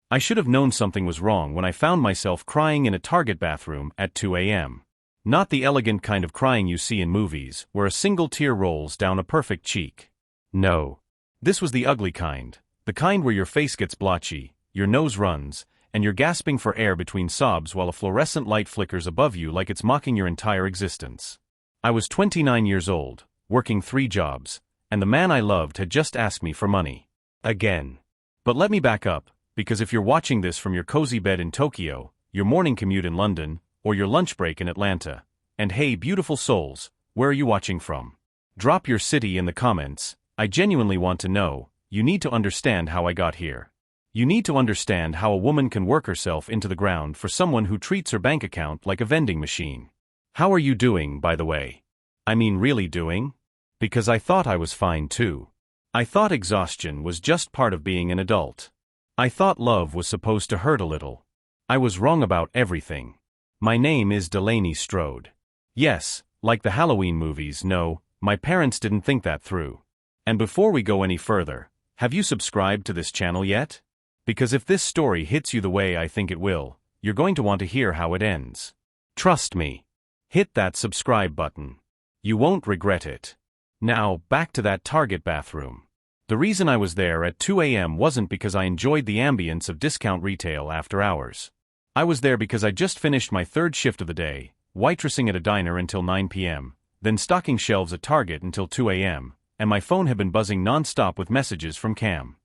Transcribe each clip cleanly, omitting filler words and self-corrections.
I should have known something was wrong when I found myself crying in a Target bathroom at 2 a.m. Not the elegant kind of crying you see in movies, where a single tear rolls down a perfect cheek. No. This was the ugly kind, the kind where your face gets blotchy, your nose runs, and you're gasping for air between sobs while a fluorescent light flickers above you like it's mocking your entire existence. I was 29 years old, working 3 jobs, and the man I loved had just asked me for money. Again. But let me back up, because if you're watching this from your cozy bed in Tokyo, your morning commute in London, or your lunch break in Atlanta, and hey beautiful souls, where are you watching from? Drop your city in the comments. I genuinely want to know. You need to understand how I got here. You need to understand how a woman can work herself into the ground for someone who treats her bank account like a vending machine. How are you doing, by the way? I mean really doing? Because I thought I was fine too. I thought exhaustion was just part of being an adult. I thought love was supposed to hurt a little. I was wrong about everything. My name is Delaney Strode. Yes, like the Halloween movies, no, my parents didn't think that through. And before we go any further, have you subscribed to this channel yet? Because if this story hits you the way I think it will, you're going to want to hear how it ends. Trust me. Hit that subscribe button. You won't regret it. Now, back to that Target bathroom. The reason I was there at 2 a.m. wasn't because I enjoyed the ambience of discount retail after hours. I was there because I just finished my 3rd shift of the day, waitressing at a diner until 9 p.m., then stocking shelves at Target until 2 a.m., and my phone had been buzzing non-stop with messages from Cameron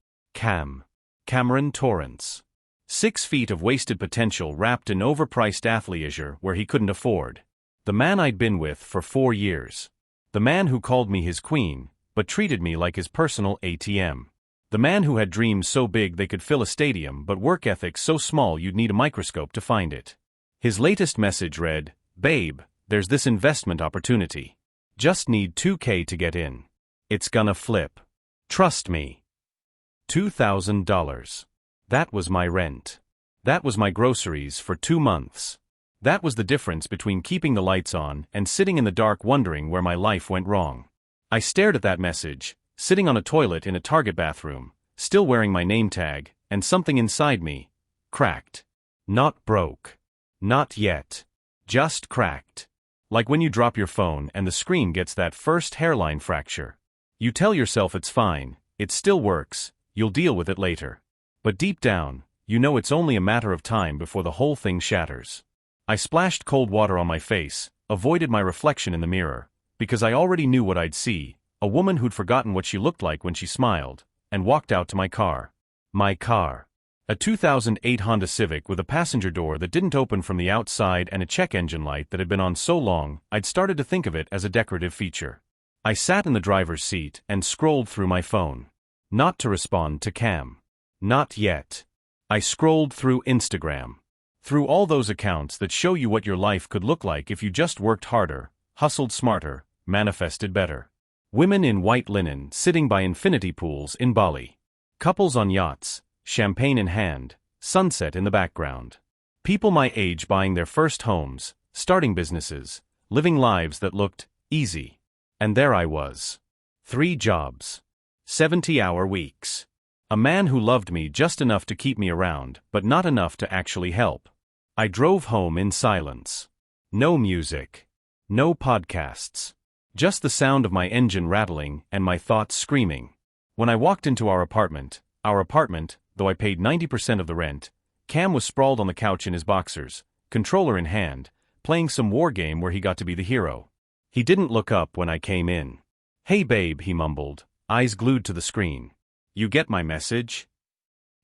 Torrance. 6 feet of wasted potential wrapped in overpriced athleisure where he couldn't afford. The man I'd been with for 4 years. The man who called me his queen, but treated me like his personal ATM. The man who had dreams so big they could fill a stadium but work ethic so small you'd need a microscope to find it. His latest message read, "Babe, there's this investment opportunity. Just need $2,000 to get in. It's gonna flip. Trust me." $2,000. That was my rent. That was my groceries for 2 months. That was the difference between keeping the lights on and sitting in the dark wondering where my life went wrong. I stared at that message, sitting on a toilet in a Target bathroom, still wearing my name tag, and something inside me cracked. Not broke. Not yet. Just cracked. Like when you drop your phone and the screen gets that first hairline fracture. You tell yourself it's fine, it still works, you'll deal with it later. But deep down, you know it's only a matter of time before the whole thing shatters. I splashed cold water on my face, avoided my reflection in the mirror, because I already knew what I'd see, a woman who'd forgotten what she looked like when she smiled, and walked out to my car. My car. A 2008 Honda Civic with a passenger door that didn't open from the outside and a check engine light that had been on so long I'd started to think of it as a decorative feature. I sat in the driver's seat and scrolled through my phone. Not to respond to Cam. Not yet. I scrolled through Instagram. Through all those accounts that show you what your life could look like if you just worked harder, hustled smarter, manifested better. Women in white linen sitting by infinity pools in Bali. Couples on yachts, champagne in hand, sunset in the background. People my age buying their first homes, starting businesses, living lives that looked easy. And there I was. 3 jobs. 70-hour weeks. A man who loved me just enough to keep me around, but not enough to actually help. I drove home in silence. No music. No podcasts. Just the sound of my engine rattling and my thoughts screaming. When I walked into our apartment, though I paid 90% of the rent, Cam was sprawled on the couch in his boxers, controller in hand, playing some war game where he got to be the hero. He didn't look up when I came in. "Hey babe," he mumbled, eyes glued to the screen. "You get my message?"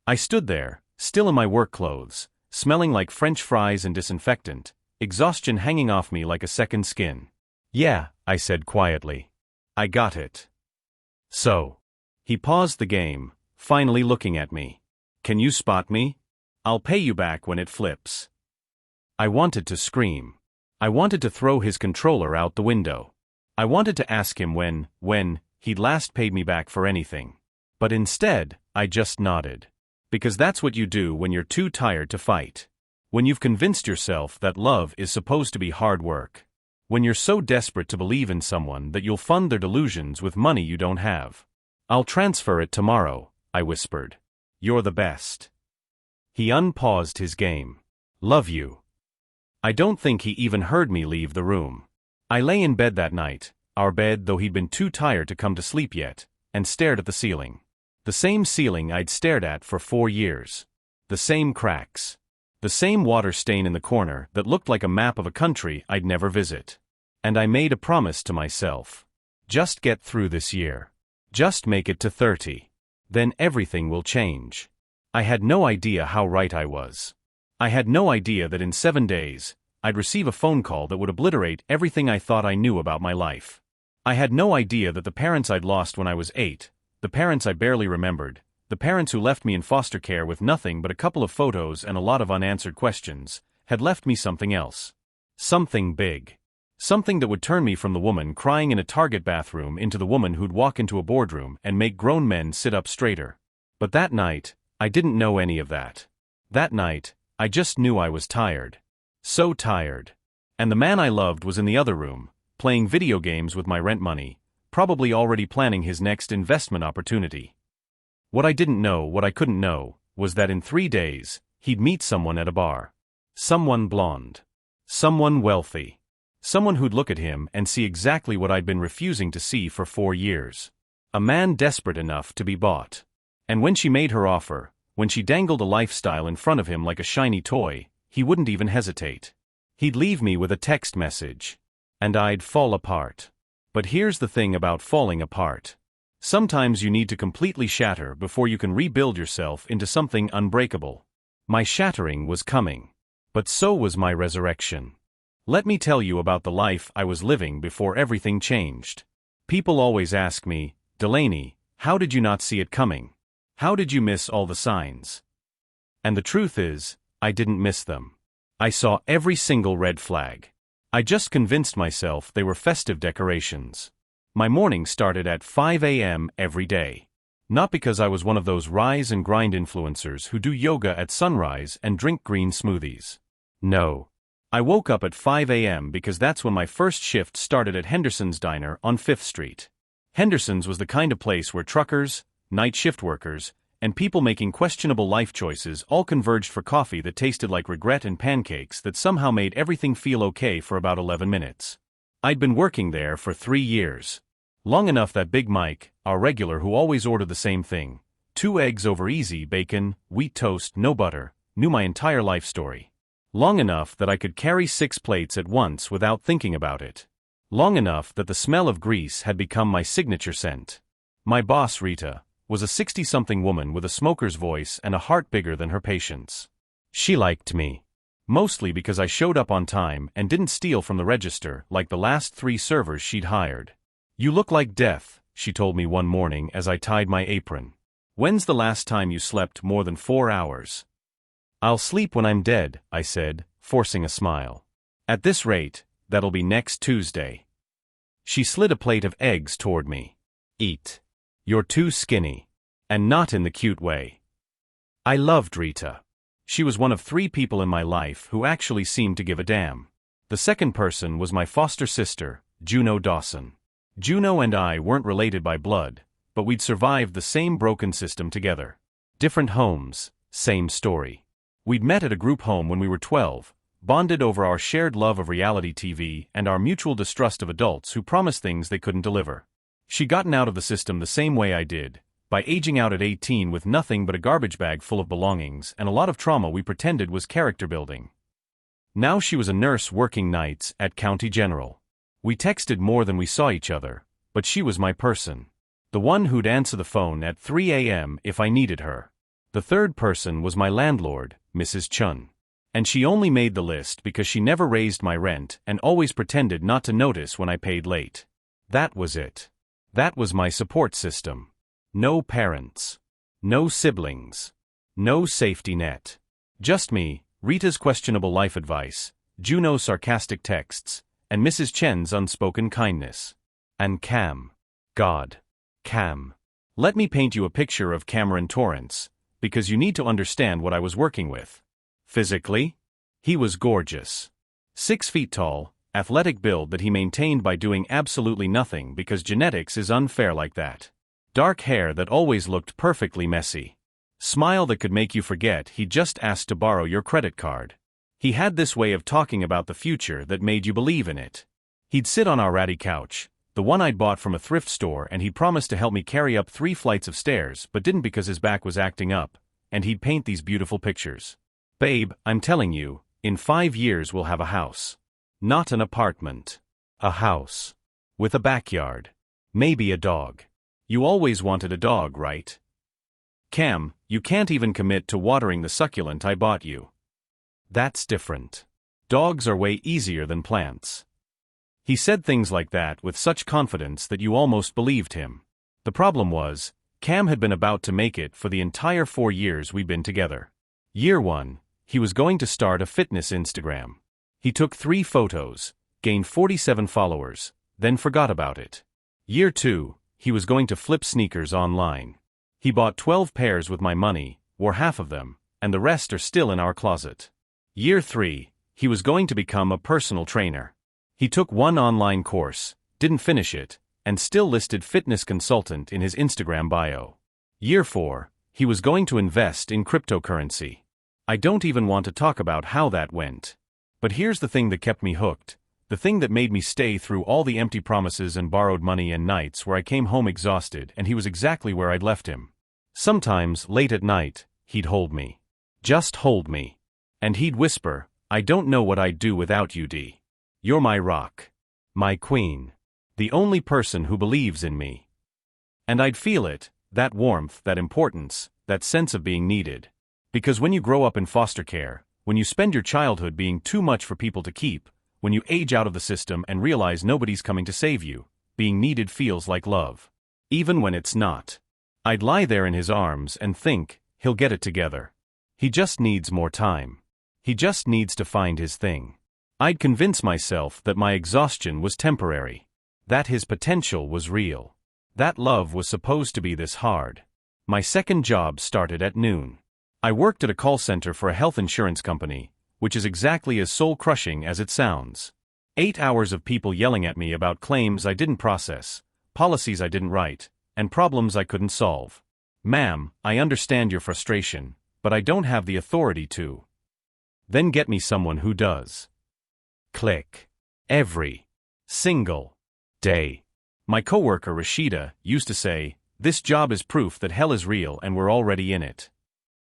I stood there, still in my work clothes, smelling like French fries and disinfectant, exhaustion hanging off me like a second skin. "Yeah," I said quietly. "I got it." "So." He paused the game, finally looking at me. "Can you spot me? I'll pay you back when it flips." I wanted to scream. I wanted to throw his controller out the window. I wanted to ask him when he'd last paid me back for anything. But instead, I just nodded. Because that's what you do when you're too tired to fight. When you've convinced yourself that love is supposed to be hard work. When you're so desperate to believe in someone that you'll fund their delusions with money you don't have. "I'll transfer it tomorrow," I whispered. "You're the best." He unpaused his game. Love you. I don't think he even heard me leave the room. I lay in bed that night, our bed though he'd been too tired to come to sleep yet, and stared at the ceiling. The same ceiling I'd stared at for 4 years. The same cracks. The same water stain in the corner that looked like a map of a country I'd never visit. And I made a promise to myself. Just get through this year. Just make it to 30. Then everything will change. I had no idea how right I was. I had no idea that in 7 days, I'd receive a phone call that would obliterate everything I thought I knew about my life. I had no idea that the parents I'd lost when I was 8, the parents I barely remembered, the parents who left me in foster care with nothing but a couple of photos and a lot of unanswered questions, had left me something else. Something big. Something that would turn me from the woman crying in a Target bathroom into the woman who'd walk into a boardroom and make grown men sit up straighter. But that night, I didn't know any of that. That night, I just knew I was tired. So tired. And the man I loved was in the other room, playing video games with my rent money, probably already planning his next investment opportunity. What I didn't know, what I couldn't know, was that in 3 days, he'd meet someone at a bar. Someone blonde. Someone wealthy. Someone who'd look at him and see exactly what I'd been refusing to see for 4 years. A man desperate enough to be bought. And when she made her offer, when she dangled a lifestyle in front of him like a shiny toy, he wouldn't even hesitate. He'd leave me with a text message. And I'd fall apart. But here's the thing about falling apart. Sometimes you need to completely shatter before you can rebuild yourself into something unbreakable. My shattering was coming. But so was my resurrection. Let me tell you about the life I was living before everything changed. People always ask me, Delaney, how did you not see it coming? How did you miss all the signs? And the truth is, I didn't miss them. I saw every single red flag. I just convinced myself they were festive decorations. My morning started at 5 a.m. every day. Not because I was one of those rise and grind influencers who do yoga at sunrise and drink green smoothies. No. I woke up at 5 a.m. because that's when my first shift started at Henderson's Diner on 5th Street. Henderson's was the kind of place where truckers, night shift workers, and people making questionable life choices all converged for coffee that tasted like regret and pancakes that somehow made everything feel okay for about 11 minutes. I'd been working there for 3 years. Long enough that Big Mike, our regular who always ordered the same thing, 2 eggs over easy, bacon, wheat toast, no butter, knew my entire life story. Long enough that I could carry 6 plates at once without thinking about it. Long enough that the smell of grease had become my signature scent. My boss, Rita, was a 60-something woman with a smoker's voice and a heart bigger than her patience. She liked me. Mostly because I showed up on time and didn't steal from the register like the last 3 servers she'd hired. You look like death, she told me one morning as I tied my apron. When's the last time you slept more than 4 hours? I'll sleep when I'm dead, I said, forcing a smile. At this rate, that'll be next Tuesday. She slid a plate of eggs toward me. Eat. You're too skinny. And not in the cute way. I loved Rita. She was one of 3 people in my life who actually seemed to give a damn. The second person was my foster sister, Juno Dawson. Juno and I weren't related by blood, but we'd survived the same broken system together. Different homes, same story. We'd met at a group home when we were 12, bonded over our shared love of reality TV and our mutual distrust of adults who promised things they couldn't deliver. She'd gotten out of the system the same way I did, by aging out at 18 with nothing but a garbage bag full of belongings and a lot of trauma we pretended was character building. Now she was a nurse working nights at County General. We texted more than we saw each other, but she was my person. The one who'd answer the phone at 3 a.m. if I needed her. The third person was my landlord, Mrs. Chun. And she only made the list because she never raised my rent and always pretended not to notice when I paid late. That was it. That was my support system. No parents. No siblings. No safety net. Just me, Rita's questionable life advice, Juno's sarcastic texts, and Mrs. Chen's unspoken kindness. And Cam. God. Cam. Let me paint you a picture of Cameron Torrance, because you need to understand what I was working with. Physically, he was gorgeous. 6 feet tall, athletic build that he maintained by doing absolutely nothing because genetics is unfair like that. Dark hair that always looked perfectly messy. Smile that could make you forget he just asked to borrow your credit card. He had this way of talking about the future that made you believe in it. He'd sit on our ratty couch, the one I'd bought from a thrift store, and he'd promise to help me carry up 3 flights of stairs but didn't because his back was acting up, and he'd paint these beautiful pictures. Babe, I'm telling you, in 5 years we'll have a house. Not an apartment. A house. With a backyard. Maybe a dog. You always wanted a dog, right? Cam, you can't even commit to watering the succulent I bought you. That's different. Dogs are way easier than plants. He said things like that with such confidence that you almost believed him. The problem was, Cam had been about to make it for the entire 4 years we'd been together. Year 1, he was going to start a fitness Instagram. He took 3 photos, gained 47 followers, then forgot about it. Year 2, he was going to flip sneakers online. He bought 12 pairs with my money, wore half of them, and the rest are still in our closet. Year 3, he was going to become a personal trainer. He took 1 online course, didn't finish it, and still listed fitness consultant in his Instagram bio. Year 4, he was going to invest in cryptocurrency. I don't even want to talk about how that went. But here's the thing that kept me hooked, the thing that made me stay through all the empty promises and borrowed money and nights where I came home exhausted and he was exactly where I'd left him. Sometimes, late at night, he'd hold me. Just hold me. And he'd whisper, I don't know what I'd do without you, D. You're my rock. My queen. The only person who believes in me. And I'd feel it, that warmth, that importance, that sense of being needed. Because when you grow up in foster care, when you spend your childhood being too much for people to keep, when you age out of the system and realize nobody's coming to save you, being needed feels like love. Even when it's not. I'd lie there in his arms and think, he'll get it together. He just needs more time. He just needs to find his thing. I'd convince myself that my exhaustion was temporary. That his potential was real. That love was supposed to be this hard. My second job started at noon. I worked at a call center for a health insurance company, which is exactly as soul-crushing as it sounds. 8 hours of people yelling at me about claims I didn't process, policies I didn't write, and problems I couldn't solve. Ma'am, I understand your frustration, but I don't have the authority to. Then get me someone who does. Click. Every single day. My coworker Rashida used to say, this job is proof that hell is real and we're already in it.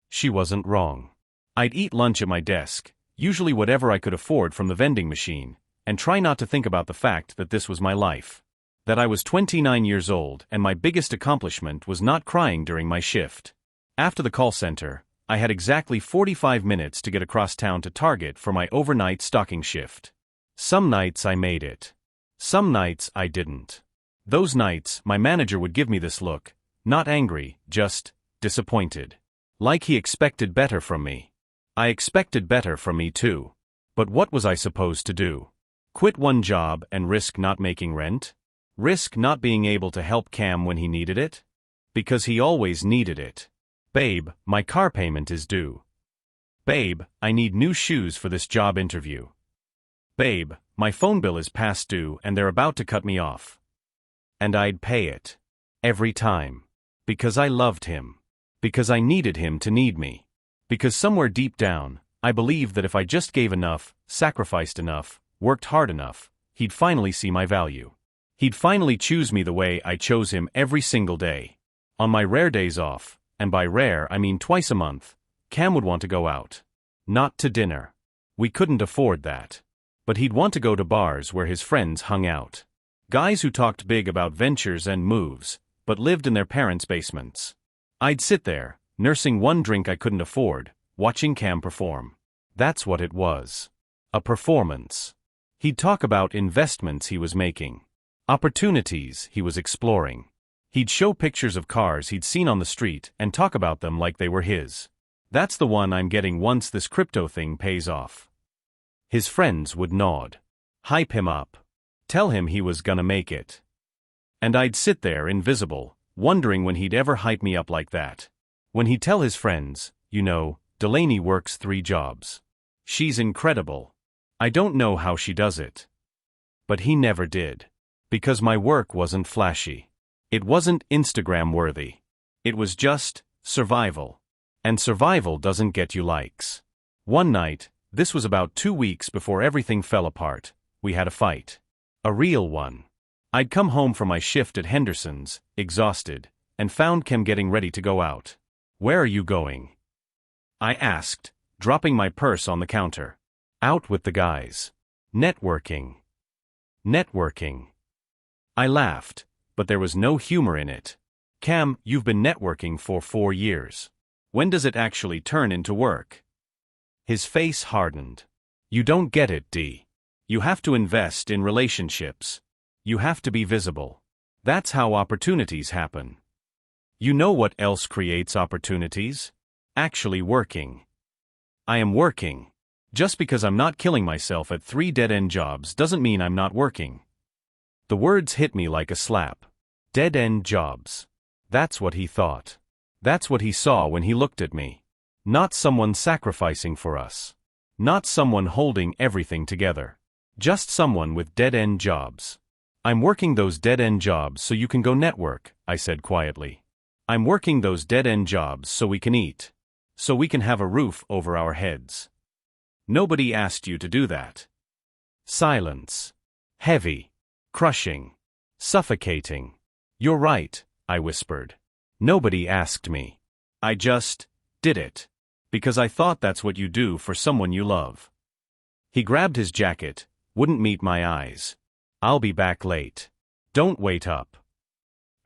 She wasn't wrong. I'd eat lunch at my desk, usually whatever I could afford from the vending machine, and try not to think about the fact that this was my life. That I was 29 years old and my biggest accomplishment was not crying during my shift. After the call center, I had exactly 45 minutes to get across town to Target for my overnight stocking shift. Some nights I made it. Some nights I didn't. Those nights, my manager would give me this look, not angry, just disappointed. Like he expected better from me. I expected better from me too. But what was I supposed to do? Quit one job and risk not making rent? Risk not being able to help Cam when he needed it? Because he always needed it. Babe, my car payment is due. Babe, I need new shoes for this job interview. Babe, my phone bill is past due and they're about to cut me off. And I'd pay it. Every time. Because I loved him. Because I needed him to need me. Because somewhere deep down, I believed that if I just gave enough, sacrificed enough, worked hard enough, he'd finally see my value. He'd finally choose me the way I chose him every single day. On my rare days off, and by rare I mean twice a month, Cam would want to go out. Not to dinner. We couldn't afford that. But he'd want to go to bars where his friends hung out. Guys who talked big about ventures and moves, but lived in their parents' basements. I'd sit there, nursing one drink I couldn't afford, watching Cam perform. That's what it was. A performance. He'd talk about investments he was making. Opportunities he was exploring. He'd show pictures of cars he'd seen on the street and talk about them like they were his. That's the one I'm getting once this crypto thing pays off. His friends would nod. Hype him up. Tell him he was gonna make it. And I'd sit there invisible, wondering when he'd ever hype me up like that. When he'd tell his friends, you know, Delaney works 3 jobs. She's incredible. I don't know how she does it. But he never did. Because my work wasn't flashy. It wasn't Instagram worthy. It was just survival. And survival doesn't get you likes. One night, this was about 2 weeks before everything fell apart, we had a fight. A real one. I'd come home from my shift at Henderson's, exhausted, and found Kim getting ready to go out. "Where are you going?" I asked, dropping my purse on the counter. "Out with the guys. Networking." Networking. I laughed, but there was no humor in it. "Cam, you've been networking for 4 years. When does it actually turn into work?" His face hardened. "You don't get it, D. You have to invest in relationships. You have to be visible. That's how opportunities happen. You know what else creates opportunities? Actually working." I am working. Just because I'm not killing myself at 3 dead-end jobs doesn't mean I'm not working. The words hit me like a slap. Dead-end jobs. That's what he thought. That's what he saw when he looked at me. Not someone sacrificing for us. Not someone holding everything together. Just someone with dead-end jobs. "I'm working those dead-end jobs so you can go network," I said quietly. "I'm working those dead-end jobs so we can eat. So we can have a roof over our heads." "Nobody asked you to do that." Silence. Heavy. Crushing. Suffocating. "You're right," I whispered. "Nobody asked me. I just did it. Because I thought that's what you do for someone you love." He grabbed his jacket, wouldn't meet my eyes. "I'll be back late. Don't wait up."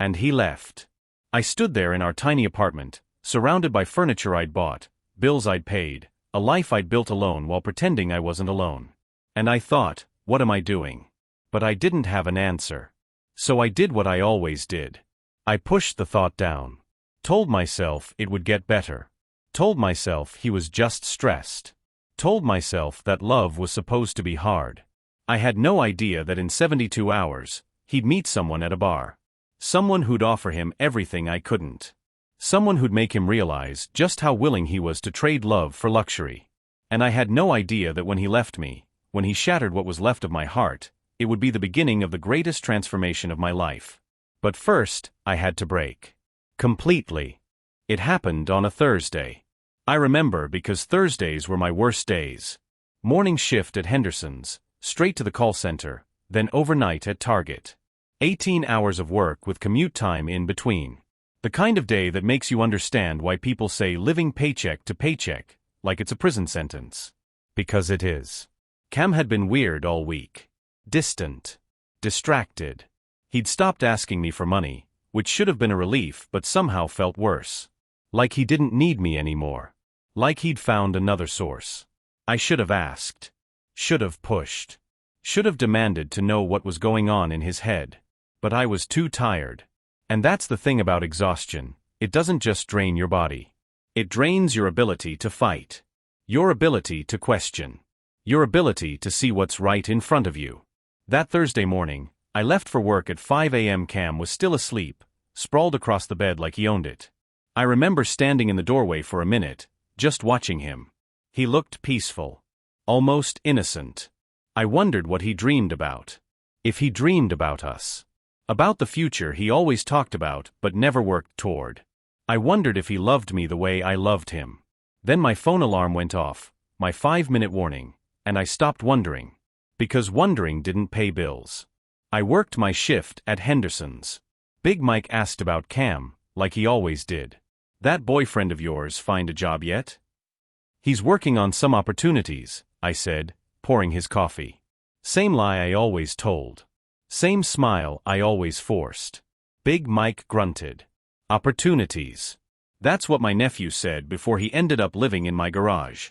And he left. I stood there in our tiny apartment, surrounded by furniture I'd bought, bills I'd paid, a life I'd built alone while pretending I wasn't alone. And I thought, what am I doing? But I didn't have an answer. So I did what I always did. I pushed the thought down. Told myself it would get better. Told myself he was just stressed. Told myself that love was supposed to be hard. I had no idea that in 72 hours, he'd meet someone at a bar. Someone who'd offer him everything I couldn't. Someone who'd make him realize just how willing he was to trade love for luxury. And I had no idea that when he left me, when he shattered what was left of my heart, it would be the beginning of the greatest transformation of my life. But first, I had to break. Completely. It happened on a Thursday. I remember because Thursdays were my worst days. Morning shift at Henderson's, straight to the call center, then overnight at Target. 18 hours of work with commute time in between. The kind of day that makes you understand why people say living paycheck to paycheck, like it's a prison sentence. Because it is. Cam had been weird all week. Distant. Distracted. He'd stopped asking me for money, which should have been a relief but somehow felt worse. Like he didn't need me anymore. Like he'd found another source. I should have asked. Should have pushed. Should have demanded to know what was going on in his head. But I was too tired. And that's the thing about exhaustion, it doesn't just drain your body. It drains your ability to fight. Your ability to question. Your ability to see what's right in front of you. That Thursday morning, I left for work at 5 a.m. Cam was still asleep, sprawled across the bed like he owned it. I remember standing in the doorway for a minute, just watching him. He looked peaceful. Almost innocent. I wondered what he dreamed about. If he dreamed about us. About the future he always talked about but never worked toward. I wondered if he loved me the way I loved him. Then my phone alarm went off, my 5-minute warning, and I stopped wondering. Because wondering didn't pay bills. I worked my shift at Henderson's. Big Mike asked about Cam, like he always did. "That boyfriend of yours find a job yet?" "He's working on some opportunities," I said, pouring his coffee. Same lie I always told. Same smile I always forced. Big Mike grunted. "Opportunities. That's what my nephew said before he ended up living in my garage."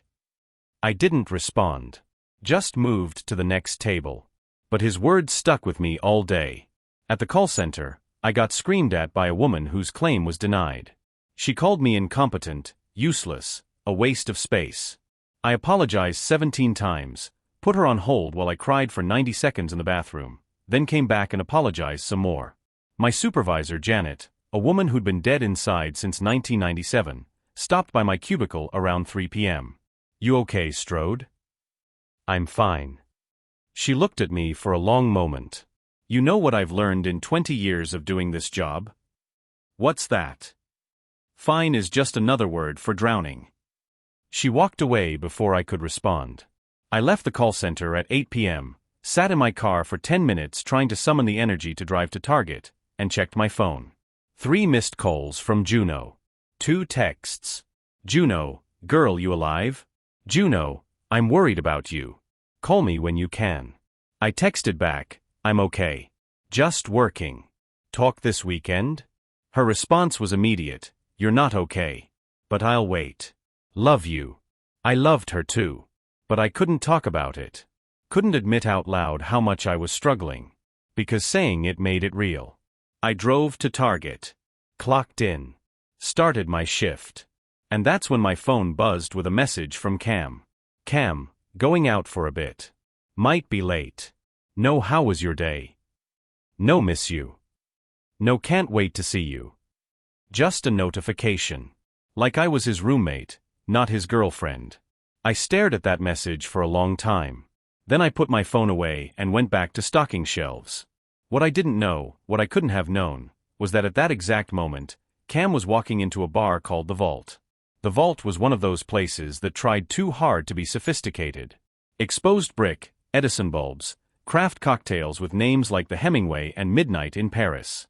I didn't respond. Just moved to the next table. But his words stuck with me all day. At the call center, I got screamed at by a woman whose claim was denied. She called me incompetent, useless, a waste of space. I apologized 17 times, put her on hold while I cried for 90 seconds in the bathroom, then came back and apologized some more. My supervisor, Janet, a woman who'd been dead inside since 1997, stopped by my cubicle around 3 p.m. "You okay, Strode?" "I'm fine." She looked at me for a long moment. "You know what I've learned in 20 years of doing this job?" "What's that?" Fine is just another word for drowning. She walked away before I could respond. I left the call center at 8 p.m., sat in my car for 10 minutes trying to summon the energy to drive to Target, and checked my phone. 3 missed calls from Juno. 2 texts. Juno, girl, you alive? Juno, I'm worried about you. Call me when you can. I texted back, I'm okay. Just working. Talk this weekend? Her response was immediate, you're not okay. But I'll wait. Love you. I loved her too. But I couldn't talk about it. Couldn't admit out loud how much I was struggling. Because saying it made it real. I drove to Target. Clocked in. Started my shift. And that's when my phone buzzed with a message from Cam. Cam, going out for a bit. Might be late. No, how was your day? No, miss you. No, can't wait to see you. Just a notification. Like I was his roommate, not his girlfriend. I stared at that message for a long time. Then I put my phone away and went back to stocking shelves. What I didn't know, what I couldn't have known, was that at that exact moment, Cam was walking into a bar called The Vault. The Vault was one of those places that tried too hard to be sophisticated. Exposed brick, Edison bulbs, craft cocktails with names like the Hemingway and Midnight in Paris.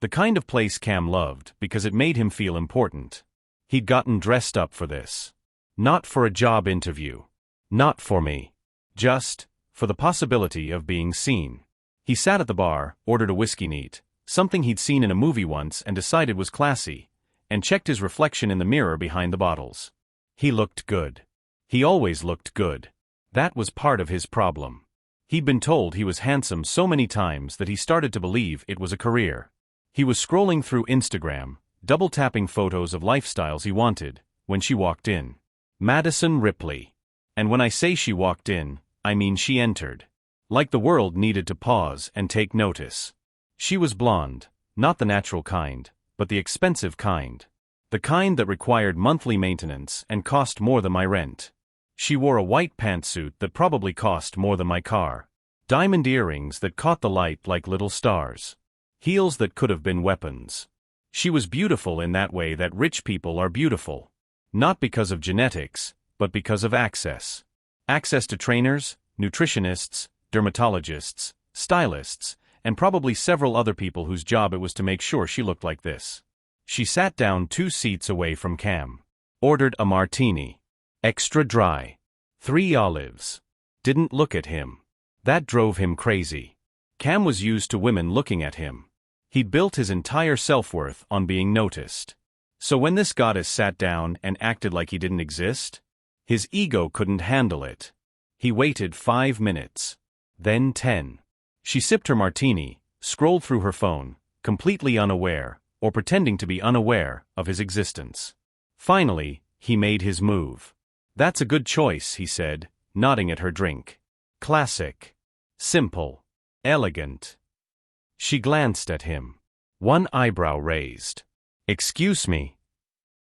The kind of place Cam loved because it made him feel important. He'd gotten dressed up for this. Not for a job interview. Not for me. Just for the possibility of being seen. He sat at the bar, ordered a whiskey neat, something he'd seen in a movie once and decided was classy, and checked his reflection in the mirror behind the bottles. He looked good. He always looked good. That was part of his problem. He'd been told he was handsome so many times that he started to believe it was a career. He was scrolling through Instagram, double-tapping photos of lifestyles he wanted, when she walked in. Madison Ripley. And when I say she walked in, I mean she entered. Like the world needed to pause and take notice. She was blonde, not the natural kind, but the expensive kind. The kind that required monthly maintenance and cost more than my rent. She wore a white pantsuit that probably cost more than my car. Diamond earrings that caught the light like little stars. Heels that could have been weapons. She was beautiful in that way that rich people are beautiful. Not because of genetics, but because of access. Access to trainers, nutritionists, dermatologists, stylists, and probably several other people whose job it was to make sure she looked like this. She sat down 2 seats away from Cam. Ordered a martini. Extra dry. 3 olives. Didn't look at him. That drove him crazy. Cam was used to women looking at him. He'd built his entire self-worth on being noticed. So when this goddess sat down and acted like he didn't exist, his ego couldn't handle it. He waited 5 minutes. Then 10. She sipped her martini, scrolled through her phone, completely unaware, or pretending to be unaware, of his existence. Finally, he made his move. That's a good choice, he said, nodding at her drink. Classic. Simple. Elegant. She glanced at him. One eyebrow raised. Excuse me.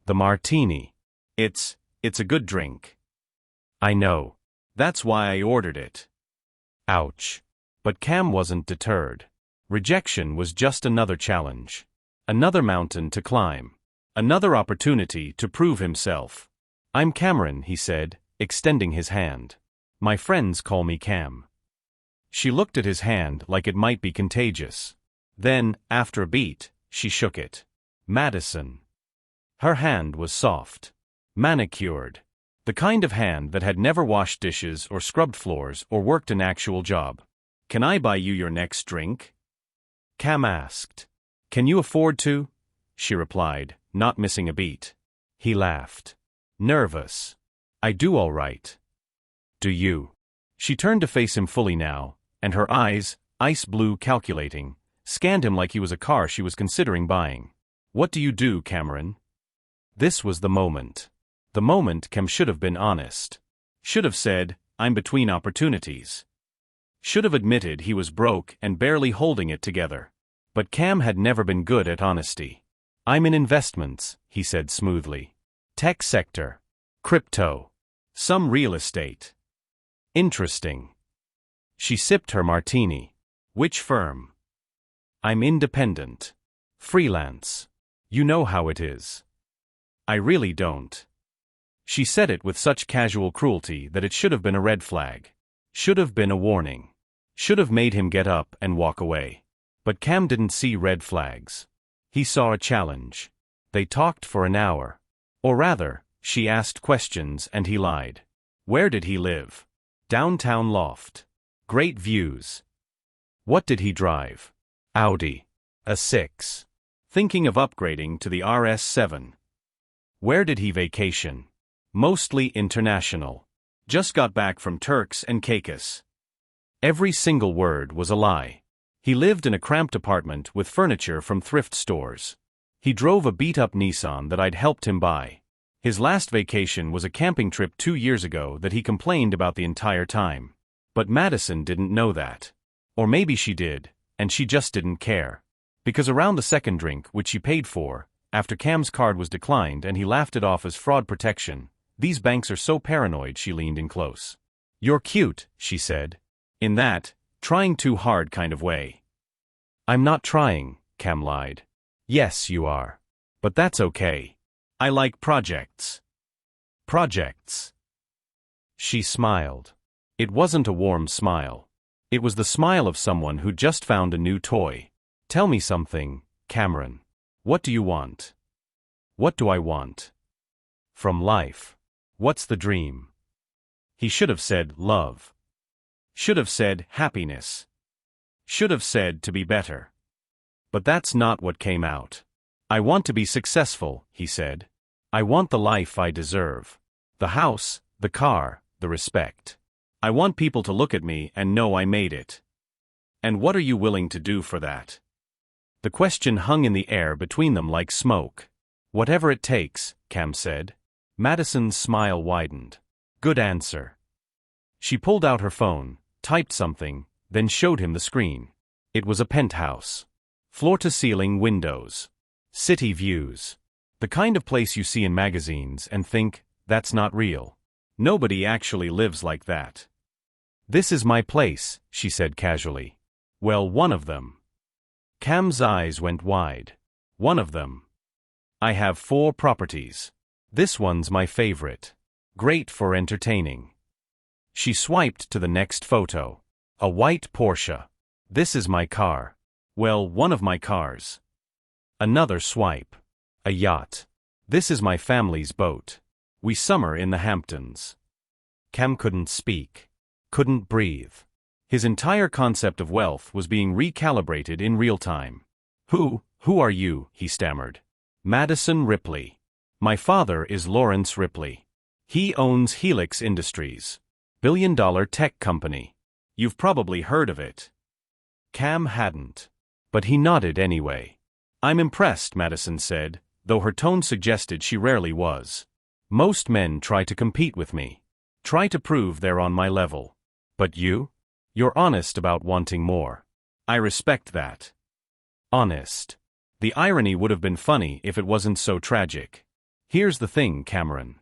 The martini. It's a good drink. I know. That's why I ordered it. Ouch. But Cam wasn't deterred. Rejection was just another challenge. Another mountain to climb. Another opportunity to prove himself. I'm Cameron, he said, extending his hand. My friends call me Cam. She looked at his hand like it might be contagious. Then, after a beat, she shook it. Madison. Her hand was soft. Manicured. The kind of hand that had never washed dishes or scrubbed floors or worked an actual job. Can I buy you your next drink? Cam asked. Can you afford to? She replied, not missing a beat. He laughed. Nervous. I do all right. Do you? She turned to face him fully now, and her eyes, ice blue calculating, scanned him like he was a car she was considering buying. What do you do, Cameron? This was the moment. The moment Cam should have been honest. Should have said, I'm between opportunities. Should have admitted he was broke and barely holding it together. But Cam had never been good at honesty. I'm in investments, he said smoothly. Tech sector. Crypto. Some real estate. Interesting. She sipped her martini. Which firm? I'm independent. Freelance. You know how it is. I really don't. She said it with such casual cruelty that it should have been a red flag. Should have been a warning. Should have made him get up and walk away. But Cam didn't see red flags. He saw a challenge. They talked for an hour. Or rather, she asked questions and he lied. Where did he live? Downtown loft. Great views. What did he drive? Audi. A 6. Thinking of upgrading to the RS7. Where did he vacation? Mostly international. Just got back from Turks and Caicos. Every single word was a lie. He lived in a cramped apartment with furniture from thrift stores. He drove a beat-up Nissan that I'd helped him buy. His last vacation was a camping trip 2 years ago that he complained about the entire time. But Madison didn't know that. Or maybe she did, and she just didn't care. Because around the second drink, which she paid for, after Cam's card was declined and he laughed it off as fraud protection, these banks are so paranoid, she leaned in close. You're cute, she said. In that, trying too hard kind of way. I'm not trying, Cam lied. Yes, you are. But that's okay. I like projects. Projects. She smiled. It wasn't a warm smile. It was the smile of someone who just found a new toy. Tell me something, Cameron. What do you want? What do I want? From life. What's the dream? He should have said love. Should have said happiness. Should have said to be better. But that's not what came out. I want to be successful, he said. I want the life I deserve. The house, the car, the respect. I want people to look at me and know I made it. And what are you willing to do for that? The question hung in the air between them like smoke. Whatever it takes, Cam said. Madison's smile widened. Good answer. She pulled out her phone, typed something, then showed him the screen. It was a penthouse. Floor-to-ceiling windows. City views. The kind of place you see in magazines and think, that's not real. Nobody actually lives like that. This is my place, she said casually. Well, one of them. Cam's eyes went wide. One of them. I have 4 properties. This one's my favorite. Great for entertaining. She swiped to the next photo. A white Porsche. This is my car. Well, one of my cars. Another swipe. A yacht. This is my family's boat. We summer in the Hamptons. Cam couldn't speak. Couldn't breathe. His entire concept of wealth was being recalibrated in real time. Who are you? He stammered. Madison Ripley. My father is Lawrence Ripley. He owns Helix Industries. Billion-dollar tech company. You've probably heard of it. Cam hadn't. But he nodded anyway. I'm impressed, Madison said, though her tone suggested she rarely was. Most men try to compete with me. Try to prove they're on my level. But you? You're honest about wanting more. I respect that. Honest. The irony would have been funny if it wasn't so tragic. Here's the thing, Cameron.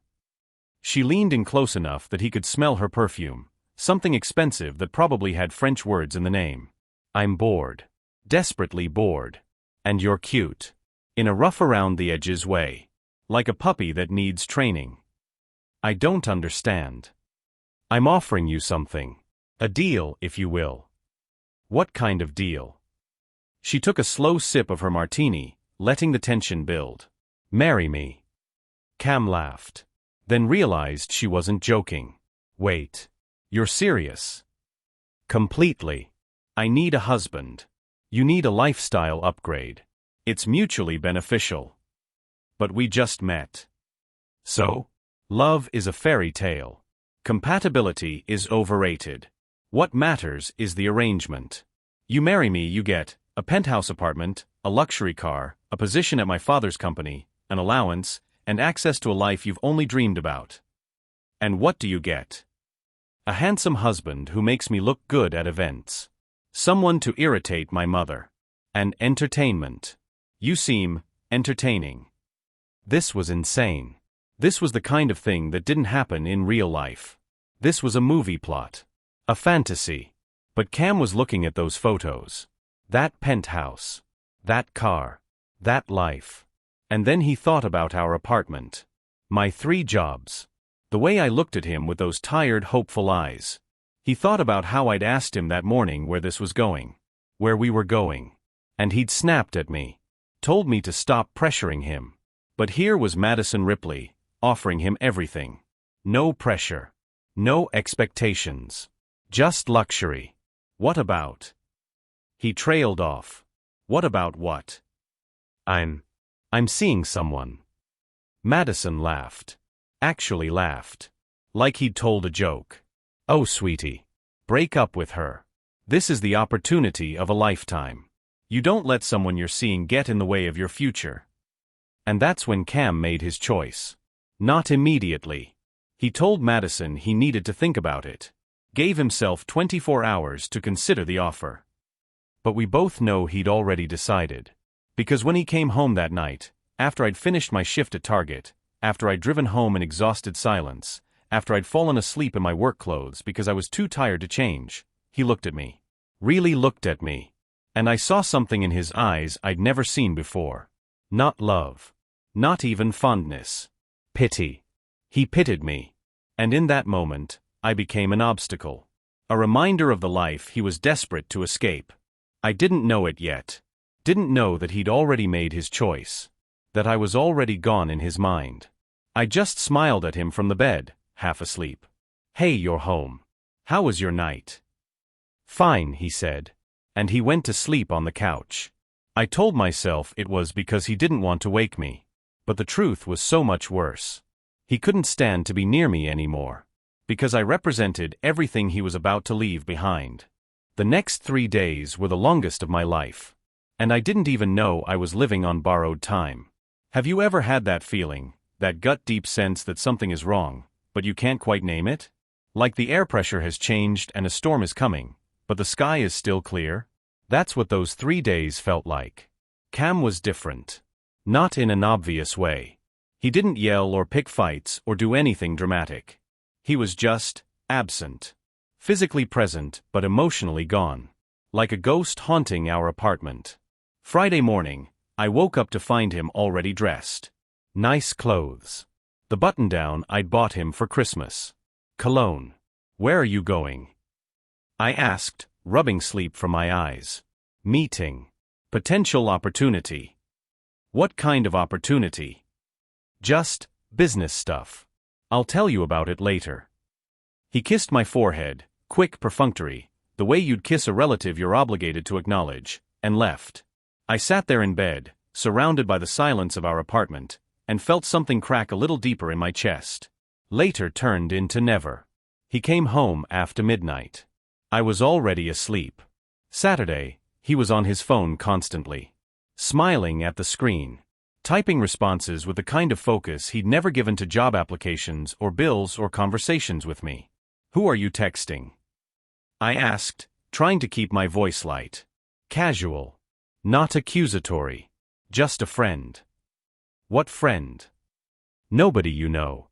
She leaned in close enough that he could smell her perfume, something expensive that probably had French words in the name. I'm bored. Desperately bored. And you're cute. In a rough-around-the-edges way. Like a puppy that needs training. I don't understand. I'm offering you something. A deal, if you will. What kind of deal? She took a slow sip of her martini, letting the tension build. Marry me. Cam laughed. Then realized she wasn't joking. Wait. You're serious? Completely. I need a husband. You need a lifestyle upgrade. It's mutually beneficial. But we just met. So? Love is a fairy tale. Compatibility is overrated. What matters is the arrangement. You marry me, you get a penthouse apartment, a luxury car, a position at my father's company, an allowance, and access to a life you've only dreamed about. And what do you get? A handsome husband who makes me look good at events. Someone to irritate my mother. And entertainment. You seem entertaining. This was insane. This was the kind of thing that didn't happen in real life. This was a movie plot. A fantasy. But Cam was looking at those photos. That penthouse. That car. That life. And then he thought about our apartment. My 3 jobs. The way I looked at him with those tired, hopeful eyes. He thought about how I'd asked him that morning where this was going. Where we were going. And he'd snapped at me. Told me to stop pressuring him. But here was Madison Ripley, offering him everything. No pressure. No expectations. Just luxury. What about? He trailed off. What about what? I'm seeing someone. Madison laughed. Actually laughed. Like he'd told a joke. Oh, sweetie. Break up with her. This is the opportunity of a lifetime. You don't let someone you're seeing get in the way of your future. And that's when Cam made his choice. Not immediately. He told Madison he needed to think about it. Gave himself 24 hours to consider the offer. But we both know he'd already decided. Because when he came home that night, after I'd finished my shift at Target, after I'd driven home in exhausted silence, after I'd fallen asleep in my work clothes because I was too tired to change, he looked at me. Really looked at me. And I saw something in his eyes I'd never seen before. Not love. Not even fondness. Pity. He pitied me. And in that moment, I became an obstacle. A reminder of the life he was desperate to escape. I didn't know it yet. Didn't know that he'd already made his choice. That I was already gone in his mind. I just smiled at him from the bed, half asleep. Hey, you're home. How was your night? Fine, he said. And he went to sleep on the couch. I told myself it was because he didn't want to wake me. But the truth was so much worse. He couldn't stand to be near me anymore. Because I represented everything he was about to leave behind. The next 3 days were the longest of my life. And I didn't even know I was living on borrowed time. Have you ever had that feeling, that gut-deep sense that something is wrong, but you can't quite name it? Like the air pressure has changed and a storm is coming, but the sky is still clear? That's what those 3 days felt like. Cam was different. Not in an obvious way. He didn't yell or pick fights or do anything dramatic. He was just absent. Physically present but emotionally gone. Like a ghost haunting our apartment. Friday morning, I woke up to find him already dressed. Nice clothes. The button-down I'd bought him for Christmas. Cologne. Where are you going? I asked, rubbing sleep from my eyes. Meeting. Potential opportunity. What kind of opportunity? Just business stuff. I'll tell you about it later. He kissed my forehead, quick, perfunctory, the way you'd kiss a relative you're obligated to acknowledge, and left. I sat there in bed, surrounded by the silence of our apartment, and felt something crack a little deeper in my chest. Later turned into never. He came home after midnight. I was already asleep. Saturday, he was on his phone constantly. Smiling at the screen. Typing responses with the kind of focus he'd never given to job applications or bills or conversations with me. Who are you texting? I asked, trying to keep my voice light. Casual. Not accusatory. Just a friend. What friend? Nobody you know.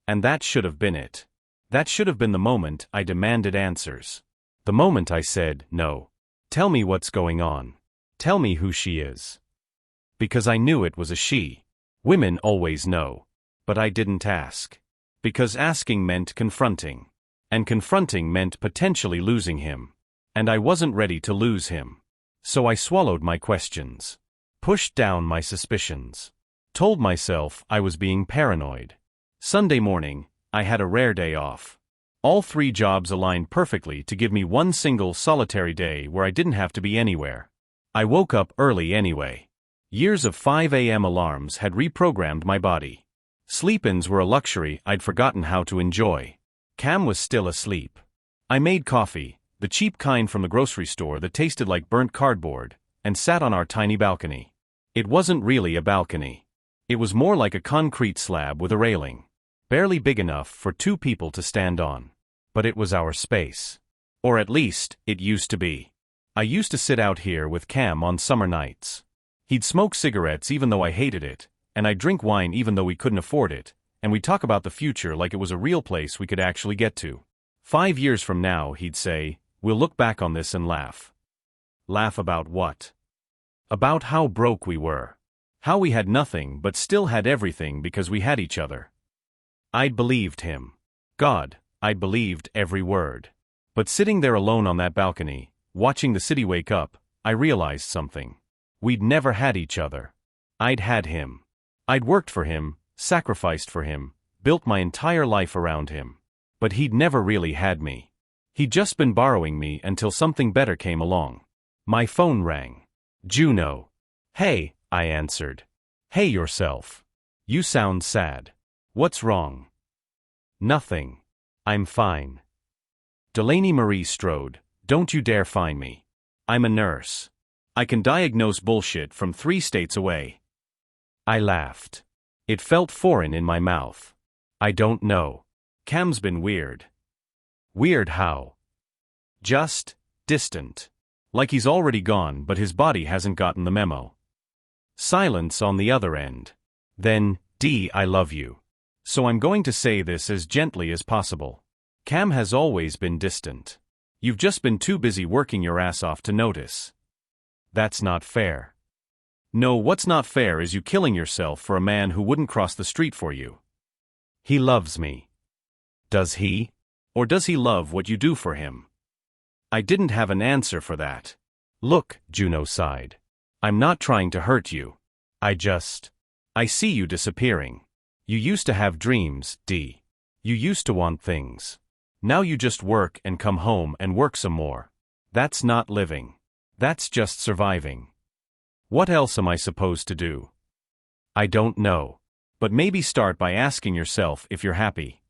And that should have been it. That should have been the moment I demanded answers. The moment I said, no. Tell me what's going on. Tell me who she is. Because I knew it was a she. Women always know. But I didn't ask. Because asking meant confronting. And confronting meant potentially losing him. And I wasn't ready to lose him. So I swallowed my questions. Pushed down my suspicions. Told myself I was being paranoid. Sunday morning, I had a rare day off. All 3 jobs aligned perfectly to give me one single solitary day where I didn't have to be anywhere. I woke up early anyway. Years of 5 a.m. alarms had reprogrammed my body. Sleep-ins were a luxury I'd forgotten how to enjoy. Cam was still asleep. I made coffee, the cheap kind from the grocery store that tasted like burnt cardboard, and sat on our tiny balcony. It wasn't really a balcony. It was more like a concrete slab with a railing. Barely big enough for 2 people to stand on. But it was our space. Or at least, it used to be. I used to sit out here with Cam on summer nights. He'd smoke cigarettes even though I hated it, and I'd drink wine even though we couldn't afford it, and we'd talk about the future like it was a real place we could actually get to. 5 years from now, he'd say, we'll look back on this and laugh. Laugh about what? About how broke we were. How we had nothing but still had everything because we had each other. I'd believed him. God, I'd believed every word. But sitting there alone on that balcony, watching the city wake up, I realized something. We'd never had each other. I'd had him. I'd worked for him, sacrificed for him, built my entire life around him. But he'd never really had me. He'd just been borrowing me until something better came along. My phone rang. Juno. Hey, I answered. Hey yourself. You sound sad. What's wrong? Nothing. I'm fine. Delaney Marie Strode, don't you dare find me. I'm a nurse. I can diagnose bullshit from 3 states away. I laughed. It felt foreign in my mouth. I don't know. Cam's been weird. Weird how? Just distant. Like he's already gone but his body hasn't gotten the memo. Silence on the other end. Then, D, I love you. So I'm going to say this as gently as possible. Cam has always been distant. You've just been too busy working your ass off to notice. That's not fair. No, what's not fair is you killing yourself for a man who wouldn't cross the street for you. He loves me. Does he? Or does he love what you do for him? I didn't have an answer for that. Look, Juno sighed. I'm not trying to hurt you. I see you disappearing. You used to have dreams, D. You used to want things. Now you just work and come home and work some more. That's not living. That's just surviving. What else am I supposed to do? I don't know. But maybe start by asking yourself if you're happy.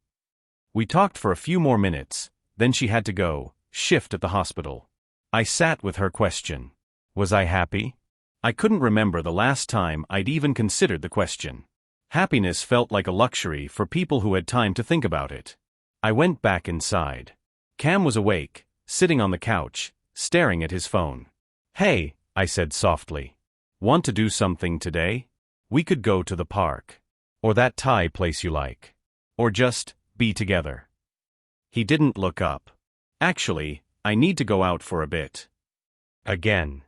We talked for a few more minutes, then she had to go, shift at the hospital. I sat with her question. Was I happy? I couldn't remember the last time I'd even considered the question. Happiness felt like a luxury for people who had time to think about it. I went back inside. Cam was awake, sitting on the couch, staring at his phone. Hey, I said softly. Want to do something today? We could go to the park. Or that Thai place you like. Or just be together. He didn't look up. Actually, I need to go out for a bit. Again.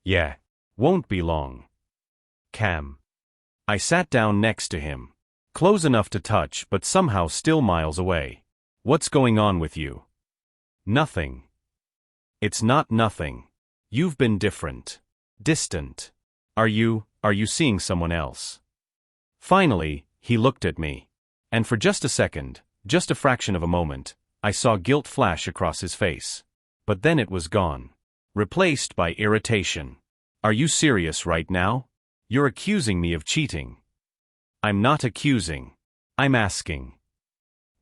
Yeah. Won't be long. Cam. I sat down next to him. Close enough to touch but somehow still miles away. What's going on with you? Nothing. It's not nothing. You've been different. Distant. Are you seeing someone else? Finally, he looked at me. And for just a second, just a fraction of a moment, I saw guilt flash across his face. But then it was gone. Replaced by irritation. Are you serious right now? You're accusing me of cheating. I'm not accusing. I'm asking.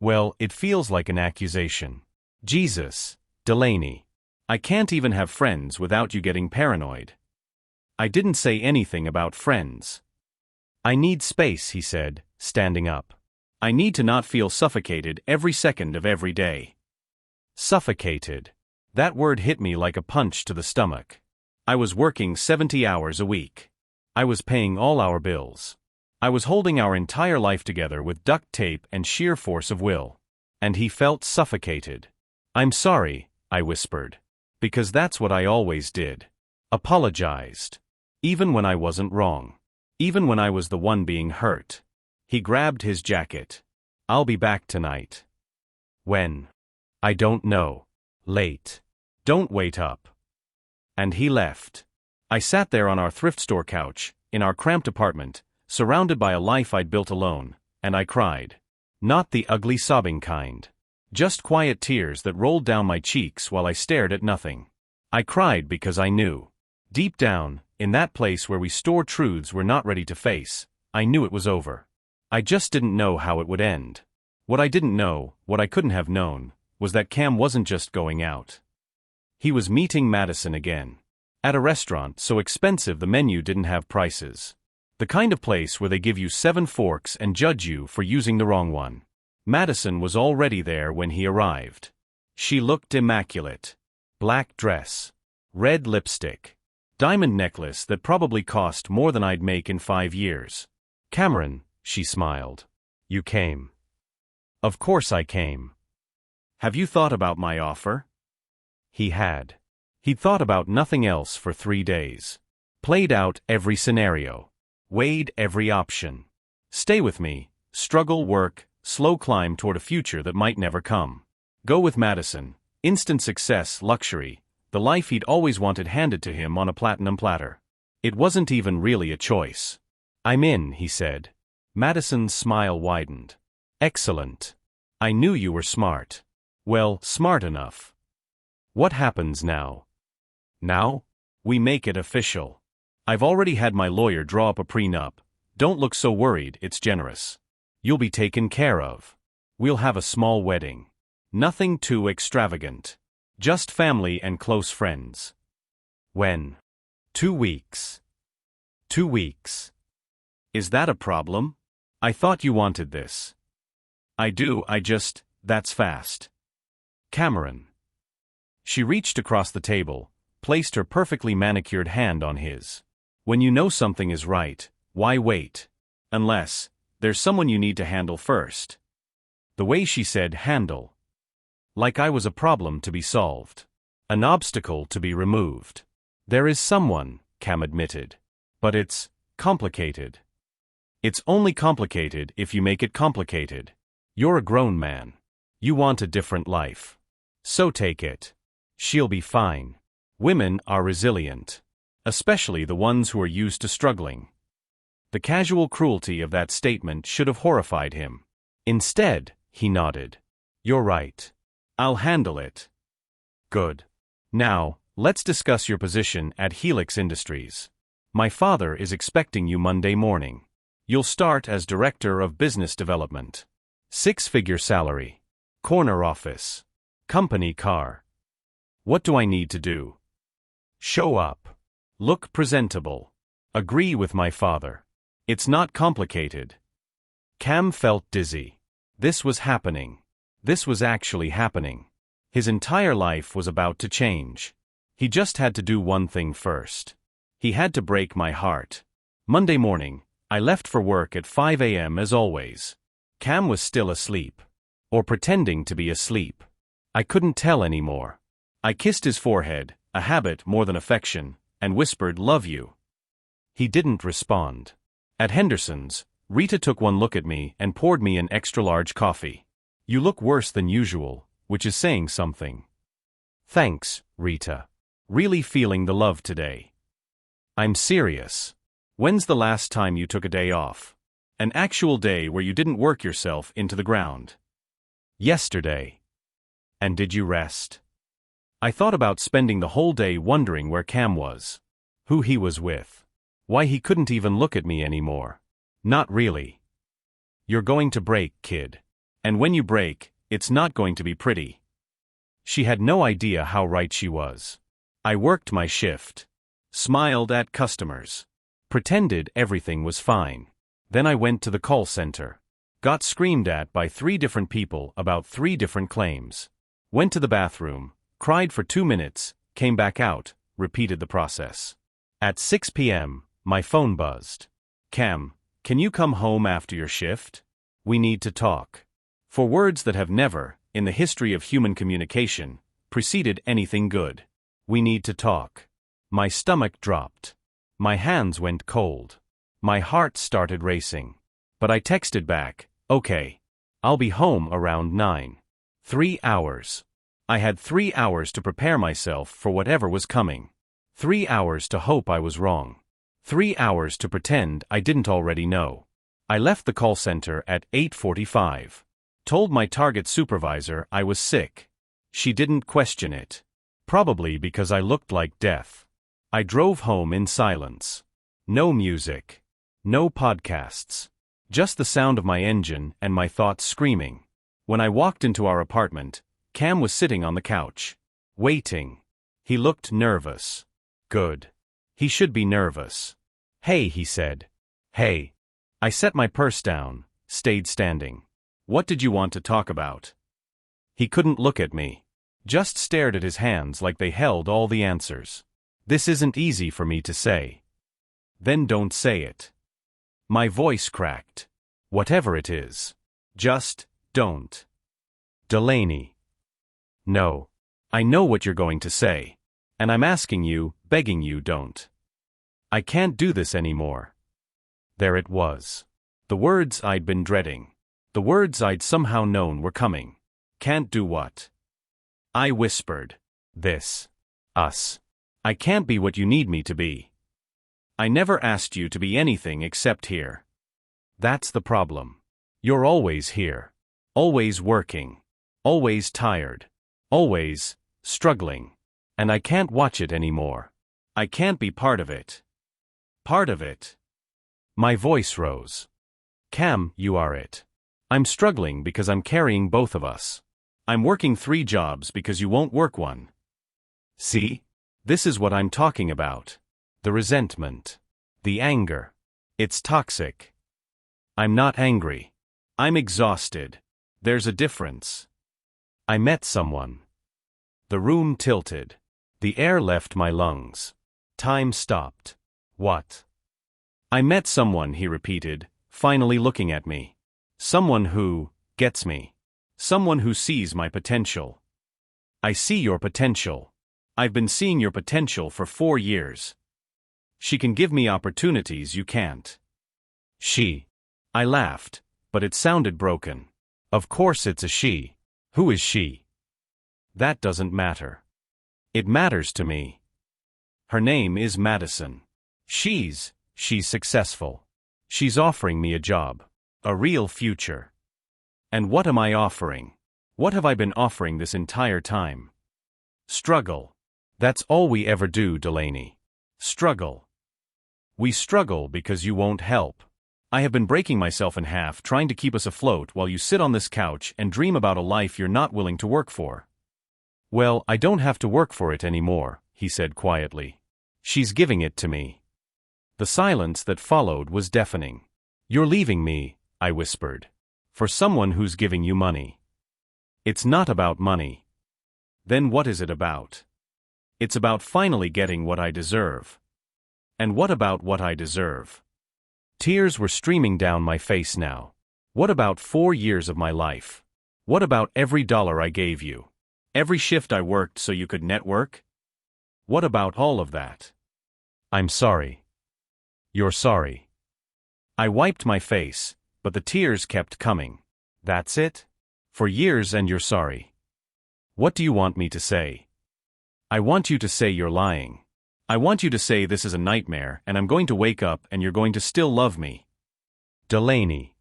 Well, it feels like an accusation. Jesus, Delaney. I can't even have friends without you getting paranoid. I didn't say anything about friends. I need space, he said, standing up. I need to not feel suffocated every second of every day. Suffocated. That word hit me like a punch to the stomach. I was working 70 hours a week. I was paying all our bills. I was holding our entire life together with duct tape and sheer force of will. And he felt suffocated. I'm sorry, I whispered. Because that's what I always did. Apologized. Even when I wasn't wrong. Even when I was the one being hurt. He grabbed his jacket. I'll be back tonight. When? I don't know. Late. Don't wait up. And he left. I sat there on our thrift store couch, in our cramped apartment, surrounded by a life I'd built alone, and I cried. Not the ugly sobbing kind. Just quiet tears that rolled down my cheeks while I stared at nothing. I cried because I knew. Deep down, in that place where we store truths we're not ready to face, I knew it was over. I just didn't know how it would end. What I didn't know, what I couldn't have known, was that Cam wasn't just going out. He was meeting Madison again. At a restaurant so expensive the menu didn't have prices. The kind of place where they give you 7 forks and judge you for using the wrong one. Madison was already there when he arrived. She looked immaculate. Black dress. Red lipstick. Diamond necklace that probably cost more than I'd make in 5 years. Cameron, she smiled. You came. Of course I came. Have you thought about my offer? He had. He'd thought about nothing else for 3 days. Played out every scenario. Weighed every option. Stay with me, struggle, work, slow climb toward a future that might never come. Go with Madison, instant success, luxury, the life he'd always wanted handed to him on a platinum platter. It wasn't even really a choice. I'm in, he said. Madison's smile widened. Excellent. I knew you were smart. Well, smart enough. What happens now? Now? We make it official. I've already had my lawyer draw up a prenup. Don't look so worried, it's generous. You'll be taken care of. We'll have a small wedding. Nothing too extravagant. Just family and close friends. When? 2 weeks. 2 weeks. Is that a problem? I thought you wanted this. I do, that's fast. Cameron. She reached across the table, placed her perfectly manicured hand on his. When you know something is right, why wait? Unless there's someone you need to handle first. The way she said handle. Like I was a problem to be solved. An obstacle to be removed. There is someone, Cam admitted. But it's complicated. It's only complicated if you make it complicated. You're a grown man. You want a different life. So take it. She'll be fine. Women are resilient. Especially the ones who are used to struggling. The casual cruelty of that statement should have horrified him. Instead, he nodded. You're right. I'll handle it. Good. Now, let's discuss your position at Helix Industries. My father is expecting you Monday morning. You'll start as Director of Business Development. 6-figure salary. Corner office. Company car. What do I need to do? Show up. Look presentable. Agree with my father. It's not complicated. Cam felt dizzy. This was happening. This was actually happening. His entire life was about to change. He just had to do one thing first. He had to break my heart. Monday morning, I left for work at 5 a.m. as always. Cam was still asleep. Or pretending to be asleep. I couldn't tell anymore. I kissed his forehead, a habit more than affection, and whispered, "Love you." He didn't respond. At Henderson's, Rita took one look at me and poured me an extra-large coffee. You look worse than usual, which is saying something. Thanks, Rita. Really feeling the love today. I'm serious. When's the last time you took a day off? An actual day where you didn't work yourself into the ground? Yesterday. And did you rest? I thought about spending the whole day wondering where Cam was. Who he was with. Why he couldn't even look at me anymore. Not really. You're going to break, kid. And when you break, it's not going to be pretty. She had no idea how right she was. I worked my shift. Smiled at customers. Pretended everything was fine. Then I went to the call center. Got screamed at by 3 different people about 3 different claims. Went to the bathroom, cried for 2 minutes, came back out, repeated the process. At 6 p.m., my phone buzzed. Cam, can you come home after your shift? We need to talk. For words that have never, in the history of human communication, preceded anything good. We need to talk. My stomach dropped. My hands went cold. My heart started racing. But I texted back, okay. I'll be home around 9. 3 hours. I had 3 hours to prepare myself for whatever was coming. 3 hours to hope I was wrong. 3 hours to pretend I didn't already know. I left the call center at 8:45. Told my target supervisor I was sick. She didn't question it. Probably because I looked like death. I drove home in silence. No music. No podcasts. Just the sound of my engine and my thoughts screaming. When I walked into our apartment, Cam was sitting on the couch. Waiting. He looked nervous. Good. He should be nervous. Hey, he said. Hey. I set my purse down, stayed standing. What did you want to talk about? He couldn't look at me. Just stared at his hands like they held all the answers. This isn't easy for me to say. Then don't say it. My voice cracked. Whatever it is. Just don't. Delaney. No. I know what you're going to say. And I'm asking you, begging you, don't. I can't do this anymore. There it was. The words I'd been dreading. The words I'd somehow known were coming. Can't do what? I whispered. This. Us. I can't be what you need me to be. I never asked you to be anything except here. That's the problem. You're always here. Always working. Always tired. Always struggling. And I can't watch it anymore. I can't be part of it. Part of it. My voice rose. Cam, you are it. I'm struggling because I'm carrying both of us. I'm working 3 jobs because you won't work one. See? This is what I'm talking about. The resentment. The anger. It's toxic. I'm not angry. I'm exhausted. There's a difference. I met someone. The room tilted. The air left my lungs. Time stopped. What? I met someone, he repeated, finally looking at me. Someone who gets me. Someone who sees my potential. I see your potential. I've been seeing your potential for 4 years. She can give me opportunities you can't. She. I laughed, but it sounded broken. Of course it's a she. Who is she? That doesn't matter. It matters to me. Her name is Madison. She's successful. She's offering me a job. A real future. And what am I offering? What have I been offering this entire time? Struggle. That's all we ever do, Delaney. Struggle. We struggle because you won't help. I have been breaking myself in half trying to keep us afloat while you sit on this couch and dream about a life you're not willing to work for. Well, I don't have to work for it anymore, he said quietly. She's giving it to me. The silence that followed was deafening. You're leaving me, I whispered. For someone who's giving you money. It's not about money. Then what is it about? It's about finally getting what I deserve. And what about what I deserve? Tears were streaming down my face now. What about 4 years of my life? What about every dollar I gave you? Every shift I worked so you could network? What about all of that? I'm sorry. You're sorry. I wiped my face, but the tears kept coming. That's it? For years and you're sorry. What do you want me to say? I want you to say you're lying. I want you to say this is a nightmare and I'm going to wake up and you're going to still love me. Delaney.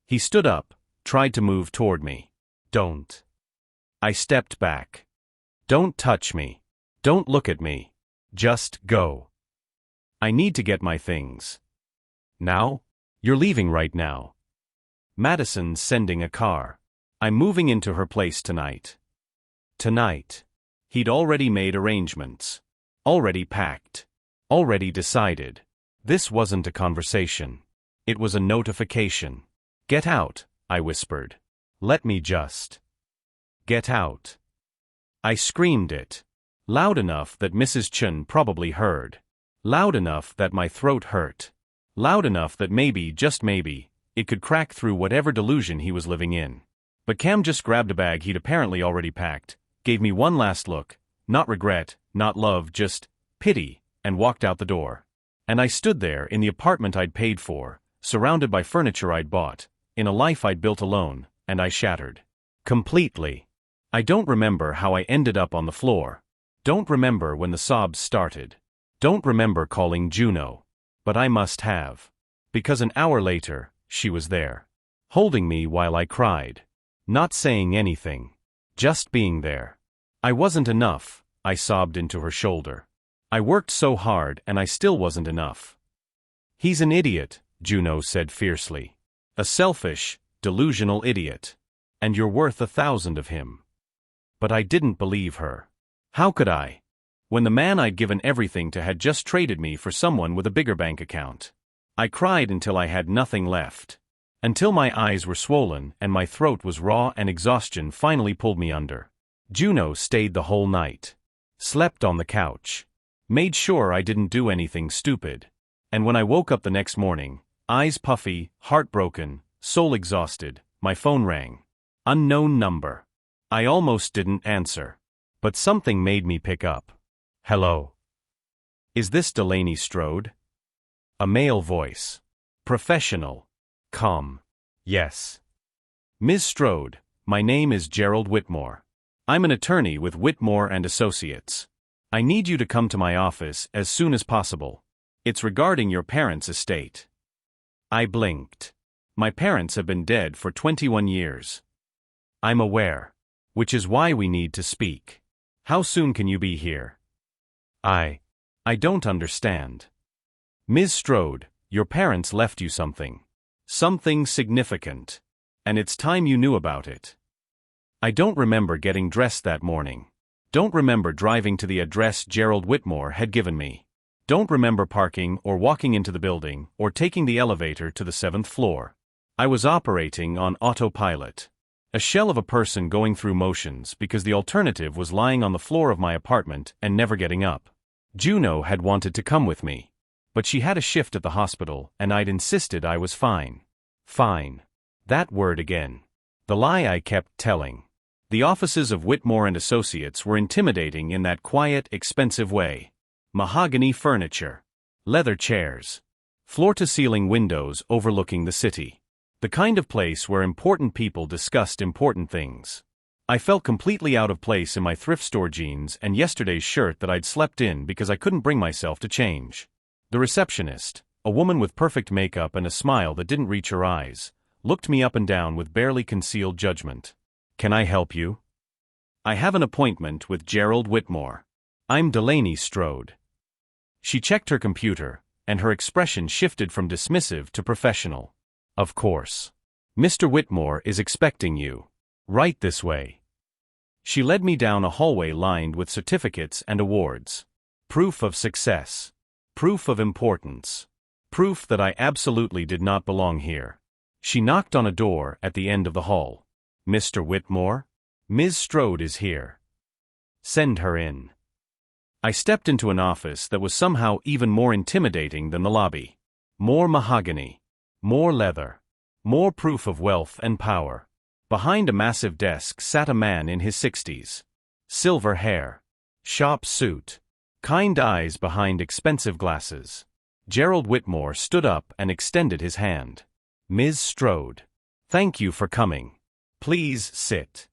He stood up, tried to move toward me. Don't. I stepped back. Don't touch me. Don't look at me. Just go. I need to get my things. Now? You're leaving right now. Madison's sending a car. I'm moving into her place tonight. Tonight. He'd already made arrangements. Already packed. Already decided. This wasn't a conversation. It was a notification. Get out, I whispered. Let me just. Get out. I screamed it. Loud enough that Mrs. Chun probably heard. Loud enough that my throat hurt. Loud enough that maybe, just maybe, it could crack through whatever delusion he was living in. But Cam just grabbed a bag he'd apparently already packed, gave me one last look, not regret, not love, just pity, and walked out the door. And I stood there in the apartment I'd paid for, surrounded by furniture I'd bought, in a life I'd built alone, and I shattered. Completely. I don't remember how I ended up on the floor. Don't remember when the sobs started. Don't remember calling Juno. But I must have. Because an hour later, she was there. Holding me while I cried. Not saying anything. Just being there. I wasn't enough, I sobbed into her shoulder. I worked so hard and I still wasn't enough. He's an idiot, Juno said fiercely. A selfish, delusional idiot. And you're worth 1,000 of him. But I didn't believe her. How could I? When the man I'd given everything to had just traded me for someone with a bigger bank account. I cried until I had nothing left. Until my eyes were swollen and my throat was raw and exhaustion finally pulled me under. Juno stayed the whole night. Slept on the couch. Made sure I didn't do anything stupid. And when I woke up the next morning, eyes puffy, heartbroken, soul exhausted, my phone rang. Unknown number. I almost didn't answer. But something made me pick up. Hello. Is this Delaney Strode? A male voice. Professional. Calm. Yes. Ms. Strode, my name is Gerald Whitmore. I'm an attorney with Whitmore and Associates. I need you to come to my office as soon as possible. It's regarding your parents' estate. I blinked. My parents have been dead for 21 years. I'm aware. Which is why we need to speak. How soon can you be here? I don't understand. Ms. Strode, your parents left you something. Something significant. And it's time you knew about it. I don't remember getting dressed that morning. Don't remember driving to the address Gerald Whitmore had given me. Don't remember parking or walking into the building or taking the elevator to the 7th floor. I was operating on autopilot. A shell of a person going through motions because the alternative was lying on the floor of my apartment and never getting up. Juno had wanted to come with me. But she had a shift at the hospital and I'd insisted I was fine. Fine. That word again. The lie I kept telling. The offices of Whitmore and Associates were intimidating in that quiet, expensive way. Mahogany furniture. Leather chairs. Floor-to-ceiling windows overlooking the city. The kind of place where important people discussed important things. I felt completely out of place in my thrift store jeans and yesterday's shirt that I'd slept in because I couldn't bring myself to change. The receptionist, a woman with perfect makeup and a smile that didn't reach her eyes, looked me up and down with barely concealed judgment. Can I help you? I have an appointment with Gerald Whitmore. I'm Delaney Strode. She checked her computer, and her expression shifted from dismissive to professional. Of course. Mr. Whitmore is expecting you. Right this way. She led me down a hallway lined with certificates and awards. Proof of success. Proof of importance. Proof that I absolutely did not belong here. She knocked on a door at the end of the hall. Mr. Whitmore? Ms. Strode is here. Send her in. I stepped into an office that was somehow even more intimidating than the lobby. More mahogany. More leather. More proof of wealth and power. Behind a massive desk sat a man in his 60s. Silver hair. Shop suit. Kind eyes behind expensive glasses. Gerald Whitmore stood up and extended his hand. Ms. Strode. Thank you for coming. Please sit.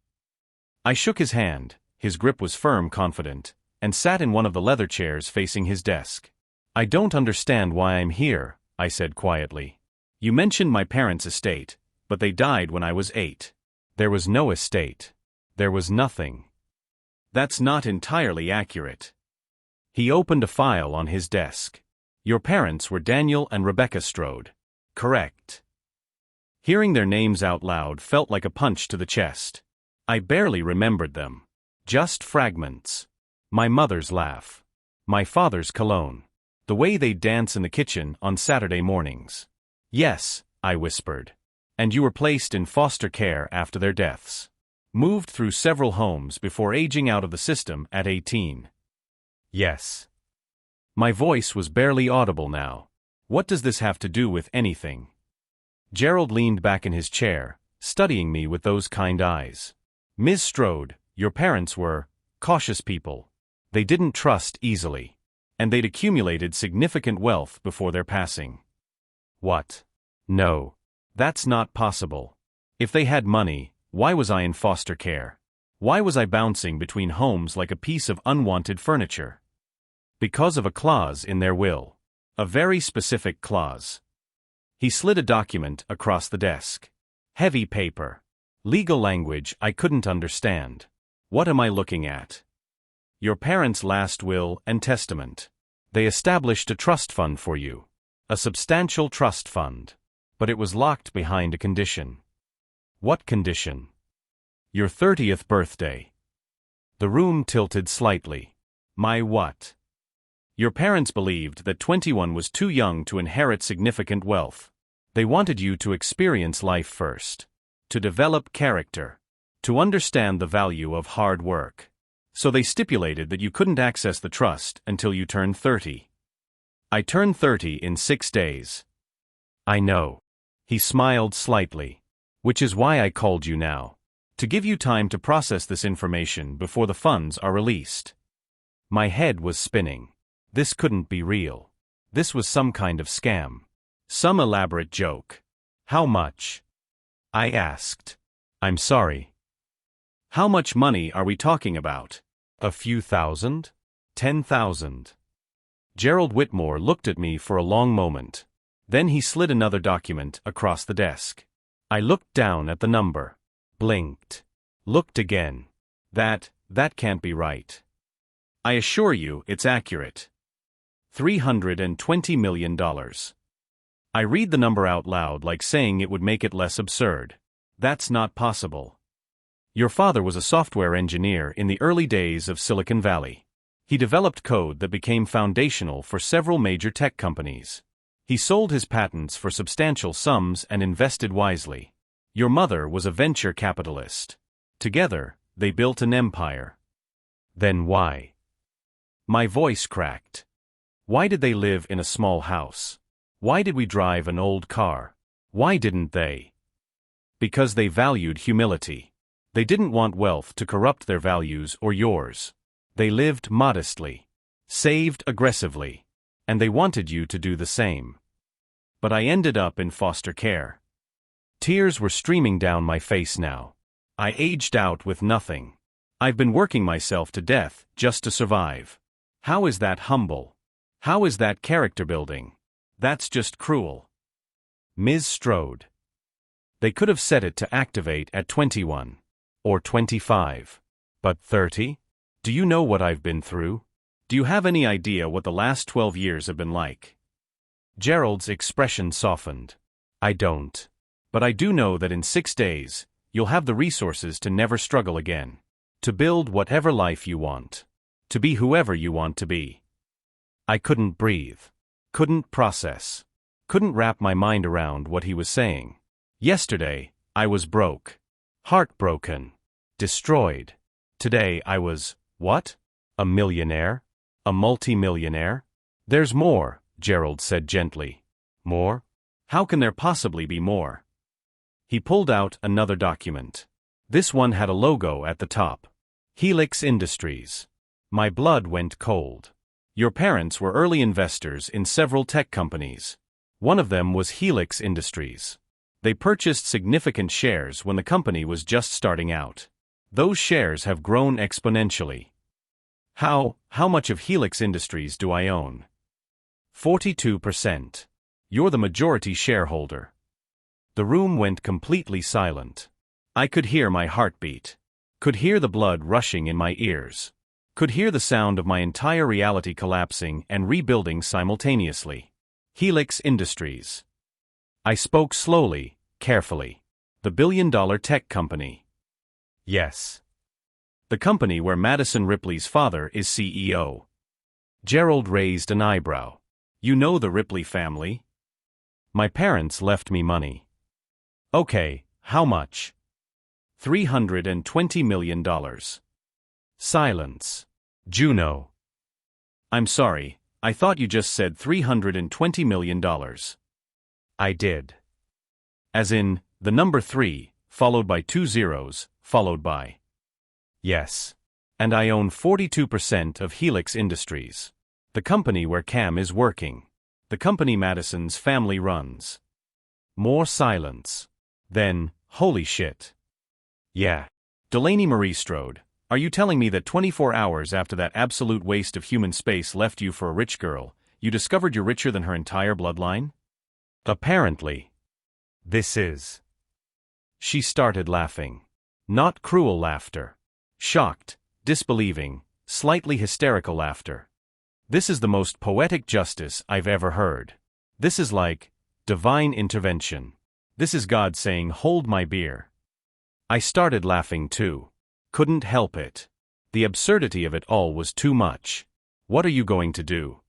I shook his hand, his grip was firm, confident, and sat in one of the leather chairs facing his desk. I don't understand why I'm here, I said quietly. You mentioned my parents' estate, but they died when I was 8. There was no estate. There was nothing. That's not entirely accurate. He opened a file on his desk. Your parents were Daniel and Rebecca Strode. Correct. Hearing their names out loud felt like a punch to the chest. I barely remembered them. Just fragments. My mother's laugh. My father's cologne. The way they'd dance in the kitchen on Saturday mornings. Yes, I whispered. And you were placed in foster care after their deaths. Moved through several homes before aging out of the system at 18. Yes. My voice was barely audible now. What does this have to do with anything? Gerald leaned back in his chair, studying me with those kind eyes. Ms. Strode, your parents were cautious people. They didn't trust easily. And they'd accumulated significant wealth before their passing. What? No. That's not possible. If they had money, why was I in foster care? Why was I bouncing between homes like a piece of unwanted furniture? Because of a clause in their will. A very specific clause. He slid a document across the desk. Heavy paper. Legal language I couldn't understand. What am I looking at? Your parents' last will and testament. They established a trust fund for you. A substantial trust fund. But it was locked behind a condition. What condition? Your 30th birthday. The room tilted slightly. My what? Your parents believed that 21 was too young to inherit significant wealth. They wanted you to experience life first. To develop character. To understand the value of hard work. So they stipulated that you couldn't access the trust until you turned 30. I turned 30 in 6 days. I know. He smiled slightly. Which is why I called you now. To give you time to process this information before the funds are released. My head was spinning. This couldn't be real. This was some kind of scam. Some elaborate joke. How much? I asked. I'm sorry. How much money are we talking about? A few thousand? 10,000. Gerald Whitmore looked at me for a long moment. Then he slid another document across the desk. I looked down at the number. Blinked. Looked again. That can't be right. I assure you it's accurate. $320 million. I read the number out loud like saying it would make it less absurd. That's not possible. Your father was a software engineer in the early days of Silicon Valley. He developed code that became foundational for several major tech companies. He sold his patents for substantial sums and invested wisely. Your mother was a venture capitalist. Together, they built an empire. Then why? My voice cracked. Why did they live in a small house? Why did we drive an old car? Why didn't they? Because they valued humility. They didn't want wealth to corrupt their values or yours. They lived modestly, saved aggressively, and they wanted you to do the same. But I ended up in foster care. Tears were streaming down my face now. I aged out with nothing. I've been working myself to death just to survive. How is that humble? How is that character building? That's just cruel. Ms. Strode. They could have set it to activate at 21. Or 25. But 30? Do you know what I've been through? Do you have any idea what the last 12 years have been like? Gerald's expression softened. I don't. But I do know that in 6 days, you'll have the resources to never struggle again. To build whatever life you want. To be whoever you want to be. I couldn't breathe. Couldn't process. Couldn't wrap my mind around what he was saying. Yesterday, I was broke. Heartbroken. Destroyed. Today I was, what? A millionaire? A multi-millionaire? There's more, Gerald said gently. More? How can there possibly be more? He pulled out another document. This one had a logo at the top. Helix Industries. My blood went cold. Your parents were early investors in several tech companies. One of them was Helix Industries. They purchased significant shares when the company was just starting out. Those shares have grown exponentially. How much of Helix Industries do I own? 42%. You're the majority shareholder. The room went completely silent. I could hear my heartbeat. Could hear the blood rushing in my ears. Could hear the sound of my entire reality collapsing and rebuilding simultaneously. Helix Industries. I spoke slowly, carefully. The billion-dollar tech company. Yes. The company where Madison Ripley's father is CEO. Gerald raised an eyebrow. You know the Ripley family? My parents left me money. Okay, how much? $320 million. Silence. Juno. I'm sorry, I thought you just said $320 million. I did. As in, the number 3, followed by 2 zeros, followed by. Yes. And I own 42% of Helix Industries. The company where Cam is working. The company Madison's family runs. More silence. Then, holy shit. Yeah. Delaney Marie Strode, are you telling me that 24 hours after that absolute waste of human space left you for a rich girl, you discovered you're richer than her entire bloodline? Apparently. This is. She started laughing. Not cruel laughter. Shocked, disbelieving, slightly hysterical laughter. This is the most poetic justice I've ever heard. This is like divine intervention. This is God saying, hold my beer. I started laughing too. Couldn't help it. The absurdity of it all was too much. What are you going to do?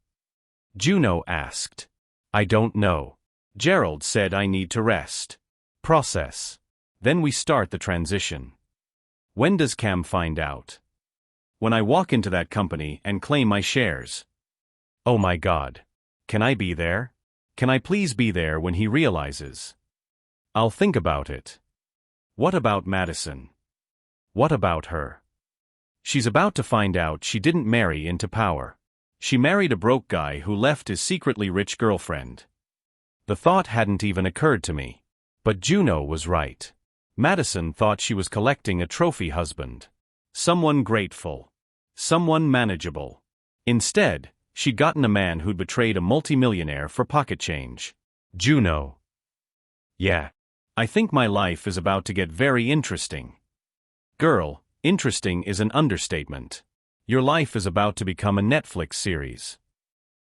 Juno asked. I don't know. Gerald said I need to rest. Process. Then we start the transition. When does Cam find out? When I walk into that company and claim my shares. Oh my God. Can I be there? Can I please be there when he realizes? I'll think about it. What about Madison? What about her? She's about to find out she didn't marry into power. She married a broke guy who left his secretly rich girlfriend. The thought hadn't even occurred to me. But Juno was right. Madison thought she was collecting a trophy husband. Someone grateful. Someone manageable. Instead, she'd gotten a man who'd betrayed a multimillionaire for pocket change. Juno. Yeah. I think my life is about to get very interesting. Girl, interesting is an understatement. Your life is about to become a Netflix series.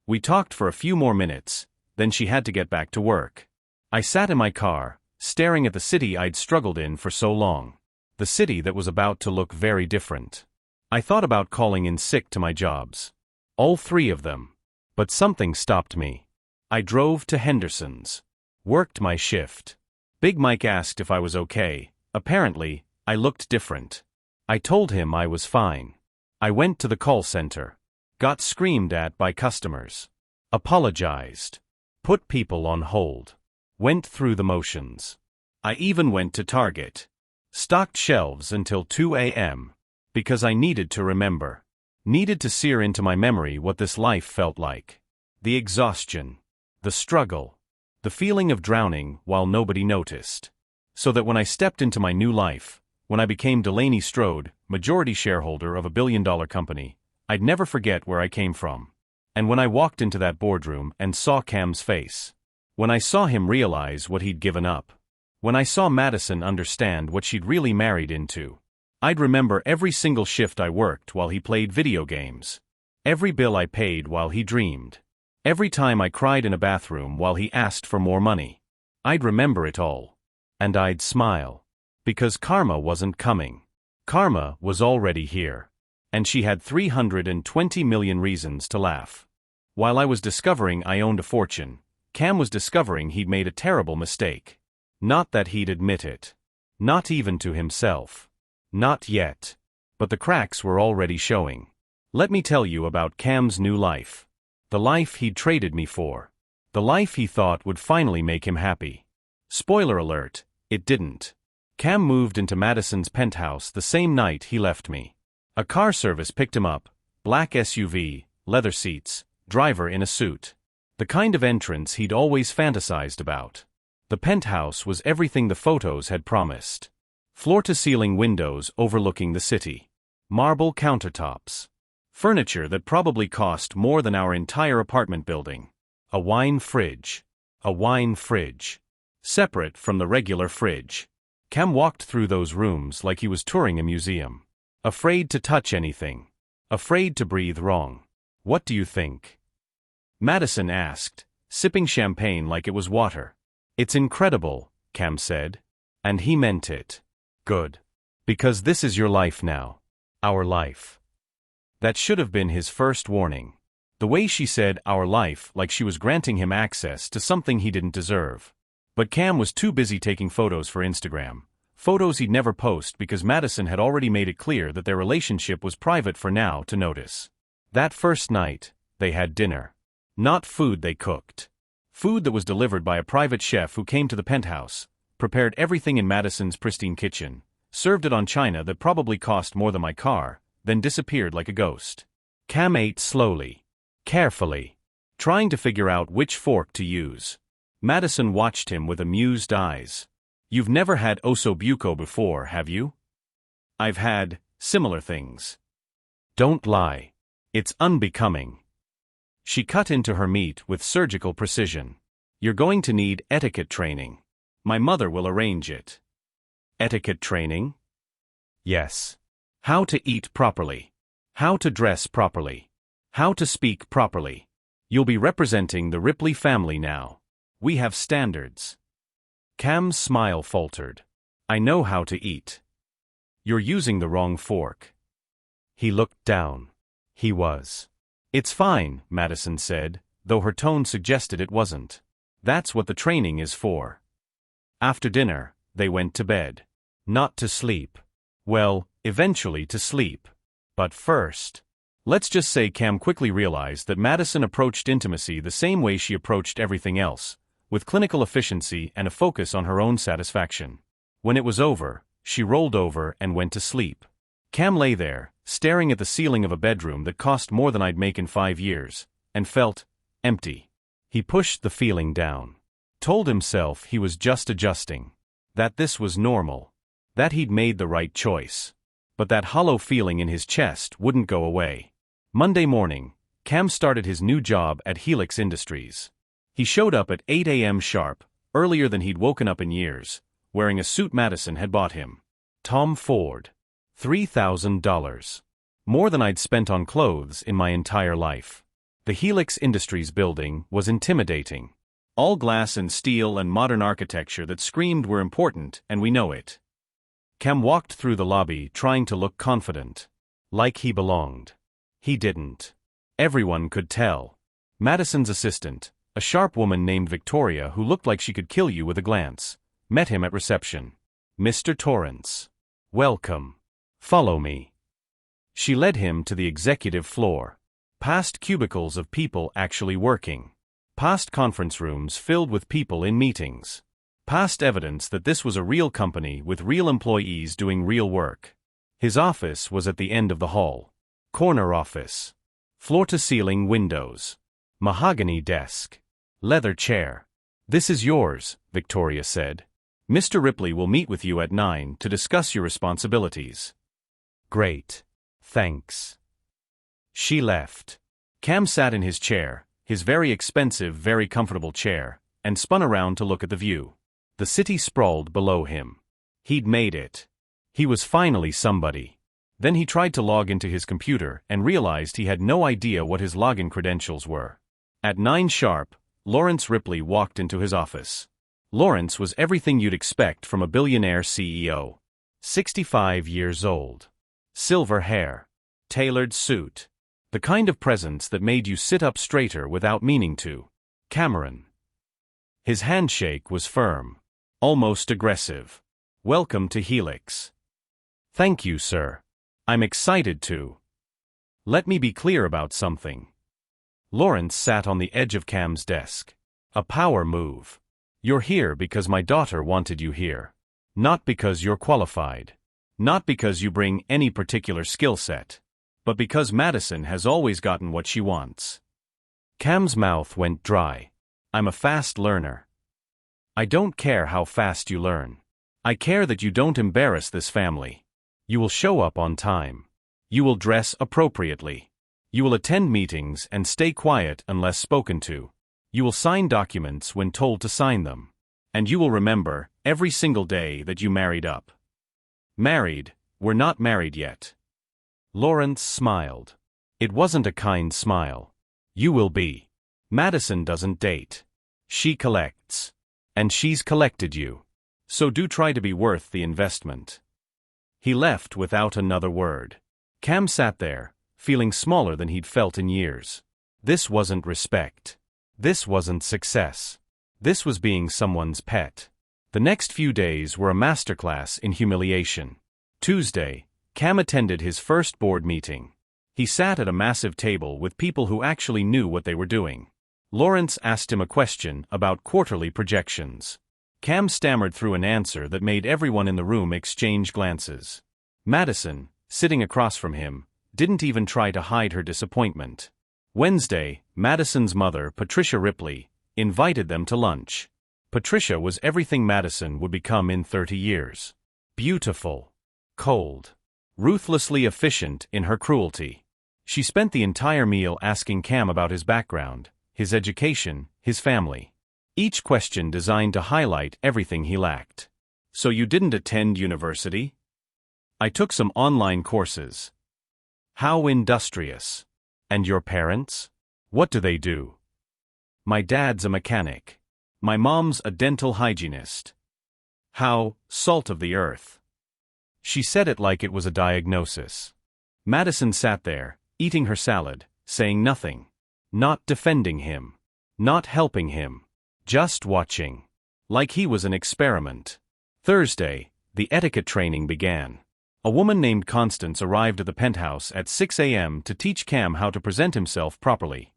We talked for a few more minutes, then she had to get back to work. I sat in my car, staring at the city I'd struggled in for so long. The city that was about to look very different. I thought about calling in sick to my jobs. All 3 of them. But something stopped me. I drove to Henderson's. Worked my shift. Big Mike asked if I was okay. Apparently, I looked different. I told him I was fine. I went to the call center. Got screamed at by customers. Apologized. Put people on hold. Went through the motions. I even went to Target. Stocked shelves until 2 a.m. Because I needed to remember. Needed to sear into my memory what this life felt like. The exhaustion. The struggle. The feeling of drowning while nobody noticed. So that when I stepped into my new life, when I became Delaney Strode, majority shareholder of a billion-dollar company, I'd never forget where I came from. And when I walked into that boardroom and saw Cam's face. When I saw him realize what he'd given up. When I saw Madison understand what she'd really married into. I'd remember every single shift I worked while he played video games. Every bill I paid while he dreamed. Every time I cried in a bathroom while he asked for more money. I'd remember it all. And I'd smile. Because karma wasn't coming. Karma was already here. And she had 320 million reasons to laugh. While I was discovering I owned a fortune, Cam was discovering he'd made a terrible mistake. Not that he'd admit it. Not even to himself. Not yet. But the cracks were already showing. Let me tell you about Cam's new life. The life he'd traded me for. The life he thought would finally make him happy. Spoiler alert, it didn't. Cam moved into Madison's penthouse the same night he left me. A car service picked him up, black SUV, leather seats, driver in a suit. The kind of entrance he'd always fantasized about. The penthouse was everything the photos had promised. Floor-to-ceiling windows overlooking the city. Marble countertops. Furniture that probably cost more than our entire apartment building. A wine fridge. A wine fridge. Separate from the regular fridge. Cam walked through those rooms like he was touring a museum. Afraid to touch anything. Afraid to breathe wrong. What do you think? Madison asked, sipping champagne like it was water. It's incredible, Cam said. And he meant it. Good. Because this is your life now. Our life. That should have been his first warning. The way she said our life like she was granting him access to something he didn't deserve. But Cam was too busy taking photos for Instagram. Photos he'd never post because Madison had already made it clear that their relationship was private for now to notice. That first night, they had dinner. Not food they cooked. Food that was delivered by a private chef who came to the penthouse, prepared everything in Madison's pristine kitchen, served it on china that probably cost more than my car, then disappeared like a ghost. Cam ate slowly. Carefully. Trying to figure out which fork to use. Madison watched him with amused eyes. You've never had osso buco before, have you? I've had similar things. Don't lie. It's unbecoming. She cut into her meat with surgical precision. You're going to need etiquette training. My mother will arrange it. Etiquette training? Yes. How to eat properly. How to dress properly. How to speak properly. You'll be representing the Ripley family now. We have standards. Cam's smile faltered. I know how to eat. You're using the wrong fork. He looked down. He was. It's fine, Madison said, though her tone suggested it wasn't. That's what the training is for. After dinner, they went to bed. Not to sleep. Well, eventually to sleep. But first. Let's just say Cam quickly realized that Madison approached intimacy the same way she approached everything else, with clinical efficiency and a focus on her own satisfaction. When it was over, she rolled over and went to sleep. Cam lay there, staring at the ceiling of a bedroom that cost more than I'd make in 5 years, and felt empty. He pushed the feeling down. Told himself he was just adjusting. That this was normal. That he'd made the right choice. But that hollow feeling in his chest wouldn't go away. Monday morning, Cam started his new job at Helix Industries. He showed up at 8 a.m. sharp, earlier than he'd woken up in years, wearing a suit Madison had bought him. Tom Ford. $3,000. More than I'd spent on clothes in my entire life. The Helix Industries building was intimidating. All glass and steel and modern architecture that screamed we're important and we know it. Cam walked through the lobby trying to look confident. Like he belonged. He didn't. Everyone could tell. Madison's assistant, a sharp woman named Victoria who looked like she could kill you with a glance, met him at reception. Mr. Torrance. Welcome. Follow me. She led him to the executive floor. Past cubicles of people actually working. Past conference rooms filled with people in meetings. Past evidence that this was a real company with real employees doing real work. His office was at the end of the hall. Corner office. Floor-to-ceiling windows. Mahogany desk. Leather chair. This is yours, Victoria said. Mr. Ripley will meet with you at 9 to discuss your responsibilities. Great. Thanks. She left. Cam sat in his chair, his very expensive, very comfortable chair, and spun around to look at the view. The city sprawled below him. He'd made it. He was finally somebody. Then he tried to log into his computer and realized he had no idea what his login credentials were. At 9 sharp, Lawrence Ripley walked into his office. Lawrence was everything you'd expect from a billionaire CEO. 65 years old. Silver hair. Tailored suit. The kind of presence that made you sit up straighter without meaning to. Cameron. His handshake was firm. Almost aggressive. Welcome to Helix. Thank you, sir. I'm excited to. Let me be clear about something. Lawrence sat on the edge of Cam's desk. A power move. You're here because my daughter wanted you here. Not because you're qualified. Not because you bring any particular skill set. But because Madison has always gotten what she wants. Cam's mouth went dry. I'm a fast learner. I don't care how fast you learn. I care that you don't embarrass this family. You will show up on time. You will dress appropriately. You will attend meetings and stay quiet unless spoken to. You will sign documents when told to sign them. And you will remember, every single day, that you married up. Married, we're not married yet. Lawrence smiled. It wasn't a kind smile. You will be. Madison doesn't date. She collects. And she's collected you. So do try to be worth the investment. He left without another word. Cam sat there, feeling smaller than he'd felt in years. This wasn't respect. This wasn't success. This was being someone's pet. The next few days were a masterclass in humiliation. Tuesday, Cam attended his first board meeting. He sat at a massive table with people who actually knew what they were doing. Lawrence asked him a question about quarterly projections. Cam stammered through an answer that made everyone in the room exchange glances. Madison, sitting across from him, didn't even try to hide her disappointment. Wednesday, Madison's mother, Patricia Ripley, invited them to lunch. Patricia was everything Madison would become in 30 years. Beautiful. Cold. Ruthlessly efficient in her cruelty. She spent the entire meal asking Cam about his background, his education, his family. Each question designed to highlight everything he lacked. So you didn't attend university? I took some online courses. How industrious. And your parents? What do they do? My dad's a mechanic. My mom's a dental hygienist. How salt of the earth. She said it like it was a diagnosis. Madison sat there, eating her salad, saying nothing. Not defending him. Not helping him. Just watching. Like he was an experiment. Thursday, the etiquette training began. A woman named Constance arrived at the penthouse at 6 a.m. to teach Cam how to present himself properly.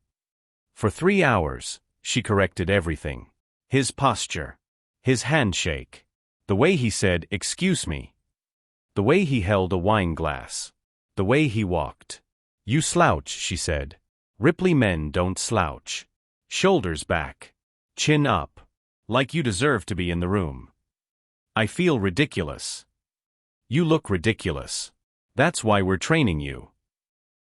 For 3 hours, she corrected everything. His posture. His handshake. The way he said, "Excuse me." The way he held a wine glass. The way he walked. You slouch, she said. Ripley men don't slouch. Shoulders back. Chin up. Like you deserve to be in the room. I feel ridiculous. You look ridiculous. That's why we're training you.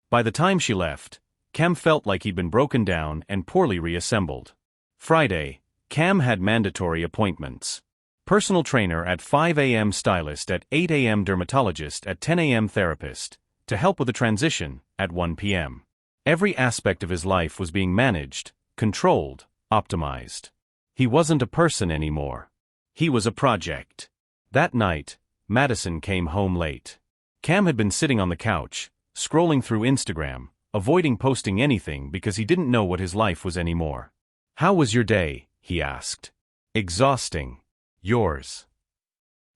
By the time she left, Cam felt like he'd been broken down and poorly reassembled. Friday, Cam had mandatory appointments. Personal trainer at 5 a.m., stylist at 8 a.m., dermatologist at 10 a.m., therapist, to help with the transition, at 1 p.m. Every aspect of his life was being managed, controlled, optimized. He wasn't a person anymore. He was a project. That night, Madison came home late. Cam had been sitting on the couch, scrolling through Instagram, avoiding posting anything because he didn't know what his life was anymore. "How was your day?" he asked. "Exhausting. Yours?"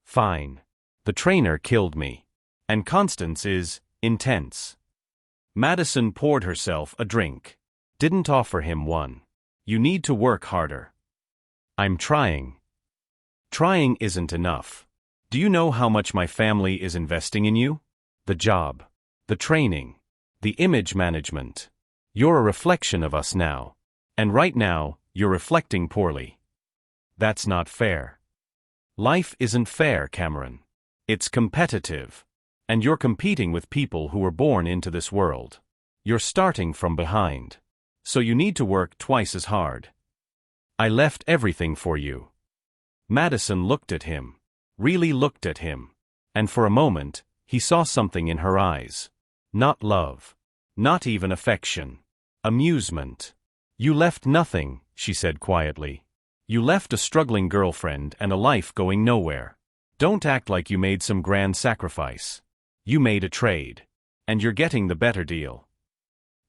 "Fine. The trainer killed me. And Constance is intense." Madison poured herself a drink. Didn't offer him one. "You need to work harder." "I'm trying." "Trying isn't enough. Do you know how much my family is investing in you? The job, the training, the image management. You're a reflection of us now. And right now, you're reflecting poorly. That's not fair." "Life isn't fair, Cameron. It's competitive. And you're competing with people who were born into this world. You're starting from behind. So you need to work twice as hard. I left everything for you." Madison looked at him. Really looked at him. And for a moment, he saw something in her eyes. Not love. Not even affection. Amusement. "You left nothing," she said quietly. "You left a struggling girlfriend and a life going nowhere. Don't act like you made some grand sacrifice. You made a trade. And you're getting the better deal."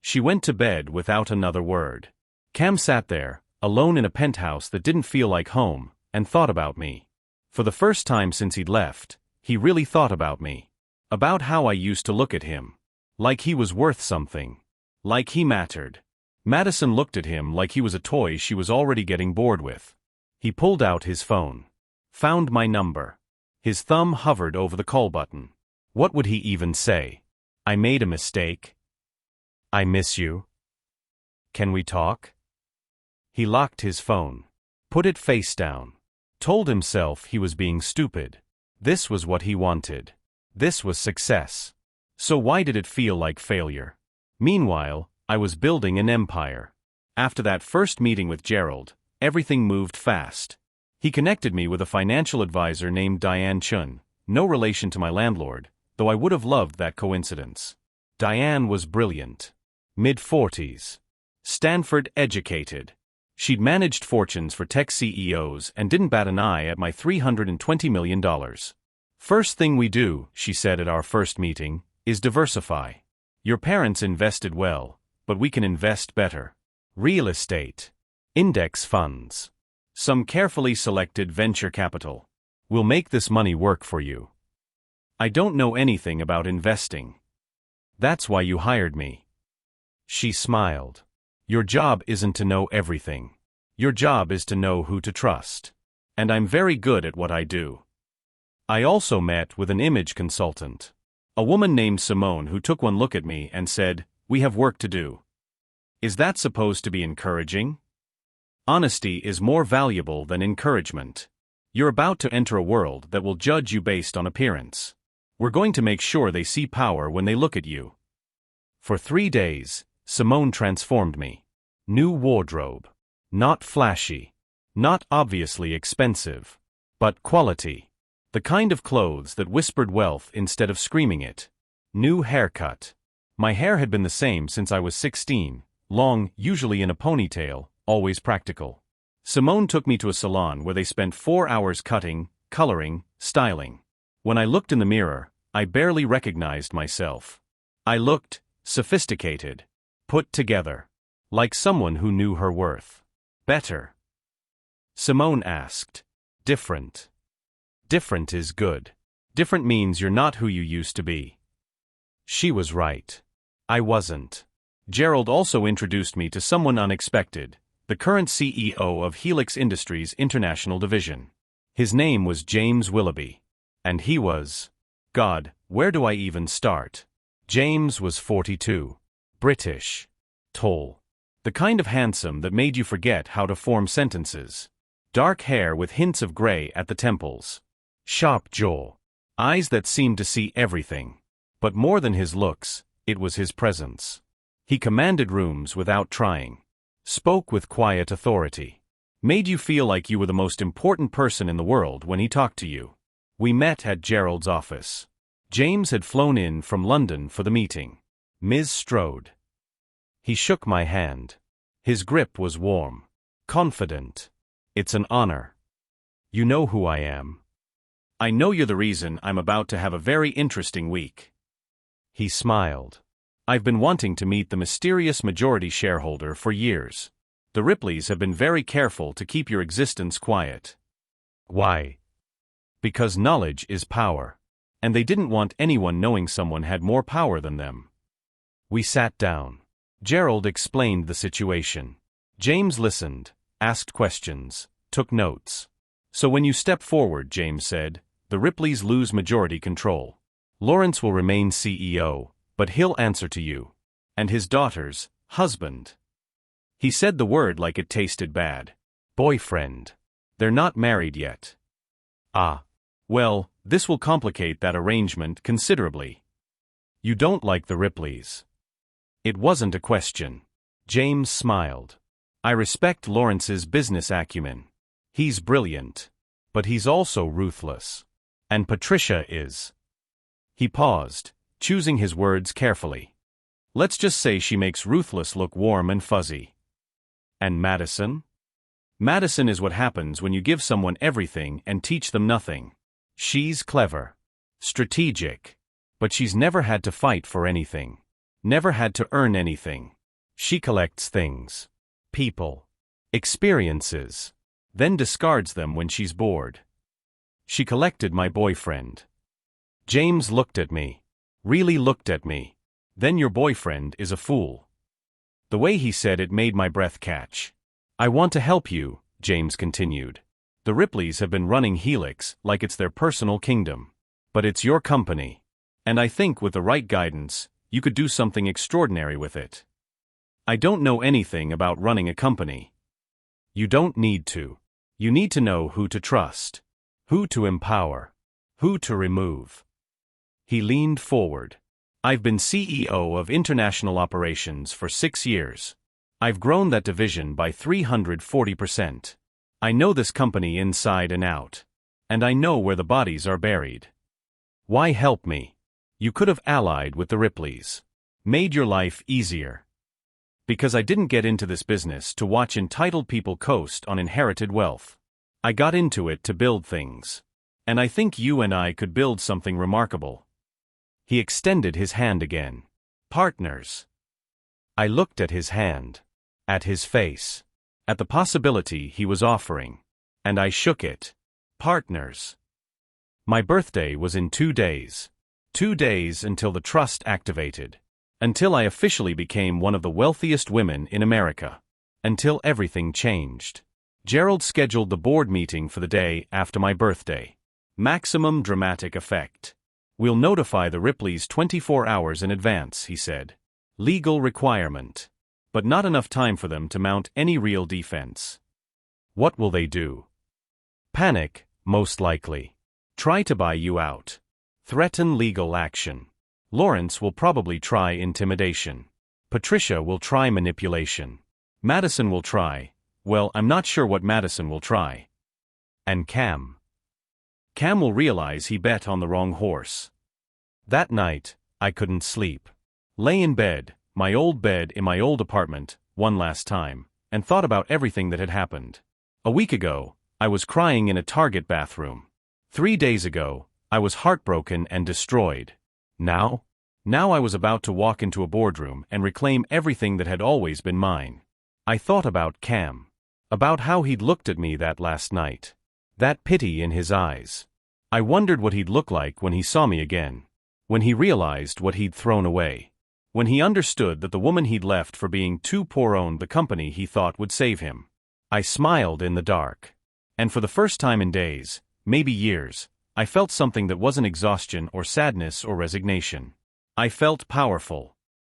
She went to bed without another word. Cam sat there, alone in a penthouse that didn't feel like home, and thought about me. For the first time since he'd left, he really thought about me. About how I used to look at him. Like he was worth something. Like he mattered. Madison looked at him like he was a toy she was already getting bored with. He pulled out his phone. Found my number. His thumb hovered over the call button. What would he even say? "I made a mistake. I miss you. Can we talk?" He locked his phone. Put it face down. Told himself he was being stupid. This was what he wanted. This was success. So why did it feel like failure? Meanwhile, I was building an empire. After that first meeting with Gerald, everything moved fast. He connected me with a financial advisor named Diane Chun, no relation to my landlord, though I would have loved that coincidence. Diane was brilliant. Mid-40s. Stanford educated. She'd managed fortunes for tech CEOs and didn't bat an eye at my $320 million. "First thing we do," she said at our first meeting, "is diversify. Your parents invested well, but we can invest better. Real estate. Index funds. Some carefully selected venture capital. We'll make this money work for you. I don't know anything about investing. That's why you hired me." She smiled. "Your job isn't to know everything. Your job is to know who to trust. And I'm very good at what I do." I also met with an image consultant. A woman named Simone who took one look at me and said, "We have work to do." Is that supposed to be encouraging? Honesty is more valuable than encouragement. You're about to enter a world that will judge you based on appearance. We're going to make sure they see power when they look at you. For 3 days, Simone transformed me. New wardrobe. Not flashy. Not obviously expensive. But quality. The kind of clothes that whispered wealth instead of screaming it. New haircut. My hair had been the same since I was 16, long, usually in a ponytail, always practical. Simone took me to a salon where they spent 4 hours cutting, coloring, styling. When I looked in the mirror, I barely recognized myself. I looked sophisticated, put together, like someone who knew her worth. Better. Simone asked. Different. Different is good. Different means you're not who you used to be. She was right. I wasn't. Gerald also introduced me to someone unexpected, the current CEO of Helix Industries International Division. His name was James Willoughby. And he was... God, where do I even start? James was 42. British. Tall. The kind of handsome that made you forget how to form sentences. Dark hair with hints of gray at the temples. Sharp jaw. Eyes that seemed to see everything. But more than his looks, it was his presence. He commanded rooms without trying. Spoke with quiet authority. Made you feel like you were the most important person in the world when he talked to you. We met at Gerald's office. James had flown in from London for the meeting. Ms. Strode. He shook my hand. His grip was warm. Confident. It's an honor. You know who I am. I know you're the reason I'm about to have a very interesting week. He smiled. I've been wanting to meet the mysterious majority shareholder for years. The Ripleys have been very careful to keep your existence quiet. Why? Because knowledge is power. And they didn't want anyone knowing someone had more power than them. We sat down. Gerald explained the situation. James listened, asked questions, took notes. So when you step forward, James said, the Ripleys lose majority control. Lawrence will remain CEO, but he'll answer to you. And his daughter's husband. He said the word like it tasted bad. Boyfriend. They're not married yet. Ah. Well, this will complicate that arrangement considerably. You don't like the Ripleys. It wasn't a question. James smiled. I respect Lawrence's business acumen. He's brilliant. But he's also ruthless. And Patricia is. He paused, choosing his words carefully. Let's just say she makes ruthless look warm and fuzzy. And Madison? Madison is what happens when you give someone everything and teach them nothing. She's clever. Strategic. But she's never had to fight for anything. Never had to earn anything. She collects things. People. Experiences. Then discards them when she's bored. She collected my boyfriend. James looked at me. Really looked at me. Then your boyfriend is a fool. The way he said it made my breath catch. I want to help you, James continued. The Ripleys have been running Helix like it's their personal kingdom. But it's your company. And I think with the right guidance, you could do something extraordinary with it. I don't know anything about running a company. You don't need to. You need to know who to trust. Who to empower. Who to remove. He leaned forward. I've been CEO of International Operations for 6 years. I've grown that division by 340%. I know this company inside and out. And I know where the bodies are buried. Why help me? You could have allied with the Ripleys. Made your life easier. Because I didn't get into this business to watch entitled people coast on inherited wealth. I got into it to build things. And I think you and I could build something remarkable. He extended his hand again. Partners. I looked at his hand. At his face. At the possibility he was offering. And I shook it. Partners. My birthday was in 2 days. 2 days until the trust activated. Until I officially became one of the wealthiest women in America. Until everything changed. Gerald scheduled the board meeting for the day after my birthday. Maximum dramatic effect. We'll notify the Ripleys 24 hours in advance, he said. Legal requirement. But not enough time for them to mount any real defense. What will they do? Panic, most likely. Try to buy you out. Threaten legal action. Lawrence will probably try intimidation. Patricia will try manipulation. Madison will try, well, I'm not sure what Madison will try. And Cam. Cam will realize he bet on the wrong horse. That night, I couldn't sleep. Lay in bed, my old bed in my old apartment, one last time, and thought about everything that had happened. A week ago, I was crying in a Target bathroom. 3 days ago, I was heartbroken and destroyed. Now I was about to walk into a boardroom and reclaim everything that had always been mine. I thought about Cam. About how he'd looked at me that last night. That pity in his eyes. I wondered what he'd look like when he saw me again. When he realized what he'd thrown away. When he understood that the woman he'd left for being too poor owned the company he thought would save him. I smiled in the dark. And for the first time in days, maybe years, I felt something that wasn't exhaustion or sadness or resignation. I felt powerful.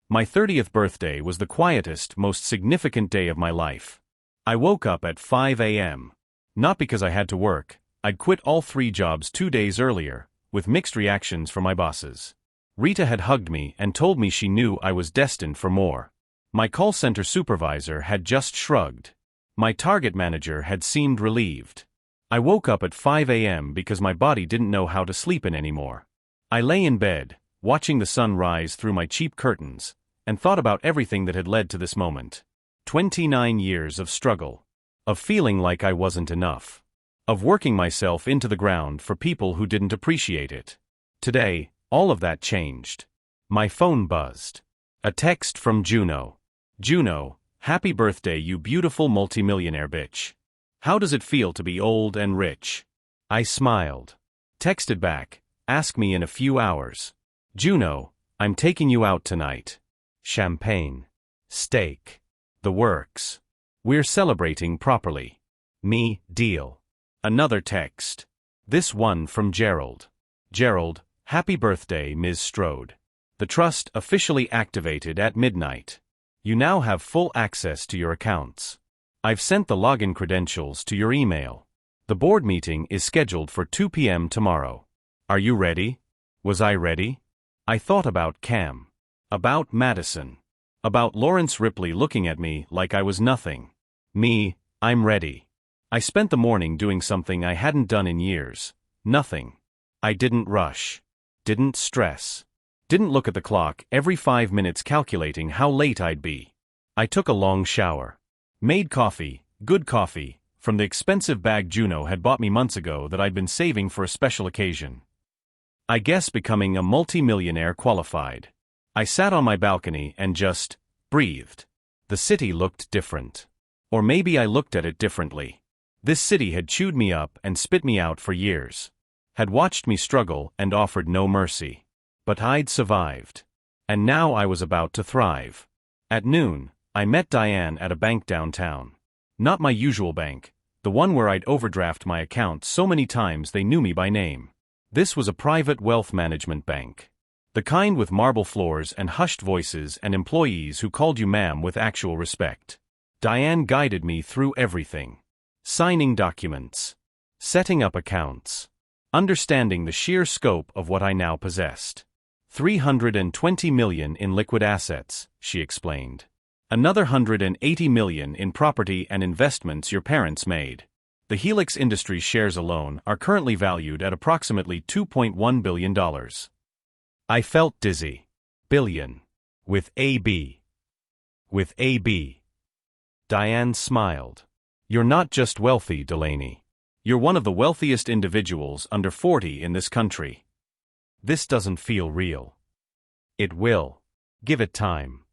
My 30th birthday was the quietest, most significant day of my life. I woke up at 5 a.m. Not because I had to work. I'd quit all 3 jobs 2 days earlier, with mixed reactions from my bosses. Rita had hugged me and told me she knew I was destined for more. My call center supervisor had just shrugged. My target manager had seemed relieved. I woke up at 5 a.m. because my body didn't know how to sleep in anymore. I lay in bed, watching the sun rise through my cheap curtains, and thought about everything that had led to this moment. 29 years of struggle. Of feeling like I wasn't enough. Of working myself into the ground for people who didn't appreciate it. Today, all of that changed. My phone buzzed. A text from Juno. Juno, happy birthday you beautiful multimillionaire bitch. How does it feel to be old and rich? I smiled. Texted back, ask me in a few hours. Juno, I'm taking you out tonight. Champagne. Steak. The works. We're celebrating properly. Me, deal. Another text. This one from Gerald. Gerald, happy birthday Ms. Strode. The trust officially activated at midnight. You now have full access to your accounts. I've sent the login credentials to your email. The board meeting is scheduled for 2 p.m. tomorrow. Are you ready? Was I ready? I thought about Cam. About Madison. About Lawrence Ripley looking at me like I was nothing. Me, I'm ready. I spent the morning doing something I hadn't done in years. Nothing. I didn't rush. Didn't stress. Didn't look at the clock every 5 minutes calculating how late I'd be. I took a long shower. Made coffee, good coffee, from the expensive bag Juno had bought me months ago that I'd been saving for a special occasion. I guess becoming a multi-millionaire qualified. I sat on my balcony and just breathed. The city looked different. Or maybe I looked at it differently. This city had chewed me up and spit me out for years. Had watched me struggle and offered no mercy. But I'd survived. And now I was about to thrive. At noon, I met Diane at a bank downtown. Not my usual bank, the one where I'd overdraft my account so many times they knew me by name. This was a private wealth management bank. The kind with marble floors and hushed voices and employees who called you ma'am with actual respect. Diane guided me through everything. Signing documents. Setting up accounts. Understanding the sheer scope of what I now possessed. $320 million in liquid assets, she explained. Another $180 million in property and investments your parents made. The Helix Industries shares alone are currently valued at approximately $2.1 billion. I felt dizzy. Billion. With AB. With AB. Diane smiled. You're not just wealthy, Delaney. You're one of the wealthiest individuals under 40 in this country. This doesn't feel real. It will. Give it time.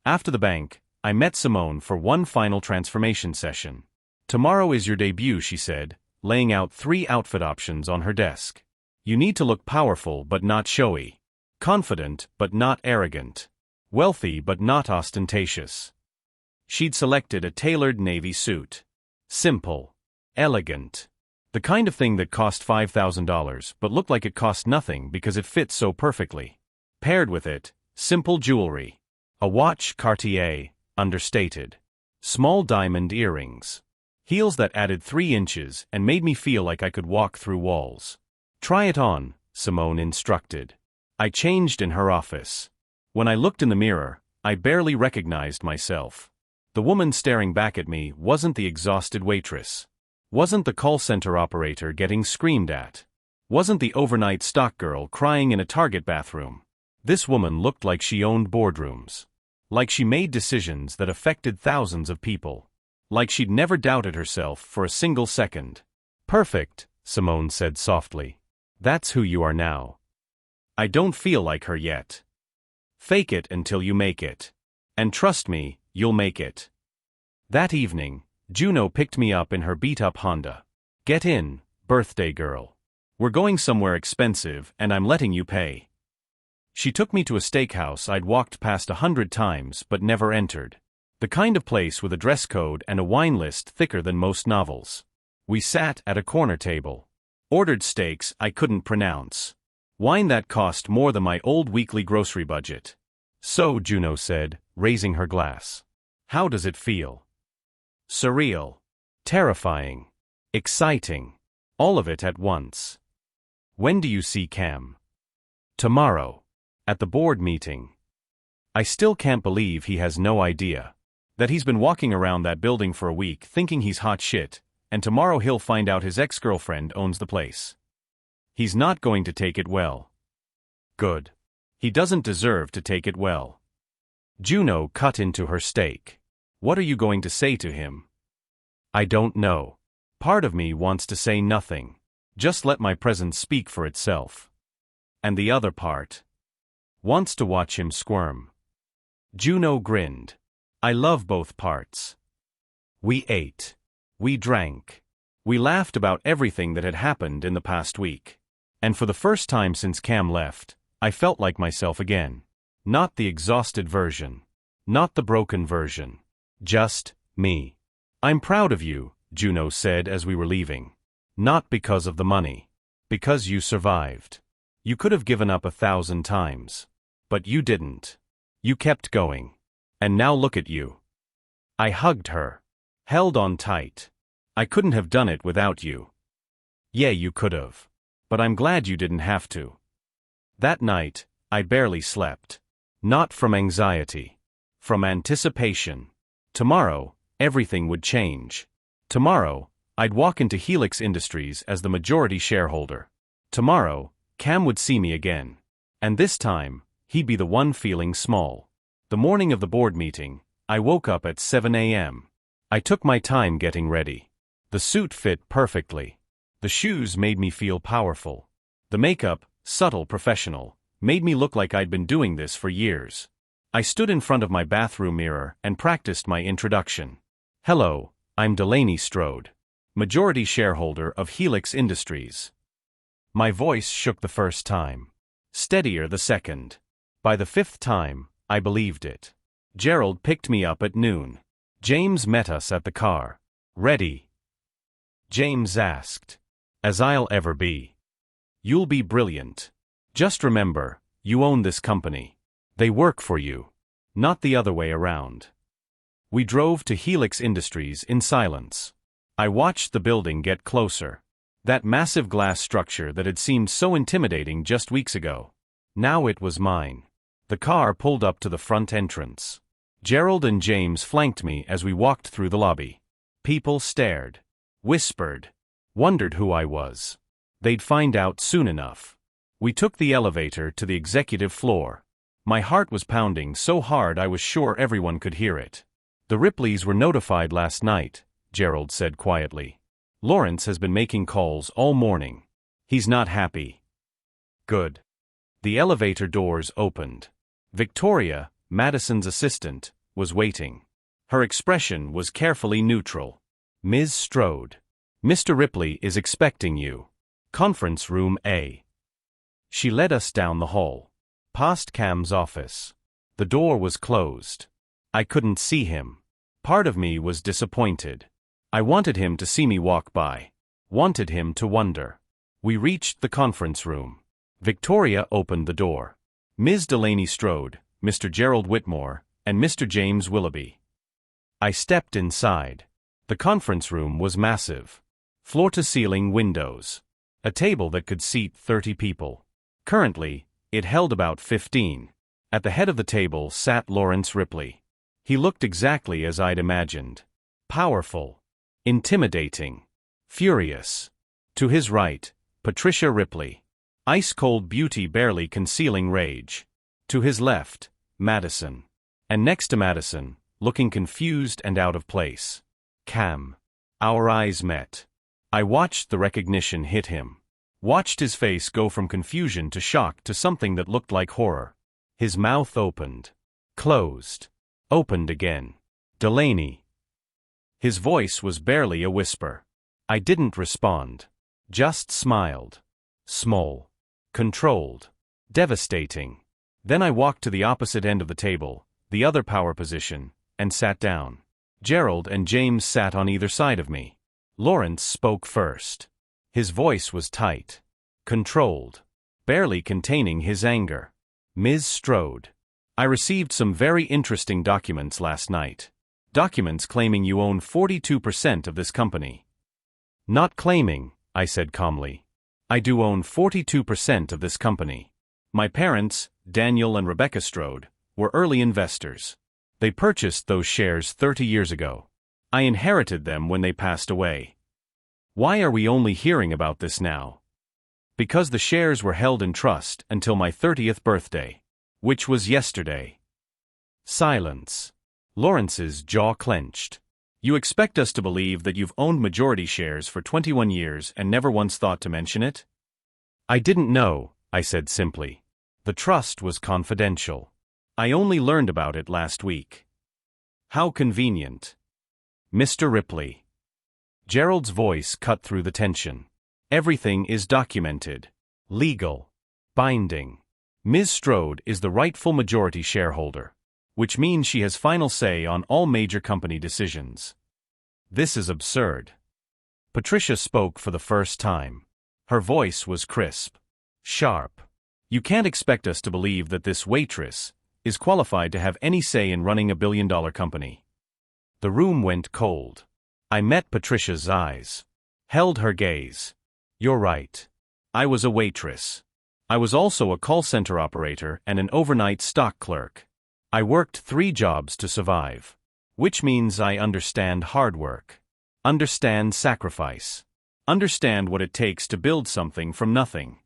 After the bank, I met Simone for one final transformation session. Tomorrow is your debut, she said, laying out 3 outfit options on her desk. You need to look powerful but not showy. Confident but not arrogant. Wealthy but not ostentatious. She'd selected a tailored navy suit. Simple. Elegant. The kind of thing that cost $5,000 but looked like it cost nothing because it fit so perfectly. Paired with it, simple jewelry. A watch Cartier, understated. Small diamond earrings. Heels that added 3 inches and made me feel like I could walk through walls. Try it on, Simone instructed. I changed in her office. When I looked in the mirror, I barely recognized myself. The woman staring back at me wasn't the exhausted waitress. Wasn't the call center operator getting screamed at. Wasn't the overnight stock girl crying in a Target bathroom. This woman looked like she owned boardrooms. Like she made decisions that affected thousands of people. Like she'd never doubted herself for a single second. Perfect, Simone said softly. That's who you are now. I don't feel like her yet. Fake it until you make it. And trust me, you'll make it. That evening, Juno picked me up in her beat-up Honda. Get in, birthday girl. We're going somewhere expensive and I'm letting you pay. She took me to a steakhouse I'd walked past 100 times but never entered. The kind of place with a dress code and a wine list thicker than most novels. We sat at a corner table. Ordered steaks I couldn't pronounce. Wine that cost more than my old weekly grocery budget. So, Juno said, raising her glass. How does it feel? Surreal. Terrifying. Exciting. All of it at once. When do you see Cam? Tomorrow. At the board meeting. I still can't believe he has no idea. That he's been walking around that building for a week thinking he's hot shit, and tomorrow he'll find out his ex-girlfriend owns the place. He's not going to take it well. Good. He doesn't deserve to take it well. Juno cut into her steak. What are you going to say to him? I don't know. Part of me wants to say nothing. Just let my presence speak for itself. And the other part wants to watch him squirm. Juno grinned. I love both parts. We ate. We drank. We laughed about everything that had happened in the past week. And for the first time since Cam left, I felt like myself again. Not the exhausted version. Not the broken version. Just me. I'm proud of you, Juno said as we were leaving. Not because of the money. Because you survived. You could have given up 1,000 times. But you didn't. You kept going. And now look at you. I hugged her. Held on tight. I couldn't have done it without you. Yeah, you could have. But I'm glad you didn't have to. That night, I barely slept. Not from anxiety. From anticipation. Tomorrow, everything would change. Tomorrow, I'd walk into Helix Industries as the majority shareholder. Tomorrow, Cam would see me again. And this time, he'd be the one feeling small. The morning of the board meeting, I woke up at 7 a.m. I took my time getting ready. The suit fit perfectly. The shoes made me feel powerful. The makeup, subtle professional, made me look like I'd been doing this for years. I stood in front of my bathroom mirror and practiced my introduction. Hello, I'm Delaney Strode, majority shareholder of Helix Industries. My voice shook the first time. Steadier the second. By the fifth time, I believed it. Gerald picked me up at noon. James met us at the car. Ready? James asked. As I'll ever be. You'll be brilliant. Just remember, you own this company. They work for you. Not the other way around. We drove to Helix Industries in silence. I watched the building get closer. That massive glass structure that had seemed so intimidating just weeks ago. Now it was mine. The car pulled up to the front entrance. Gerald and James flanked me as we walked through the lobby. People stared. Whispered. Wondered who I was. They'd find out soon enough. We took the elevator to the executive floor. My heart was pounding so hard I was sure everyone could hear it. The Ripleys were notified last night, Gerald said quietly. Lawrence has been making calls all morning. He's not happy. Good. The elevator doors opened. Victoria, Madison's assistant, was waiting. Her expression was carefully neutral. Ms. Strode. Mr. Ripley is expecting you. Conference room A. She led us down the hall. Past Cam's office. The door was closed. I couldn't see him. Part of me was disappointed. I wanted him to see me walk by. Wanted him to wonder. We reached the conference room. Victoria opened the door. Ms. Delaney Strode, Mr. Gerald Whitmore, and Mr. James Willoughby. I stepped inside. The conference room was massive. Floor-to-ceiling windows. A table that could seat 30 people. Currently, it held about 15. At the head of the table sat Lawrence Ripley. He looked exactly as I'd imagined. Powerful. Intimidating. Furious. To his right, Patricia Ripley. Ice-cold beauty barely concealing rage. To his left, Madison. And next to Madison, looking confused and out of place, Cam. Our eyes met. I watched the recognition hit him. Watched his face go from confusion to shock to something that looked like horror. His mouth opened. Closed. Opened again. Delaney. His voice was barely a whisper. I didn't respond. Just smiled. Small. Controlled. Devastating. Then I walked to the opposite end of the table, the other power position, and sat down. Gerald and James sat on either side of me. Lawrence spoke first. His voice was tight. Controlled. Barely containing his anger. Ms. Strode. I received some very interesting documents last night. Documents claiming you own 42% of this company. Not claiming, I said calmly. I do own 42% of this company. My parents, Daniel and Rebecca Strode, were early investors. They purchased those shares 30 years ago. I inherited them when they passed away. Why are we only hearing about this now? Because the shares were held in trust until my 30th birthday, which was yesterday. Silence. Lawrence's jaw clenched. You expect us to believe that you've owned majority shares for 21 years and never once thought to mention it? I didn't know, I said simply. The trust was confidential. I only learned about it last week. How convenient. Mr. Ripley. Gerald's voice cut through the tension. Everything is documented. Legal. Binding. Ms. Strode is the rightful majority shareholder, which means she has final say on all major company decisions. This is absurd. Patricia spoke for the first time. Her voice was crisp. Sharp. You can't expect us to believe that this waitress is qualified to have any say in running a billion-dollar company. The room went cold. I met Patricia's eyes. Held her gaze. You're right. I was a waitress. I was also a call center operator and an overnight stock clerk. I worked 3 jobs to survive. Which means I understand hard work. Understand sacrifice. Understand what it takes to build something from nothing.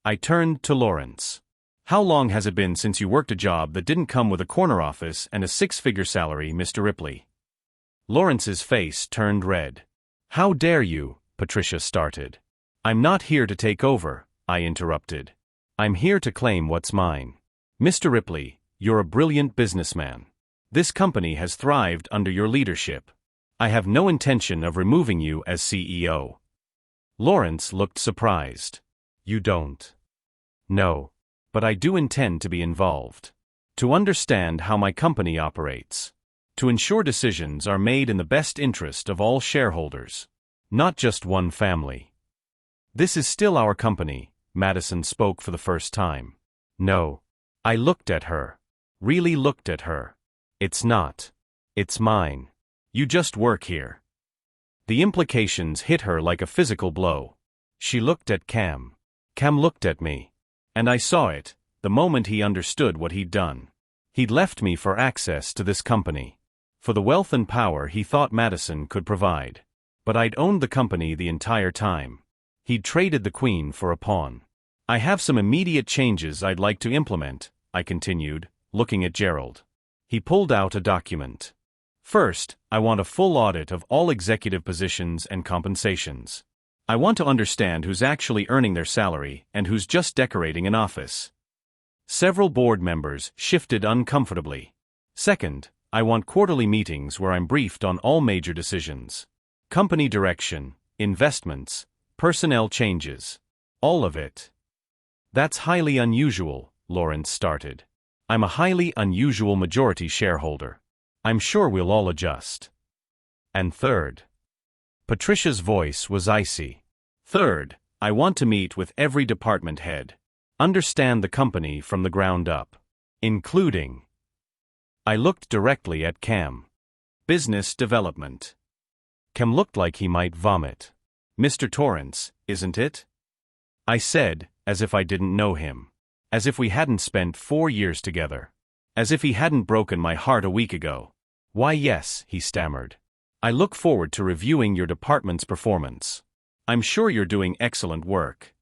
I turned to Lawrence. How long has it been since you worked a job that didn't come with a corner office and a 6-figure salary, Mr. Ripley? Lawrence's face turned red. How dare you, Patricia started. I'm not here to take over, I interrupted. I'm here to claim what's mine. Mr. Ripley, you're a brilliant businessman. This company has thrived under your leadership. I have no intention of removing you as CEO. Lawrence looked surprised. You don't? No. But I do intend to be involved. To understand how my company operates. To ensure decisions are made in the best interest of all shareholders. Not just one family. This is still our company, Madison spoke for the first time. No. I looked at her. Really looked at her. It's not. It's mine. You just work here. The implications hit her like a physical blow. She looked at Cam. Cam looked at me. And I saw it, the moment he understood what he'd done. He'd left me for access to this company. For the wealth and power he thought Madison could provide. But I'd owned the company the entire time. He'd traded the queen for a pawn. I have some immediate changes I'd like to implement, I continued, looking at Gerald. He pulled out a document. First, I want a full audit of all executive positions and compensations. I want to understand who's actually earning their salary and who's just decorating an office. Several board members shifted uncomfortably. Second, I want quarterly meetings where I'm briefed on all major decisions. Company direction, investments, personnel changes. All of it. That's highly unusual, Lawrence started. I'm a highly unusual majority shareholder. I'm sure we'll all adjust. And third. Patricia's voice was icy. Third, I want to meet with every department head. Understand the company from the ground up. Including. I looked directly at Cam. Business development. Cam looked like he might vomit. Mr. Torrance, isn't it? I said, as if I didn't know him. As if we hadn't spent 4 years together. As if he hadn't broken my heart a week ago. Why yes, he stammered. I look forward to reviewing your department's performance. I'm sure you're doing excellent work.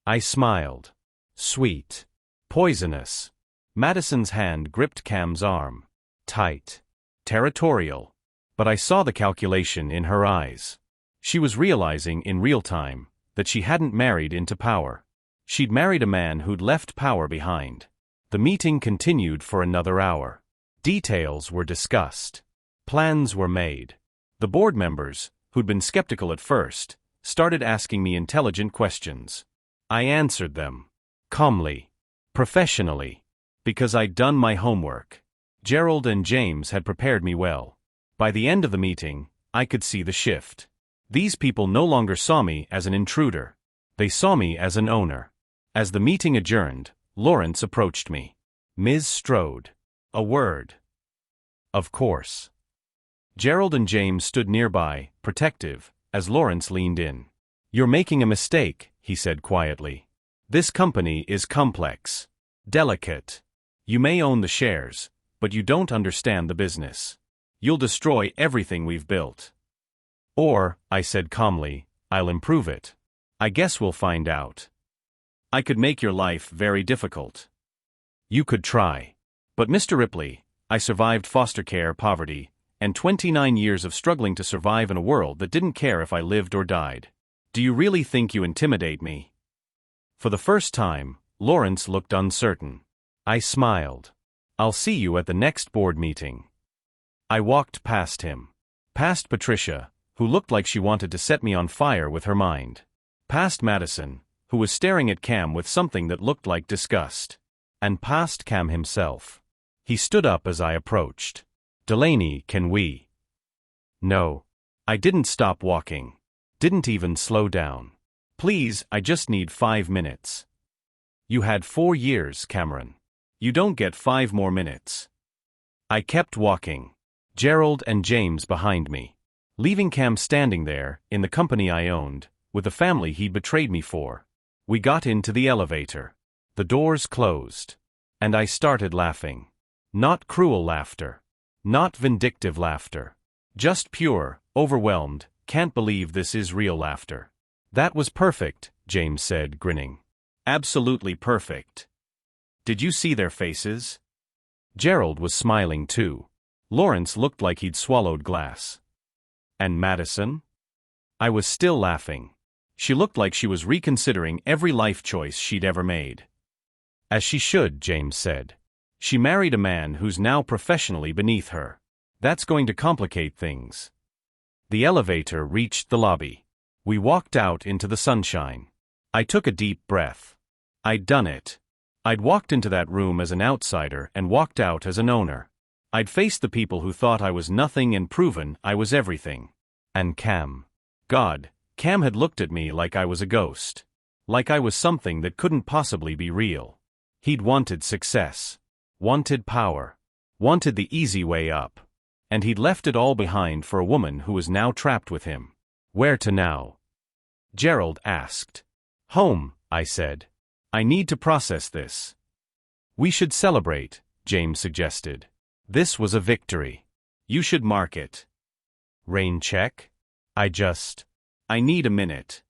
I smiled. Sweet. Poisonous. Madison's hand gripped Cam's arm. Tight. Territorial. But I saw the calculation in her eyes. She was realizing in real time that she hadn't married into power. She'd married a man who'd left power behind. The meeting continued for another hour. Details were discussed. Plans were made. The board members, who'd been skeptical at first, started asking me intelligent questions. I answered them. Calmly. Professionally. Because I'd done my homework. Gerald and James had prepared me well. By the end of the meeting, I could see the shift. These people no longer saw me as an intruder. They saw me as an owner. As the meeting adjourned, Lawrence approached me. Ms. Strode. A word. Of course. Gerald and James stood nearby, protective, as Lawrence leaned in. "You're making a mistake," he said quietly. "This company is complex. Delicate. You may own the shares, but you don't understand the business. You'll destroy everything we've built." "Or," I said calmly, "I'll improve it. I guess we'll find out. I could make your life very difficult." "You could try. But Mr. Ripley, I survived foster care, poverty, and 29 years of struggling to survive in a world that didn't care if I lived or died. Do you really think you intimidate me?" For the first time, Lawrence looked uncertain. I smiled. "I'll see you at the next board meeting." I walked past him. Past Patricia, who looked like she wanted to set me on fire with her mind. Past Madison, who was staring at Cam with something that looked like disgust. And past Cam himself. He stood up as I approached. "Delaney, can we?" "No." I didn't stop walking. Didn't even slow down. "Please, I just need 5 minutes." "You had 4 years, Cameron. You don't get 5 more minutes." I kept walking. Gerald and James behind me. Leaving Cam standing there, in the company I owned, with the family he'd betrayed me for. We got into the elevator. The doors closed. And I started laughing. Not cruel laughter. Not vindictive laughter. Just pure, overwhelmed, can't believe this is real laughter. "That was perfect," James said, grinning. "Absolutely perfect." "Did you see their faces?" Gerald was smiling too. Lawrence looked like he'd swallowed glass. "And Madison?" I was still laughing. She looked like she was reconsidering every life choice she'd ever made. "As she should," James said. "She married a man who's now professionally beneath her. That's going to complicate things." The elevator reached the lobby. We walked out into the sunshine. I took a deep breath. I'd done it. I'd walked into that room as an outsider and walked out as an owner. I'd faced the people who thought I was nothing and proven I was everything. And Cam. God, Cam had looked at me like I was a ghost. Like I was something that couldn't possibly be real. He'd wanted success. Wanted power. Wanted the easy way up. And he'd left it all behind for a woman who was now trapped with him. Where to now? Gerald asked. "Home," I said. "I need to process this." "We should celebrate," James suggested. "This was a victory. You should mark it." "Rain check?" I need a minute."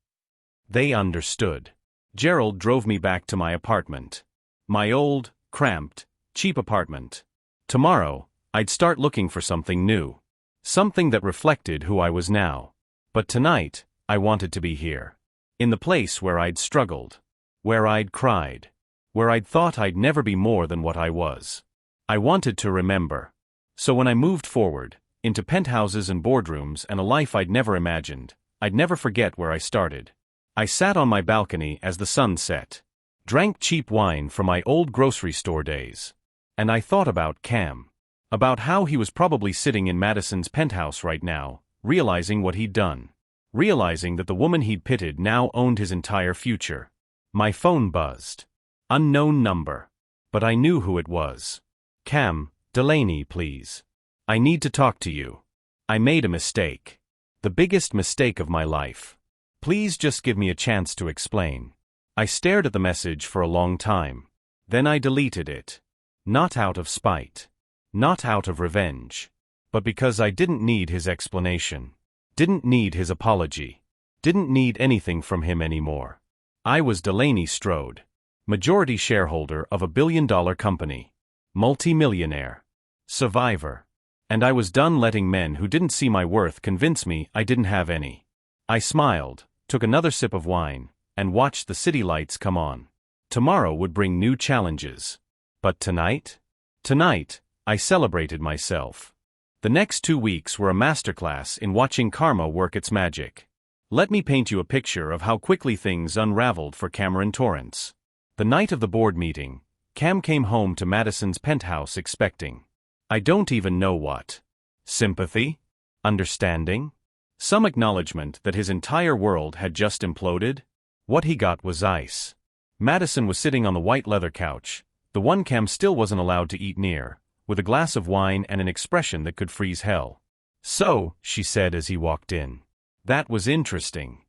They understood. Gerald drove me back to my apartment. My old, cramped, cheap apartment. Tomorrow, I'd start looking for something new. Something that reflected who I was now. But tonight, I wanted to be here. In the place where I'd struggled. Where I'd cried. Where I'd thought I'd never be more than what I was. I wanted to remember. So when I moved forward, into penthouses and boardrooms and a life I'd never imagined, I'd never forget where I started. I sat on my balcony as the sun set. Drank cheap wine from my old grocery store days. And I thought about Cam. About how he was probably sitting in Madison's penthouse right now, realizing what he'd done. Realizing that the woman he'd pitted now owned his entire future. My phone buzzed. Unknown number. But I knew who it was. "Cam, Delaney, please. I need to talk to you. I made a mistake. The biggest mistake of my life. Please just give me a chance to explain." I stared at the message for a long time. Then I deleted it. Not out of spite. Not out of revenge. But because I didn't need his explanation. Didn't need his apology. Didn't need anything from him anymore. I was Delaney Strode. Majority shareholder of a billion-dollar company. Multi-millionaire. Survivor. And I was done letting men who didn't see my worth convince me I didn't have any. I smiled, took another sip of wine, and watched the city lights come on. Tomorrow would bring new challenges. But tonight? Tonight, I celebrated myself. The next 2 weeks were a masterclass in watching karma work its magic. Let me paint you a picture of how quickly things unraveled for Cameron Torrance. The night of the board meeting, Cam came home to Madison's penthouse expecting. I don't even know what. Sympathy? Understanding? Some acknowledgement that his entire world had just imploded? What he got was ice. Madison was sitting on the white leather couch, the one Cam still wasn't allowed to eat near, with a glass of wine and an expression that could freeze hell. "So," she said as he walked in. That was interesting.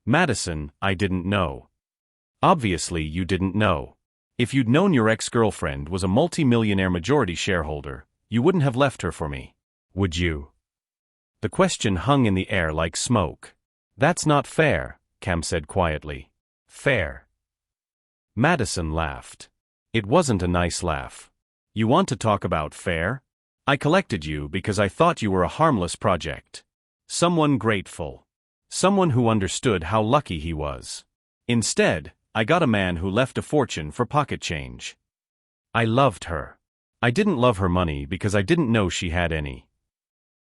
Madison, I didn't know. Obviously you didn't know. If you'd known your ex-girlfriend was a multi-millionaire majority shareholder, you wouldn't have left her for me, would you? The question hung in the air like smoke. That's not fair, Cam said quietly. Fair. Madison laughed. It wasn't a nice laugh. You want to talk about fair? I collected you because I thought you were a harmless project. Someone grateful. Someone who understood how lucky he was. Instead, I got a man who left a fortune for pocket change. I loved her. I didn't love her money because I didn't know she had any.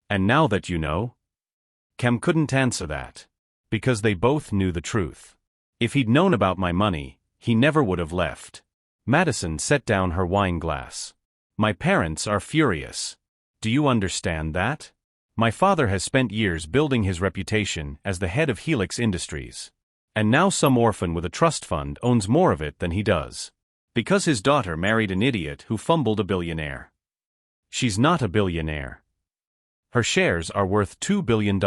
And now that you know? Cam couldn't answer that. Because they both knew the truth. If he'd known about my money, he never would have left. Madison set down her wine glass. My parents are furious. Do you understand that? My father has spent years building his reputation as the head of Helix Industries. And now some orphan with a trust fund owns more of it than he does. Because his daughter married an idiot who fumbled a billionaire. She's not a billionaire. Her shares are worth $2 billion,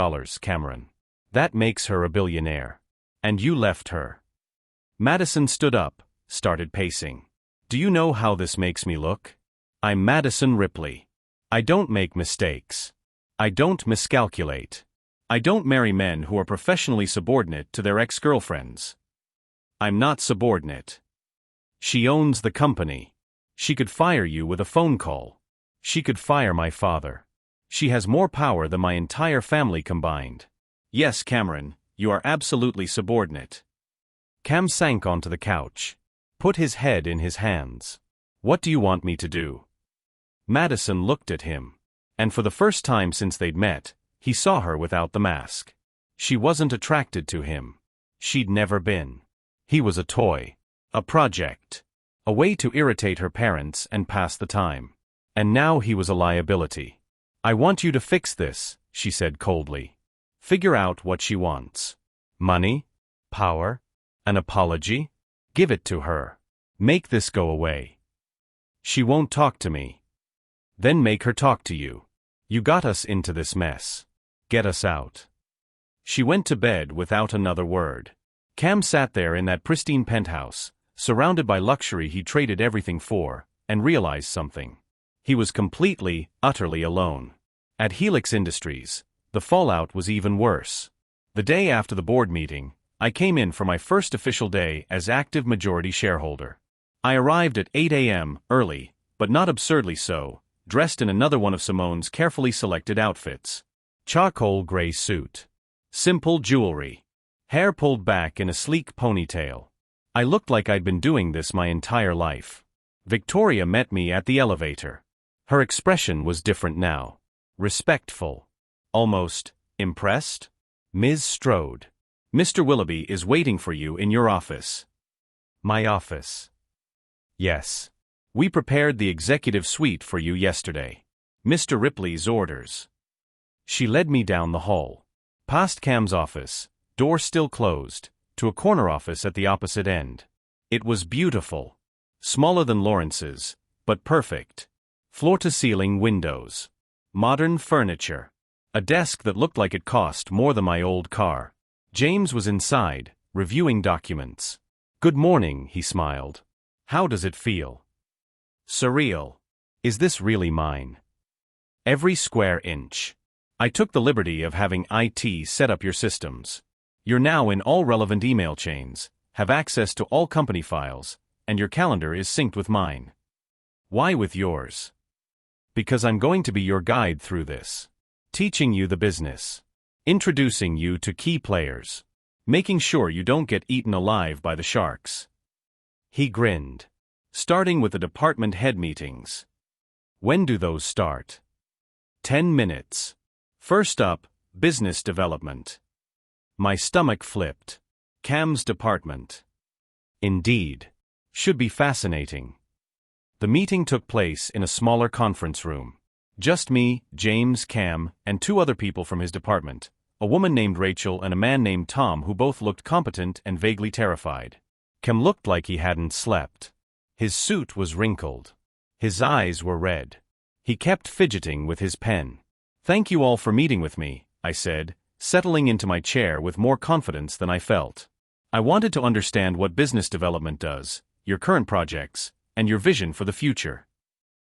Cameron. That makes her a billionaire. And you left her. Madison stood up, started pacing. Do you know how this makes me look? I'm Madison Ripley. I don't make mistakes. I don't miscalculate. I don't marry men who are professionally subordinate to their ex-girlfriends. I'm not subordinate. She owns the company. She could fire you with a phone call. She could fire my father. She has more power than my entire family combined. Yes, Cameron, you are absolutely subordinate. Cam sank onto the couch. Put his head in his hands. What do you want me to do? Madison looked at him. And for the first time since they'd met, he saw her without the mask. She wasn't attracted to him. She'd never been. He was a toy. A project. A way to irritate her parents and pass the time. And now he was a liability. I want you to fix this, she said coldly. Figure out what she wants. Money? Power? An apology? Give it to her. Make this go away. She won't talk to me. Then make her talk to you. You got us into this mess. Get us out. She went to bed without another word. Cam sat there in that pristine penthouse, surrounded by luxury he traded everything for, and realized something. He was completely, utterly alone. At Helix Industries, the fallout was even worse. The day after the board meeting, I came in for my first official day as active majority shareholder. I arrived at 8 a.m., early, but not absurdly so, dressed in another one of Simone's carefully selected outfits. Charcoal gray suit. Simple jewelry. Hair pulled back in a sleek ponytail. I looked like I'd been doing this my entire life. Victoria met me at the elevator. Her expression was different now. Respectful. Almost impressed. Ms. Strode. Mr. Willoughby is waiting for you in your office. My office. Yes. We prepared the executive suite for you yesterday. Mr. Ripley's orders. She led me down the hall. Past Cam's office, door still closed, to a corner office at the opposite end. It was beautiful. Smaller than Lawrence's, but perfect. Floor-to-ceiling windows. Modern furniture. A desk that looked like it cost more than my old car. James was inside, reviewing documents. Good morning, he smiled. How does it feel? Surreal. Is this really mine? Every square inch. I took the liberty of having IT set up your systems. You're now in all relevant email chains, have access to all company files, and your calendar is synced with mine. Why with yours? Because I'm going to be your guide through this. Teaching you the business. Introducing you to key players. Making sure you don't get eaten alive by the sharks. He grinned. Starting with the department head meetings. When do those start? 10 minutes. First up, business development. My stomach flipped. Cam's department. Indeed. Should be fascinating. The meeting took place in a smaller conference room. Just me, James, Cam, and two other people from his department, a woman named Rachel and a man named Tom who both looked competent and vaguely terrified. Cam looked like he hadn't slept. His suit was wrinkled. His eyes were red. He kept fidgeting with his pen. Thank you all for meeting with me, I said, settling into my chair with more confidence than I felt. I wanted to understand what business development does, your current projects, and your vision for the future.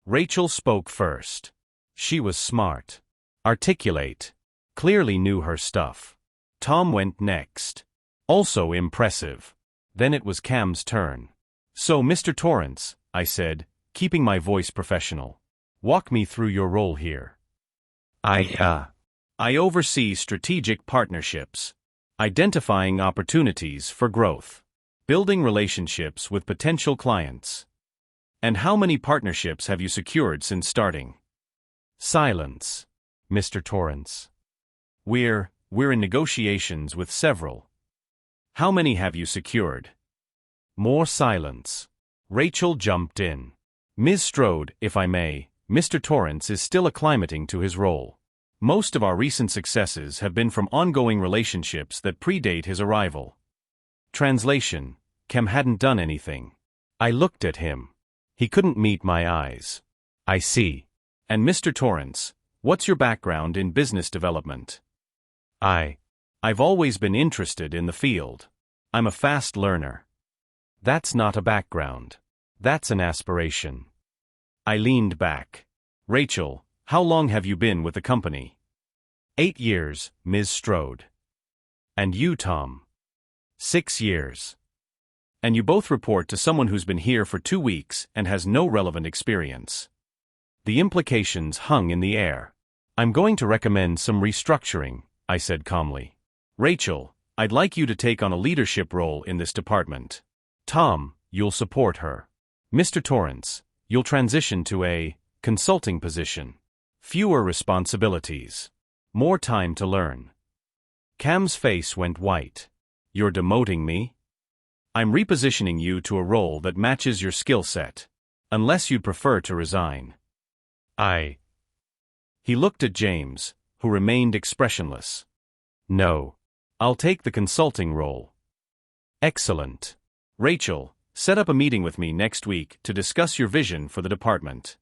Rachel spoke first. She was smart, articulate, clearly knew her stuff. Tom went next. Also impressive. Then it was Cam's turn. So, Mr. Torrance, I said, keeping my voice professional. Walk me through your role here. I oversee strategic partnerships, identifying opportunities for growth, building relationships with potential clients. And how many partnerships have you secured since starting? Silence, Mr. Torrance. We're in negotiations with several. How many have you secured? More silence. Rachel jumped in. Ms. Strode, if I may, Mr. Torrance is still acclimating to his role. Most of our recent successes have been from ongoing relationships that predate his arrival. Translation: Cam hadn't done anything. I looked at him. He couldn't meet my eyes. I see. And Mr. Torrance, what's your background in business development? I've always been interested in the field. I'm a fast learner. That's not a background. That's an aspiration. I leaned back. Rachel, how long have you been with the company? 8 years, Ms. Strode. And you, Tom? 6 years. And you both report to someone who's been here for 2 weeks and has no relevant experience. The implications hung in the air. I'm going to recommend some restructuring, I said calmly. Rachel, I'd like you to take on a leadership role in this department. Tom, you'll support her. Mr. Torrance, you'll transition to a consulting position. Fewer responsibilities. More time to learn. Cam's face went white. You're demoting me? I'm repositioning you to a role that matches your skill set. Unless you'd prefer to resign. He looked at James, who remained expressionless. No. I'll take the consulting role. Excellent. Rachel, set up a meeting with me next week to discuss your vision for the department.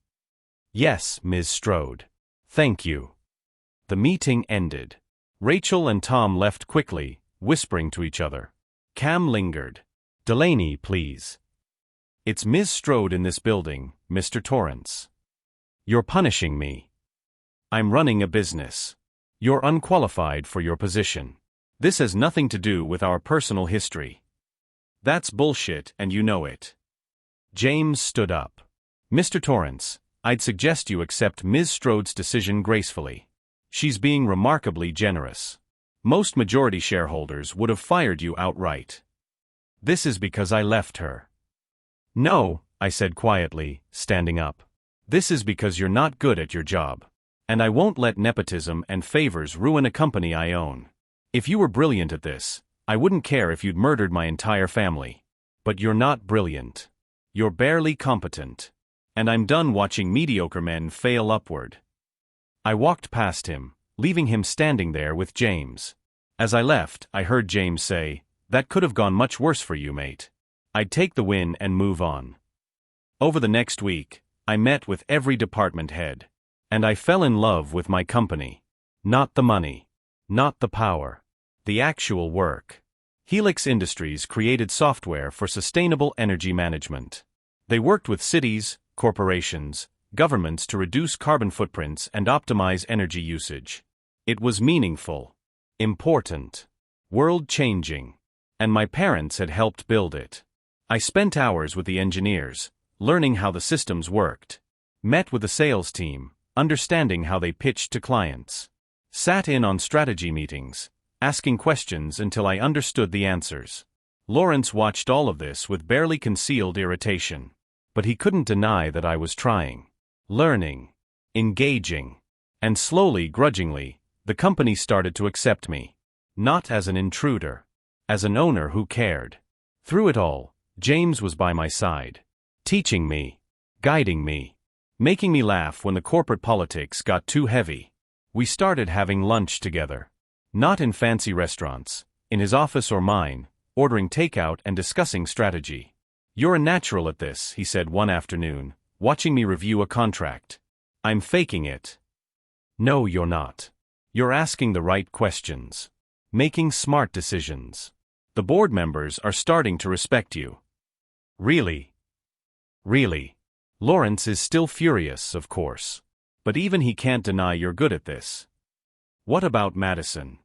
Yes, Ms. Strode. Thank you. The meeting ended. Rachel and Tom left quickly, whispering to each other. Cam lingered. Delaney, please. It's Ms. Strode in this building, Mr. Torrance. You're punishing me. I'm running a business. You're unqualified for your position. This has nothing to do with our personal history. That's bullshit, and you know it. James stood up. Mr. Torrance, I'd suggest you accept Ms. Strode's decision gracefully. She's being remarkably generous. Most majority shareholders would have fired you outright. This is because I left her. No, I said quietly, standing up. This is because you're not good at your job. And I won't let nepotism and favors ruin a company I own. If you were brilliant at this, I wouldn't care if you'd murdered my entire family. But you're not brilliant. You're barely competent. And I'm done watching mediocre men fail upward. I walked past him, leaving him standing there with James. As I left, I heard James say, "That could have gone much worse for you, mate." I'd take the win and move on. Over the next week, I met with every department head. And I fell in love with my company. Not the money. Not the power. The actual work. Helix Industries created software for sustainable energy management. They worked with cities, corporations, governments to reduce carbon footprints and optimize energy usage. It was meaningful. Important. World-changing. And my parents had helped build it. I spent hours with the engineers, learning how the systems worked. Met with the sales team, understanding how they pitched to clients. Sat in on strategy meetings, asking questions until I understood the answers. Lawrence watched all of this with barely concealed irritation. But he couldn't deny that I was trying. Learning. Engaging. And slowly, grudgingly, the company started to accept me. Not as an intruder. As an owner who cared. Through it all, James was by my side. Teaching me. Guiding me. Making me laugh when the corporate politics got too heavy. We started having lunch together. Not in fancy restaurants, in his office or mine, ordering takeout and discussing strategy. You're a natural at this, he said one afternoon, watching me review a contract. I'm faking it. No, you're not. You're asking the right questions. Making smart decisions. The board members are starting to respect you. Really? Really? Lawrence is still furious, of course. But even he can't deny you're good at this. What about Madison?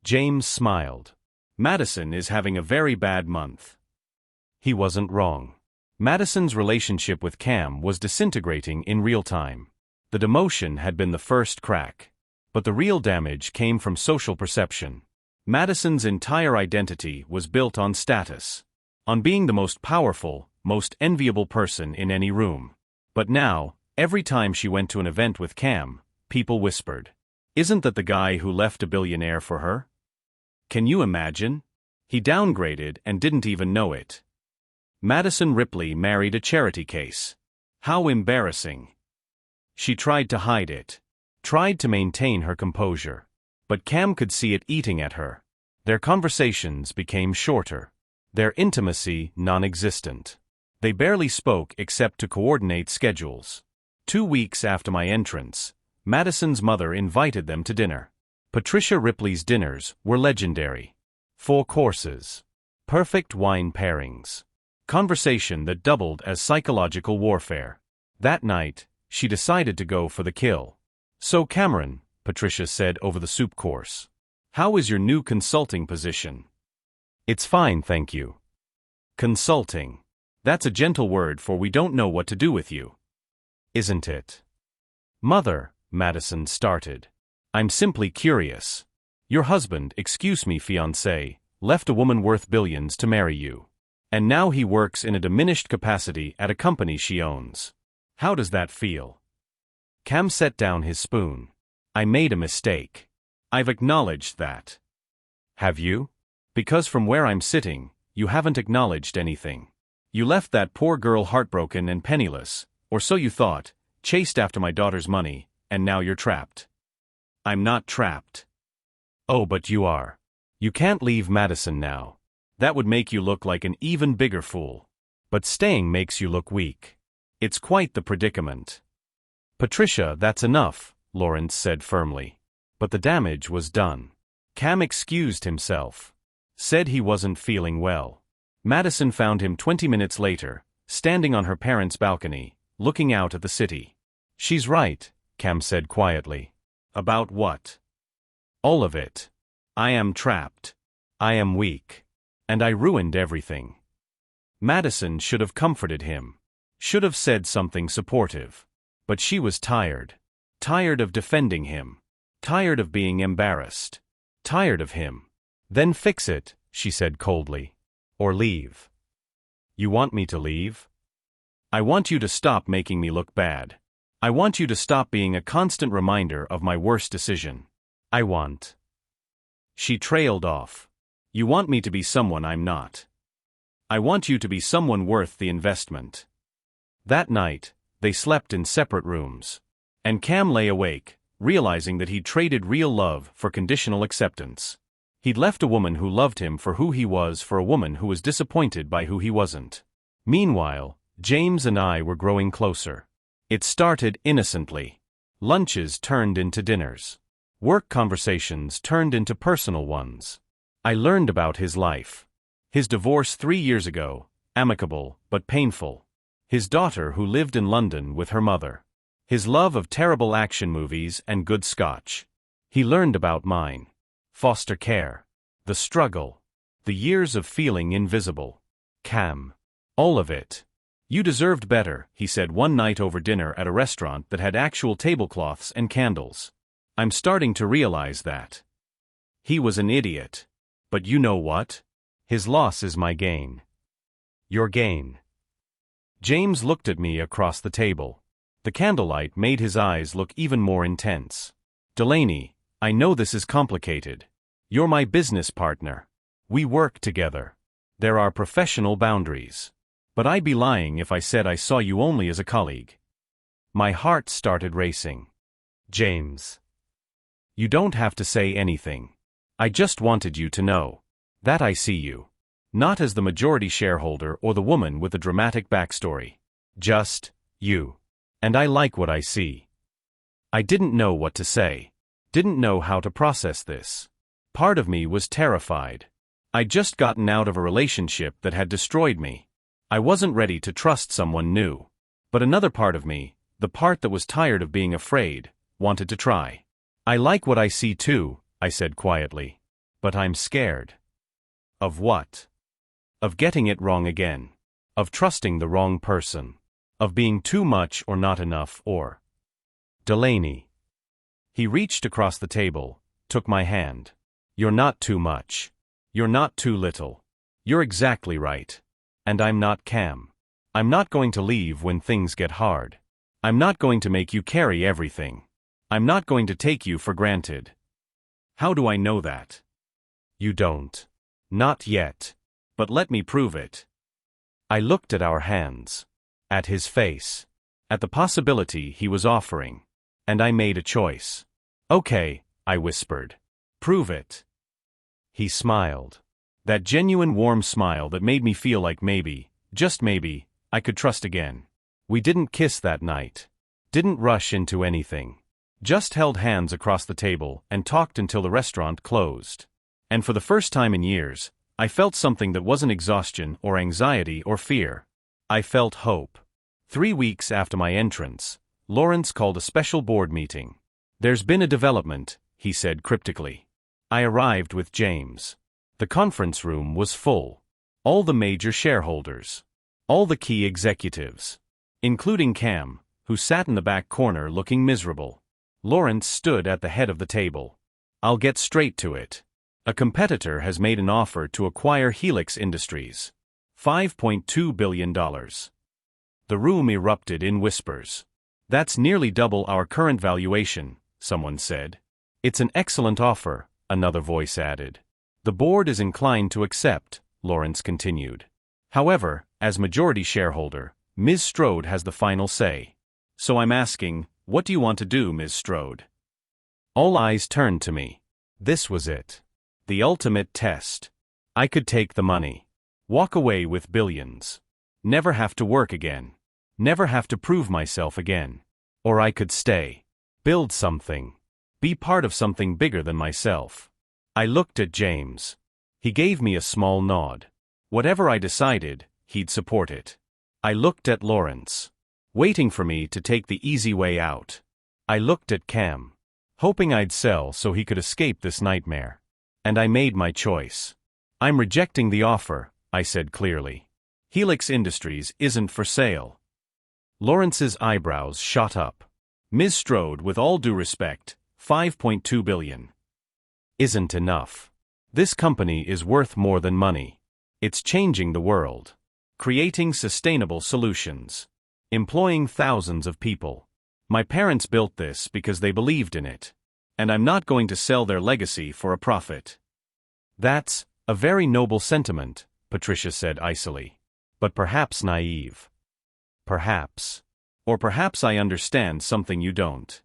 James smiled. Madison is having a very bad month. He wasn't wrong. Madison's relationship with Cam was disintegrating in real time. The demotion had been the first crack. But the real damage came from social perception. Madison's entire identity was built on status. On being the most powerful, most enviable person in any room. But now, every time she went to an event with Cam, people whispered, "Isn't that the guy who left a billionaire for her?" Can you imagine? He downgraded and didn't even know it. Madison Ripley married a charity case. How embarrassing. She tried to hide it. Tried to maintain her composure. But Cam could see it eating at her. Their conversations became shorter. Their intimacy non-existent. They barely spoke except to coordinate schedules. 2 weeks after my entrance, Madison's mother invited them to dinner. Patricia Ripley's dinners were legendary. 4 courses. Perfect wine pairings. Conversation that doubled as psychological warfare. That night, she decided to go for the kill. "So Cameron," Patricia said over the soup course. "How is your new consulting position?" "It's fine, thank you." Consulting. That's a gentle word for we don't know what to do with you. Isn't it? "Mother," Madison started. "I'm simply curious. Your husband, excuse me fiancé, left a woman worth billions to marry you. And now he works in a diminished capacity at a company she owns. How does that feel?" Cam set down his spoon. "I made a mistake. I've acknowledged that." "Have you?" "Because from where I'm sitting, you haven't acknowledged anything. You left that poor girl heartbroken and penniless, or so you thought, chased after my daughter's money, and now you're trapped." "I'm not trapped." "Oh, but you are. You can't leave Madison now. That would make you look like an even bigger fool. But staying makes you look weak. It's quite the predicament." "Patricia, that's enough," Lawrence said firmly. But the damage was done. Cam excused himself. Said he wasn't feeling well. Madison found him 20 minutes later, standing on her parents' balcony, looking out at the city. "She's right," Cam said quietly. "About what?" "All of it. I am trapped. I am weak. And I ruined everything." Madison should have comforted him. Should have said something supportive. But she was tired. Tired of defending him. Tired of being embarrassed. Tired of him. "Then fix it," she said coldly. "Or leave." "You want me to leave?" "I want you to stop making me look bad. I want you to stop being a constant reminder of my worst decision. I want—" She trailed off. "You want me to be someone I'm not. I want you to be someone worth the investment." That night, they slept in separate rooms. And Cam lay awake, realizing that he'd traded real love for conditional acceptance. He'd left a woman who loved him for who he was for a woman who was disappointed by who he wasn't. Meanwhile, James and I were growing closer. It started innocently. Lunches turned into dinners. Work conversations turned into personal ones. I learned about his life. His divorce 3 years ago, amicable but painful. His daughter who lived in London with her mother. His love of terrible action movies and good scotch. He learned about mine. Foster care. The struggle. The years of feeling invisible. Cam. All of it. "You deserved better," he said one night over dinner at a restaurant that had actual tablecloths and candles. "I'm starting to realize that." He was an idiot. But you know what? His loss is my gain. Your gain. James looked at me across the table. The candlelight made his eyes look even more intense. "Delaney, I know this is complicated. You're my business partner. We work together. There are professional boundaries. But I'd be lying if I said I saw you only as a colleague." My heart started racing. "James. You don't have to say anything. I just wanted you to know that I see you. Not as the majority shareholder or the woman with the dramatic backstory. Just you. And I like what I see." I didn't know what to say. Didn't know how to process this. Part of me was terrified. I'd just gotten out of a relationship that had destroyed me. I wasn't ready to trust someone new. But another part of me, the part that was tired of being afraid, wanted to try. I like what I see too, I said quietly. But I'm scared. Of what? Of getting it wrong again. Of trusting the wrong person. Of being too much or not enough or... Delaney. He reached across the table, took my hand. You're not too much. You're not too little. You're exactly right. And I'm not Cam. I'm not going to leave when things get hard. I'm not going to make you carry everything. I'm not going to take you for granted. How do I know that? You don't. Not yet. But let me prove it. I looked at our hands. At his face. At the possibility he was offering. And I made a choice. Okay, I whispered. Prove it. He smiled. That genuine warm smile that made me feel like maybe, just maybe, I could trust again. We didn't kiss that night. Didn't rush into anything. Just held hands across the table and talked until the restaurant closed. And for the first time in years, I felt something that wasn't exhaustion or anxiety or fear. I felt hope. 3 weeks after my entrance, Lawrence called a special board meeting. There's been a development, he said cryptically. I arrived with James. The conference room was full. All the major shareholders. All the key executives. Including Cam, who sat in the back corner looking miserable. Lawrence stood at the head of the table. I'll get straight to it. A competitor has made an offer to acquire Helix Industries. $5.2 billion. The room erupted in whispers. That's nearly double our current valuation, someone said. It's an excellent offer, another voice added. The board is inclined to accept, Lawrence continued. However, as majority shareholder, Ms. Strode has the final say. So I'm asking, what do you want to do, Ms. Strode? All eyes turned to me. This was it. The ultimate test. I could take the money. Walk away with billions. Never have to work again. Never have to prove myself again. Or I could stay. Build something. Be part of something bigger than myself. I looked at James. He gave me a small nod. Whatever I decided, he'd support it. I looked at Lawrence. Waiting for me to take the easy way out. I looked at Cam. Hoping I'd sell so he could escape this nightmare. And I made my choice. I'm rejecting the offer, I said clearly. Helix Industries isn't for sale. Lawrence's eyebrows shot up. Ms. Strode, with all due respect, $5.2 billion. Isn't enough. This company is worth more than money. It's changing the world. Creating sustainable solutions. Employing thousands of people. My parents built this because they believed in it. And I'm not going to sell their legacy for a profit. That's a very noble sentiment, Patricia said icily. But perhaps naive. Perhaps. Or perhaps I understand something you don't.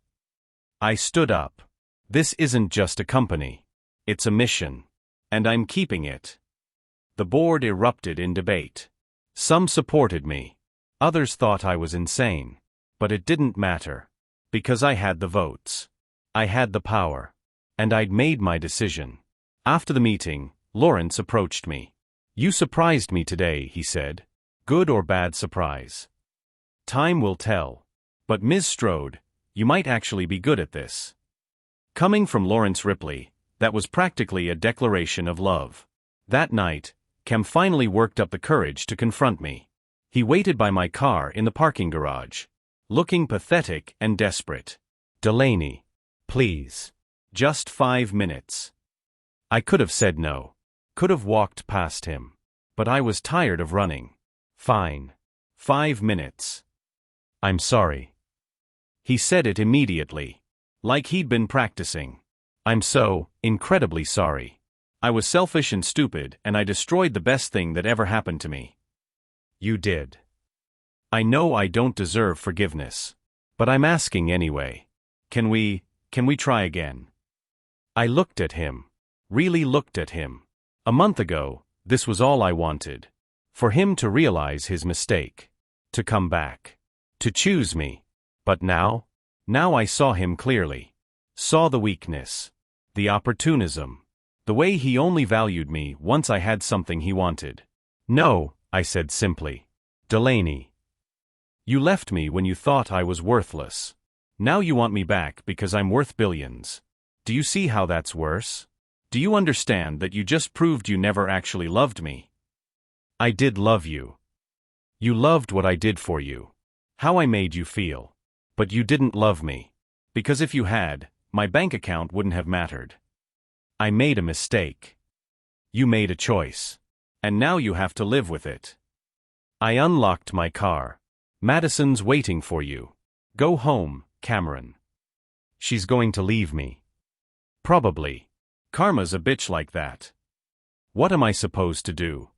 I stood up. This isn't just a company. It's a mission. And I'm keeping it. The board erupted in debate. Some supported me. Others thought I was insane. But it didn't matter. Because I had the votes. I had the power. And I'd made my decision. After the meeting, Lawrence approached me. You surprised me today, he said. Good or bad surprise? Time will tell. But Ms. Strode, you might actually be good at this. Coming from Lawrence Ripley, that was practically a declaration of love. That night, Cam finally worked up the courage to confront me. He waited by my car in the parking garage. Looking pathetic and desperate. Delaney. Please. Just 5 minutes. I could have said no. Could have walked past him. But I was tired of running. Fine. 5 minutes. I'm sorry. He said it immediately. Like he'd been practicing. I'm so incredibly sorry. I was selfish and stupid, and I destroyed the best thing that ever happened to me. You did. I know I don't deserve forgiveness. But I'm asking anyway. Can we try again? I looked at him. Really looked at him. A month ago, this was all I wanted. For him to realize his mistake. To come back. To choose me. But now? Now I saw him clearly. Saw the weakness. The opportunism. The way he only valued me once I had something he wanted. No, I said simply. Delaney. You left me when you thought I was worthless. Now you want me back because I'm worth billions. Do you see how that's worse? Do you understand that you just proved you never actually loved me? I did love you. You loved what I did for you. How I made you feel. But you didn't love me. Because if you had, my bank account wouldn't have mattered. I made a mistake. You made a choice. And now you have to live with it. I unlocked my car. Madison's waiting for you. Go home, Cameron. She's going to leave me. Probably. Karma's a bitch like that. What am I supposed to do?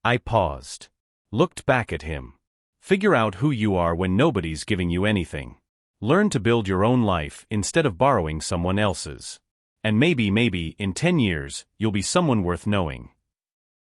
I paused. Looked back at him. Figure out who you are when nobody's giving you anything. Learn to build your own life instead of borrowing someone else's. And maybe, in 10 years, you'll be someone worth knowing.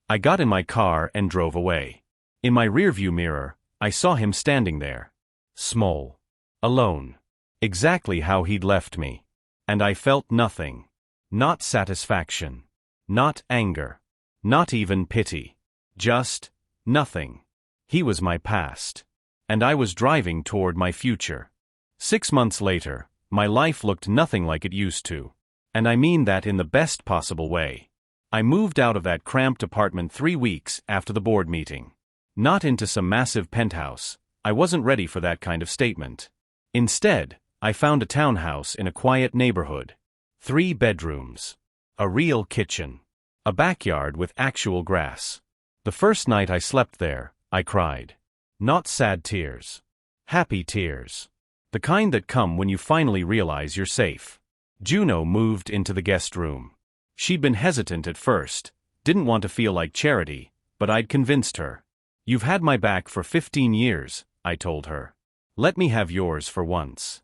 I got in my car and drove away. In my rearview mirror, I saw him standing there. Small. Alone. Exactly how he'd left me. And I felt nothing. Not satisfaction. Not anger. Not even pity. Just nothing. He was my past. And I was driving toward my future. 6 months later, my life looked nothing like it used to. And I mean that in the best possible way. I moved out of that cramped apartment 3 weeks after the board meeting. Not into some massive penthouse. I wasn't ready for that kind of statement. Instead, I found a townhouse in a quiet neighborhood. 3 bedrooms. A real kitchen. A backyard with actual grass. The first night I slept there, I cried. Not sad tears. Happy tears. The kind that come when you finally realize you're safe. Juno moved into the guest room. She'd been hesitant at first, didn't want to feel like charity, but I'd convinced her. You've had my back for 15 years, I told her. Let me have yours for once.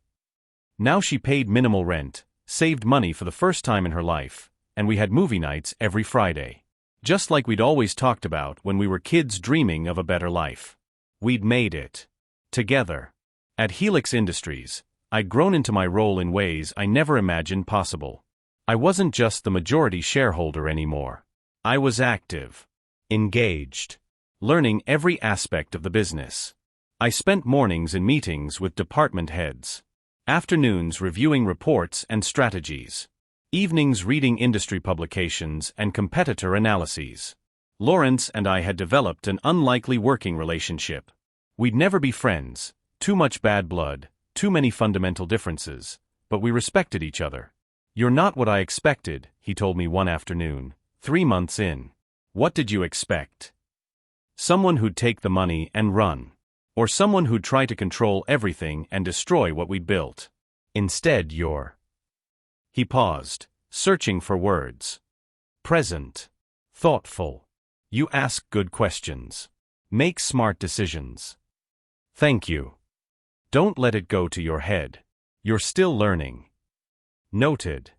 Now she paid minimal rent, saved money for the first time in her life, and we had movie nights every Friday. Just like we'd always talked about when we were kids dreaming of a better life. We'd made it. Together. At Helix Industries, I'd grown into my role in ways I never imagined possible. I wasn't just the majority shareholder anymore. I was active. Engaged. Learning every aspect of the business. I spent mornings in meetings with department heads. Afternoons reviewing reports and strategies. Evenings reading industry publications and competitor analyses. Lawrence and I had developed an unlikely working relationship. We'd never be friends, too much bad blood, too many fundamental differences, but we respected each other. You're not what I expected, he told me one afternoon, 3 months in. What did you expect? Someone who'd take the money and run. Or someone who'd try to control everything and destroy what we'd built. Instead, you're... He paused, searching for words. Present. Thoughtful. You ask good questions. Make smart decisions. Thank you. Don't let it go to your head. You're still learning. Noted.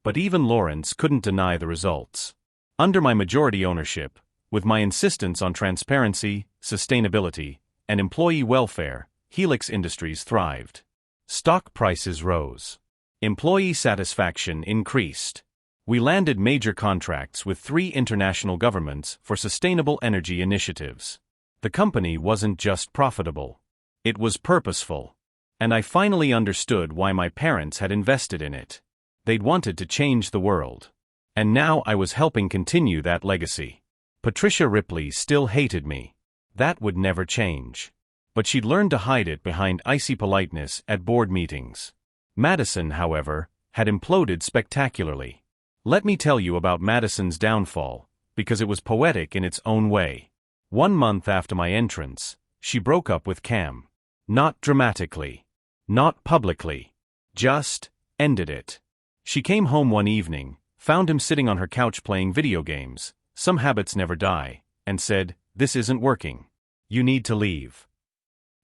But even Lawrence couldn't deny the results. Under my majority ownership, with my insistence on transparency, sustainability, and employee welfare, Helix Industries thrived. Stock prices rose. Employee satisfaction increased. We landed major contracts with 3 international governments for sustainable energy initiatives. The company wasn't just profitable. It was purposeful. And I finally understood why my parents had invested in it. They'd wanted to change the world. And now I was helping continue that legacy. Patricia Ripley still hated me. That would never change. But she'd learned to hide it behind icy politeness at board meetings. Madison, however, had imploded spectacularly. Let me tell you about Madison's downfall, because it was poetic in its own way. 1 month after my entrance, she broke up with Cam. Not dramatically. Not publicly. Just ended it. She came home one evening, found him sitting on her couch playing video games, some habits never die, and said, "This isn't working. You need to leave."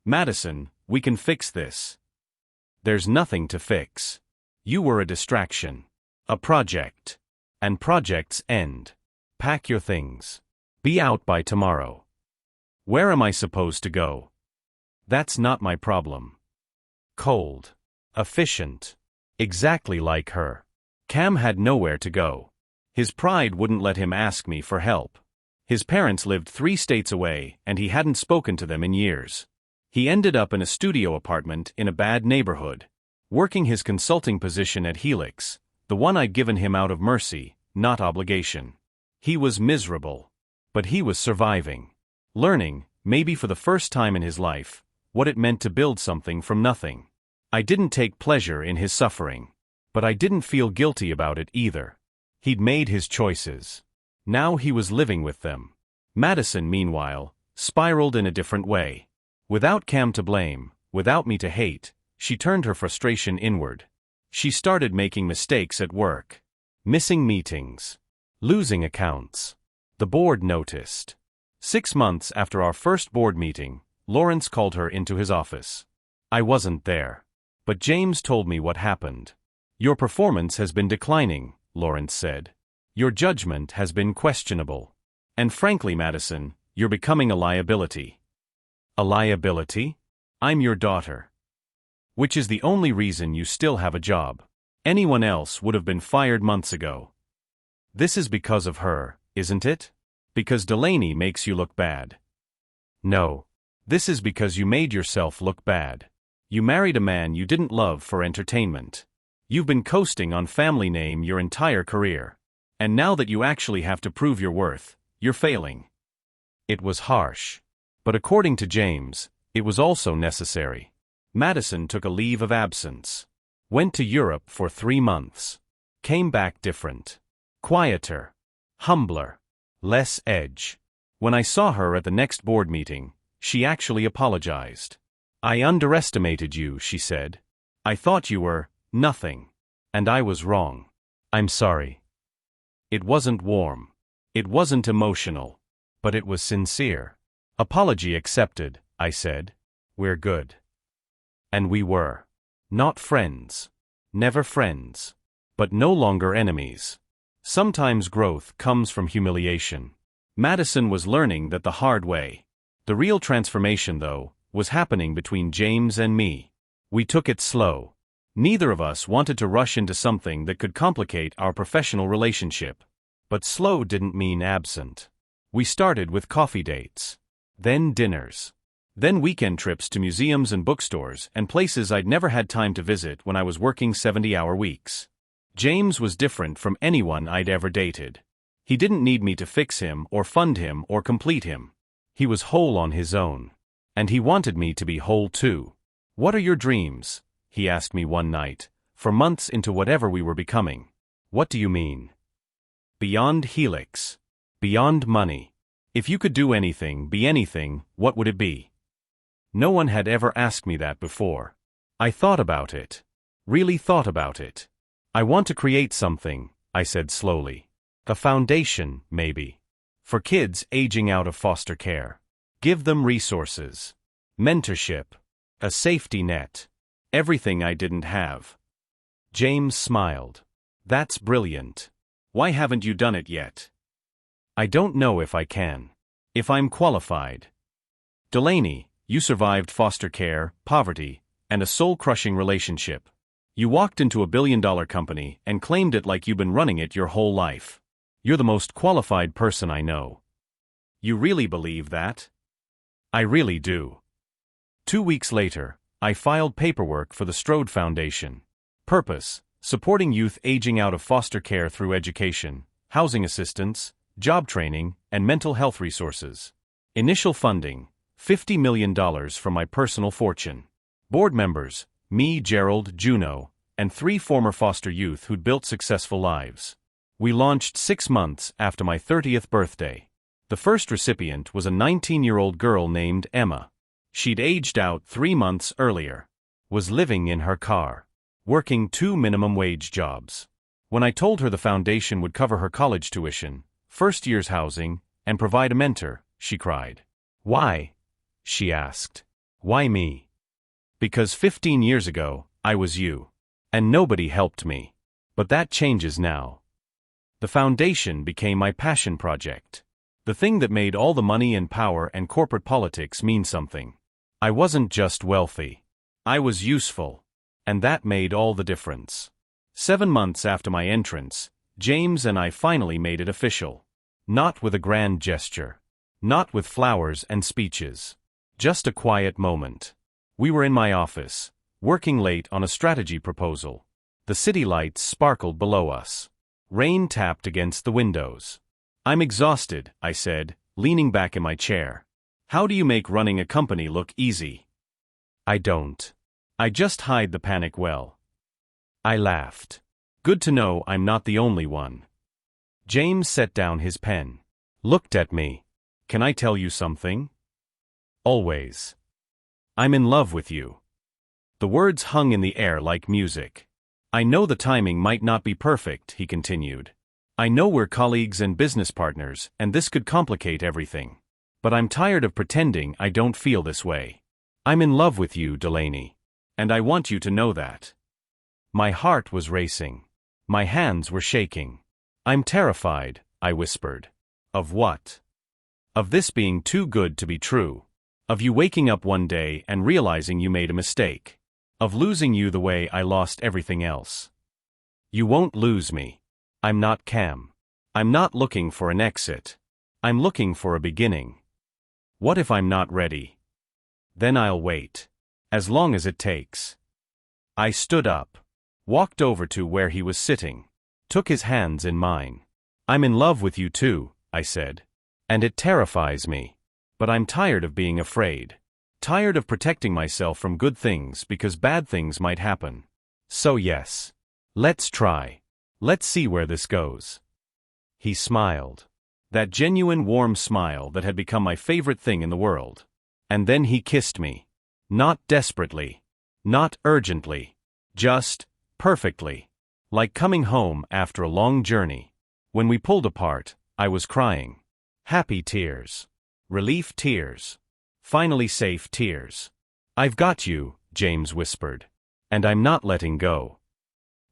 Madison, we can fix this. There's nothing to fix. You were a distraction. A project. And projects end. Pack your things. Be out by tomorrow. Where am I supposed to go? That's not my problem. Cold. Efficient. Exactly like her. Cam had nowhere to go. His pride wouldn't let him ask me for help. His parents lived 3 states away, and he hadn't spoken to them in years. He ended up in a studio apartment in a bad neighborhood, working his consulting position at Helix, the one I'd given him out of mercy, not obligation. He was miserable. But he was surviving. Learning, maybe for the first time in his life, what it meant to build something from nothing. I didn't take pleasure in his suffering. But I didn't feel guilty about it either. He'd made his choices. Now he was living with them. Madison, meanwhile, spiraled in a different way. Without Cam to blame, without me to hate, she turned her frustration inward. She started making mistakes at work. Missing meetings. Losing accounts. The board noticed. 6 months after our first board meeting, Lawrence called her into his office. I wasn't there. But James told me what happened. Your performance has been declining, Lawrence said. Your judgment has been questionable. And frankly, Madison, you're becoming a liability. A liability? I'm your daughter. Which is the only reason you still have a job. Anyone else would have been fired months ago. This is because of her, isn't it? Because Delaney makes you look bad. No. This is because you made yourself look bad. You married a man you didn't love for entertainment. You've been coasting on family name your entire career. And now that you actually have to prove your worth, you're failing. It was harsh. But according to James, it was also necessary. Madison took a leave of absence. Went to Europe for 3 months. Came back different. Quieter. Humbler. Less edge. When I saw her at the next board meeting, she actually apologized. I underestimated you, she said. I thought you were nothing. And I was wrong. I'm sorry. It wasn't warm. It wasn't emotional. But it was sincere. Apology accepted, I said. We're good. And we were. Not friends. Never friends. But no longer enemies. Sometimes growth comes from humiliation. Madison was learning that the hard way. The real transformation, though, was happening between James and me. We took it slow. Neither of us wanted to rush into something that could complicate our professional relationship. But slow didn't mean absent. We started with coffee dates. Then dinners. Then weekend trips to museums and bookstores and places I'd never had time to visit when I was working 70-hour weeks. James was different from anyone I'd ever dated. He didn't need me to fix him or fund him or complete him. He was whole on his own. And he wanted me to be whole too. What are your dreams? He asked me one night, for months into whatever we were becoming. What do you mean? Beyond Helix. Beyond money. If you could do anything, be anything, what would it be? No one had ever asked me that before. I thought about it. Really thought about it. I want to create something, I said slowly. A foundation, maybe. For kids aging out of foster care. Give them resources. Mentorship. A safety net. Everything I didn't have. James smiled. That's brilliant. Why haven't you done it yet? I don't know if I can. If I'm qualified. Delaney, you survived foster care, poverty, and a soul-crushing relationship. You walked into a billion-dollar company and claimed it like you've been running it your whole life. You're the most qualified person I know. You really believe that? I really do. 2 weeks later, I filed paperwork for the Strode Foundation. Purpose: supporting youth aging out of foster care through education, housing assistance, job training, and mental health resources. Initial funding: $50 million from my personal fortune. Board members: me, Gerald, Juno, and 3 former foster youth who'd built successful lives. We launched 6 months after my 30th birthday. The first recipient was a 19-year-old girl named Emma. She'd aged out 3 months earlier. Was living in her car. Working 2 minimum wage jobs. When I told her the foundation would cover her college tuition, first year's housing, and provide a mentor, she cried. Why? She asked. Why me? Because 15 years ago, I was you. And nobody helped me. But that changes now. The foundation became my passion project. The thing that made all the money and power and corporate politics mean something. I wasn't just wealthy. I was useful. And that made all the difference. 7 months after my entrance, James and I finally made it official. Not with a grand gesture. Not with flowers and speeches. Just a quiet moment. We were in my office, working late on a strategy proposal. The city lights sparkled below us. Rain tapped against the windows. "I'm exhausted," I said, leaning back in my chair. "How do you make running a company look easy?" "I don't. I just hide the panic well." I laughed. "Good to know I'm not the only one." James set down his pen. Looked at me. "Can I tell you something?" "Always." "I'm in love with you." The words hung in the air like music. "I know the timing might not be perfect," he continued. "I know we're colleagues and business partners, and this could complicate everything. But I'm tired of pretending I don't feel this way. I'm in love with you, Delaney. And I want you to know that." My heart was racing. My hands were shaking. "I'm terrified," I whispered. "Of what?" "Of this being too good to be true. Of you waking up one day and realizing you made a mistake. Of losing you the way I lost everything else." "You won't lose me. I'm not Cam. I'm not looking for an exit. I'm looking for a beginning. What if I'm not ready? Then I'll wait. As long as it takes." I stood up. Walked over to where he was sitting. Took his hands in mine. "I'm in love with you too," I said. "And it terrifies me. But I'm tired of being afraid. Tired of protecting myself from good things because bad things might happen. So yes. Let's try. Let's see where this goes." He smiled. That genuine warm smile that had become my favorite thing in the world. And then he kissed me. Not desperately. Not urgently. Just perfectly. Like coming home after a long journey. When we pulled apart, I was crying. Happy tears. Relief tears. Finally safe tears. "I've got you," James whispered. "And I'm not letting go."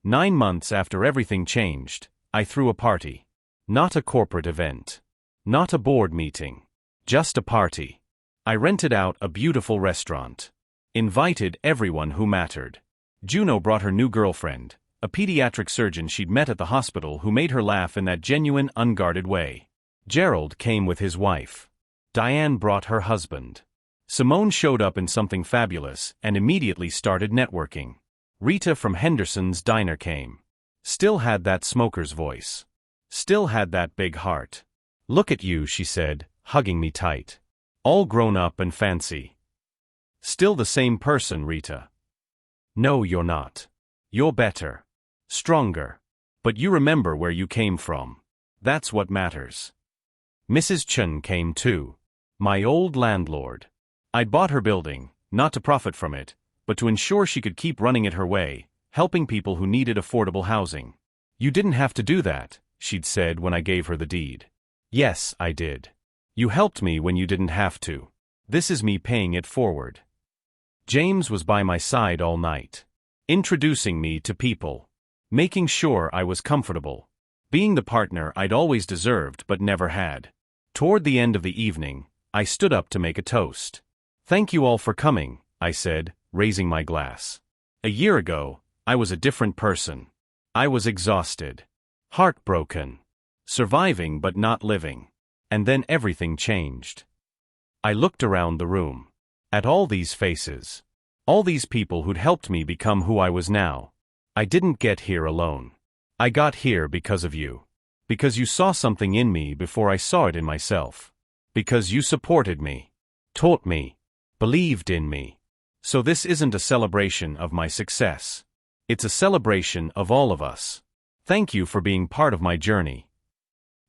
9 months after everything changed, I threw a party. Not a corporate event. Not a board meeting. Just a party. I rented out a beautiful restaurant. Invited everyone who mattered. Juno brought her new girlfriend, a pediatric surgeon she'd met at the hospital who made her laugh in that genuine, unguarded way. Gerald came with his wife. Diane brought her husband. Simone showed up in something fabulous and immediately started networking. Rita from Henderson's Diner came. Still had that smoker's voice. Still had that big heart. "Look at you," she said, hugging me tight. "All grown up and fancy." "Still the same person, Rita." "No, you're not. You're better. Stronger. But you remember where you came from. That's what matters." Mrs. Chun came too. My old landlord. I'd bought her building, not to profit from it, but to ensure she could keep running it her way, helping people who needed affordable housing. "You didn't have to do that," she'd said when I gave her the deed. "Yes, I did. You helped me when you didn't have to. This is me paying it forward." James was by my side all night. Introducing me to people. Making sure I was comfortable. Being the partner I'd always deserved but never had. Toward the end of the evening, I stood up to make a toast. "Thank you all for coming," I said, raising my glass. "A year ago, I was a different person. I was exhausted. Heartbroken. Surviving but not living. And then everything changed." I looked around the room. At all these faces. All these people who'd helped me become who I was now. I didn't get here alone. I got here because of you. Because you saw something in me before I saw it in myself. Because you supported me. Taught me. Believed in me. So this isn't a celebration of my success. It's a celebration of all of us. Thank you for being part of my journey."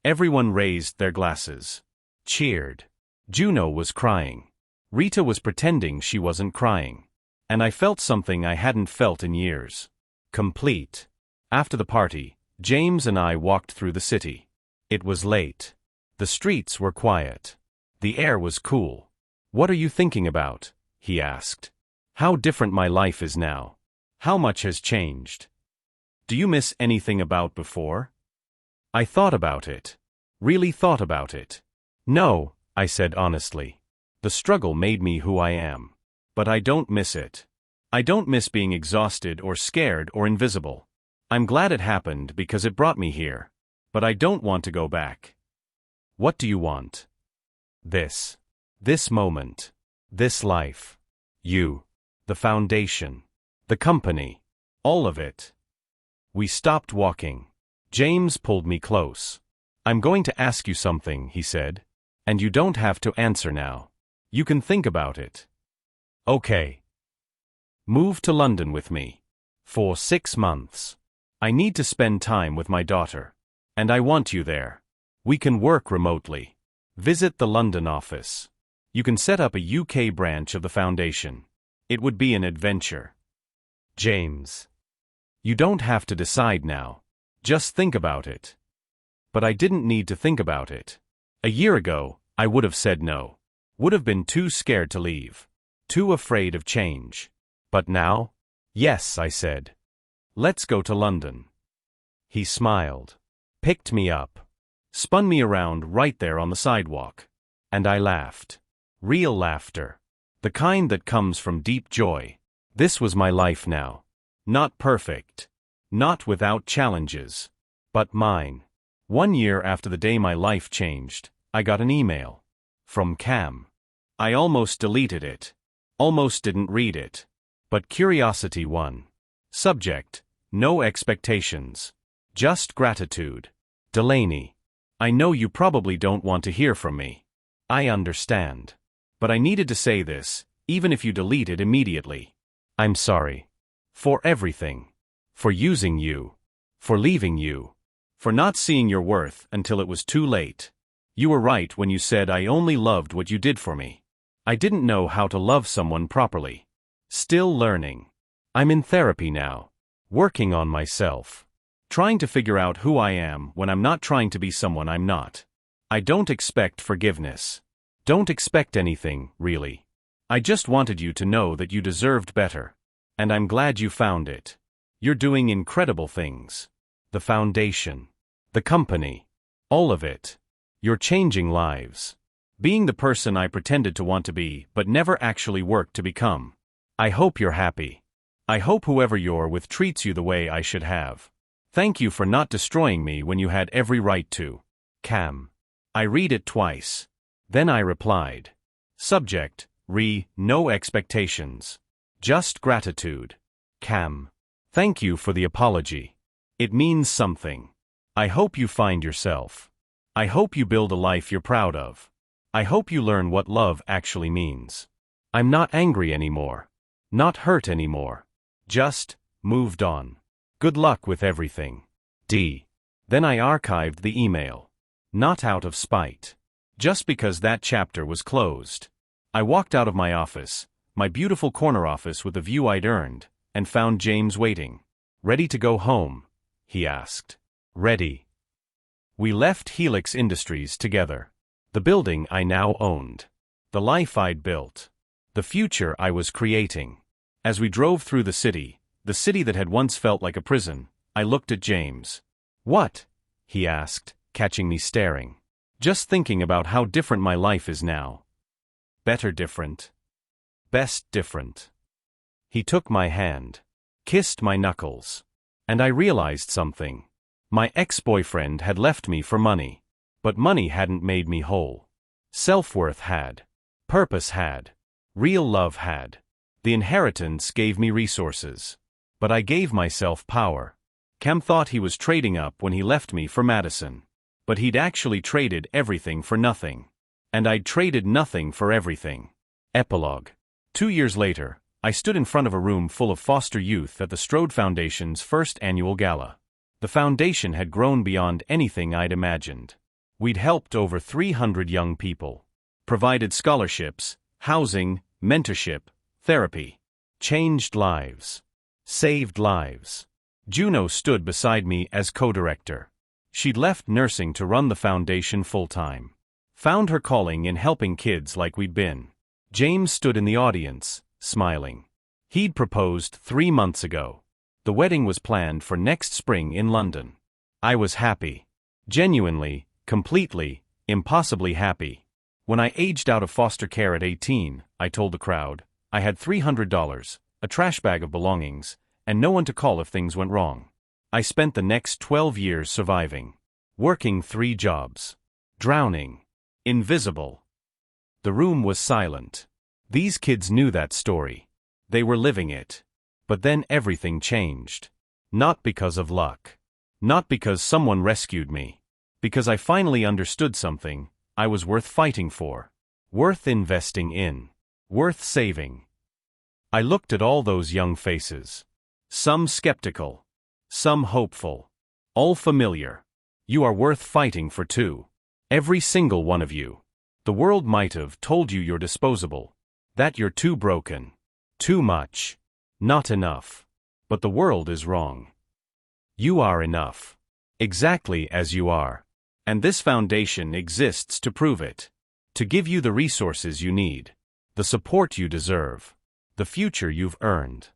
Everyone raised their glasses. Cheered. Juno was crying. Rita was pretending she wasn't crying. And I felt something I hadn't felt in years. Complete. After the party, James and I walked through the city. It was late. The streets were quiet. The air was cool. "What are you thinking about?" he asked. "How different my life is now. How much has changed. Do you miss anything about before?" I thought about it. Really thought about it. "No," I said honestly. "The struggle made me who I am. But I don't miss it. I don't miss being exhausted or scared or invisible. I'm glad it happened because it brought me here. But I don't want to go back. What do you want? This. This moment. This life. You. The foundation. The company. All of it. We stopped walking. James pulled me close. I'm going to ask you something, he said. And you don't have to answer now. You can think about it. Okay. Move to London with me. For 6 months. I need to spend time with my daughter. And I want you there. We can work remotely. Visit the London office. You can set up a UK branch of the foundation. It would be an adventure. James. You don't have to decide now. Just think about it. But I didn't need to think about it. A year ago, I would have said no. Would have been too scared to leave. Too afraid of change. But now? Yes, I said. Let's go to London. He smiled. Picked me up. Spun me around right there on the sidewalk. And I laughed. Real laughter. The kind that comes from deep joy. This was my life now. Not perfect. Not without challenges. But mine. 1 year after the day my life changed, I got an email. From Cam. I almost deleted it. Almost didn't read it. But curiosity won. Subject: no expectations. Just gratitude. Delaney. I know you probably don't want to hear from me. I understand. But I needed to say this, even if you delete it immediately. I'm sorry. For everything. For using you. For leaving you. For not seeing your worth until it was too late. You were right when you said I only loved what you did for me. I didn't know how to love someone properly. Still learning. I'm in therapy now. Working on myself. Trying to figure out who I am when I'm not trying to be someone I'm not. I don't expect forgiveness. Don't expect anything, really. I just wanted you to know that you deserved better. And I'm glad you found it. You're doing incredible things. The foundation. The company. All of it. You're changing lives. Being the person I pretended to want to be but never actually worked to become. I hope you're happy. I hope whoever you're with treats you the way I should have. Thank you for not destroying me when you had every right to. Cam. I read it twice. Then I replied. Subject: no expectations. Just gratitude. Cam. Thank you for the apology. It means something. I hope you find yourself. I hope you build a life you're proud of. I hope you learn what love actually means. I'm not angry anymore. Not hurt anymore. Just moved on. Good luck with everything. D. Then I archived the email. Not out of spite. Just because that chapter was closed. I walked out of my office, my beautiful corner office with the view I'd earned, and found James waiting. Ready to go home? He asked. Ready. We left Helix Industries together. The building I now owned. The life I'd built. The future I was creating. As we drove through the city that had once felt like a prison, I looked at James. What? He asked, catching me staring. Just thinking about how different my life is now. Better different. Best different. He took my hand. Kissed my knuckles. And I realized something. My ex-boyfriend had left me for money. But money hadn't made me whole. Self-worth had. Purpose had. Real love had. The inheritance gave me resources. But I gave myself power. Cam thought he was trading up when he left me for Madison. But he'd actually traded everything for nothing. And I'd traded nothing for everything. Epilogue. 2 years later, I stood in front of a room full of foster youth at the Strode Foundation's first annual gala. The foundation had grown beyond anything I'd imagined. We'd helped over 300 young people. Provided scholarships, housing, mentorship, therapy. Changed lives. Saved lives. Juno stood beside me as co-director. She'd left nursing to run the foundation full-time. Found her calling in helping kids like we'd been. James stood in the audience, smiling. He'd proposed 3 months ago. The wedding was planned for next spring in London. I was happy. Genuinely, completely, impossibly happy. When I aged out of foster care at 18, I told the crowd, I had $300, a trash bag of belongings, and no one to call if things went wrong. I spent the next 12 years surviving. Working 3 jobs. Drowning. Invisible. The room was silent. These kids knew that story. They were living it. But then everything changed. Not because of luck. Not because someone rescued me. Because I finally understood something I was worth fighting for. Worth investing in. Worth saving. I looked at all those young faces. Some skeptical. Some hopeful. All familiar. You are worth fighting for too. Every single one of you. The world might have told you you're disposable. That you're too broken. Too much. Not enough. But the world is wrong. You are enough. Exactly as you are. And this foundation exists to prove it. To give you the resources you need. The support you deserve. The future you've earned.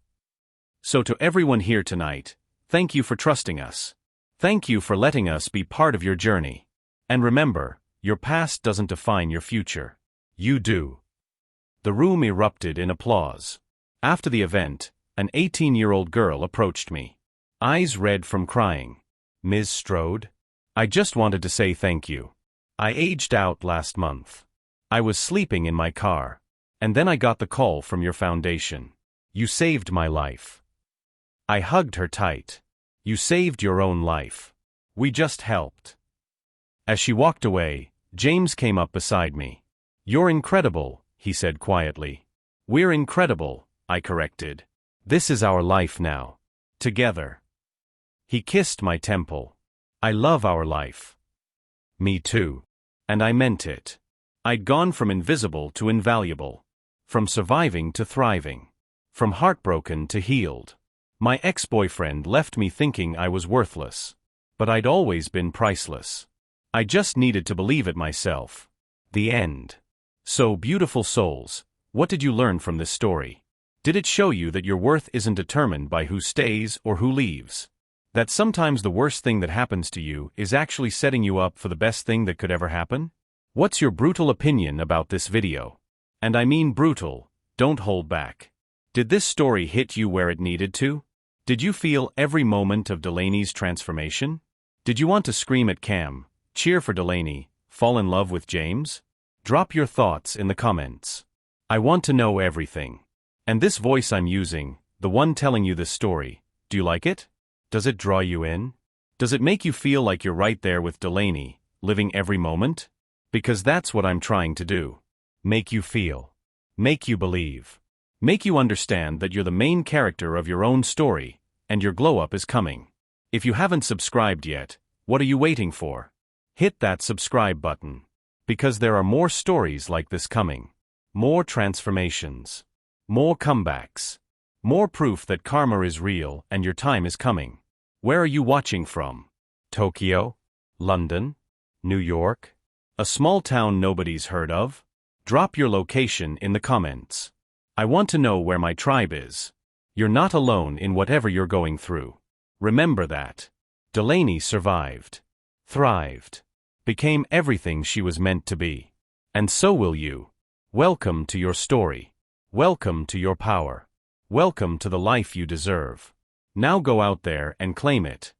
So to everyone here tonight, thank you for trusting us. Thank you for letting us be part of your journey. And remember, your past doesn't define your future. You do. The room erupted in applause. After the event, an 18-year-old girl approached me. Eyes red from crying. Ms. Strode? I just wanted to say thank you. I aged out last month. I was sleeping in my car. And then I got the call from your foundation. You saved my life. I hugged her tight. You saved your own life. We just helped. As she walked away, James came up beside me. You're incredible, he said quietly. We're incredible, I corrected. This is our life now. Together. He kissed my temple. I love our life. Me too. And I meant it. I'd gone from invisible to invaluable. From surviving to thriving. From heartbroken to healed. My ex-boyfriend left me thinking I was worthless. But I'd always been priceless. I just needed to believe it myself. The end. So, beautiful souls, what did you learn from this story? Did it show you that your worth isn't determined by who stays or who leaves? That sometimes the worst thing that happens to you is actually setting you up for the best thing that could ever happen? What's your brutal opinion about this video? And I mean brutal, don't hold back. Did this story hit you where it needed to? Did you feel every moment of Delaney's transformation? Did you want to scream at Cam, cheer for Delaney, fall in love with James? Drop your thoughts in the comments. I want to know everything. And this voice I'm using, the one telling you this story, do you like it? Does it draw you in? Does it make you feel like you're right there with Delaney, living every moment? Because that's what I'm trying to do. Make you feel. Make you believe. Make you understand that you're the main character of your own story, and your glow-up is coming. If you haven't subscribed yet, what are you waiting for? Hit that subscribe button. Because there are more stories like this coming. More transformations. More comebacks. More proof that karma is real and your time is coming. Where are you watching from? Tokyo? London? New York? A small town nobody's heard of? Drop your location in the comments. I want to know where my tribe is. You're not alone in whatever you're going through. Remember that. Delaney survived. Thrived. Became everything she was meant to be. And so will you. Welcome to your story. Welcome to your power. Welcome to the life you deserve. Now go out there and claim it.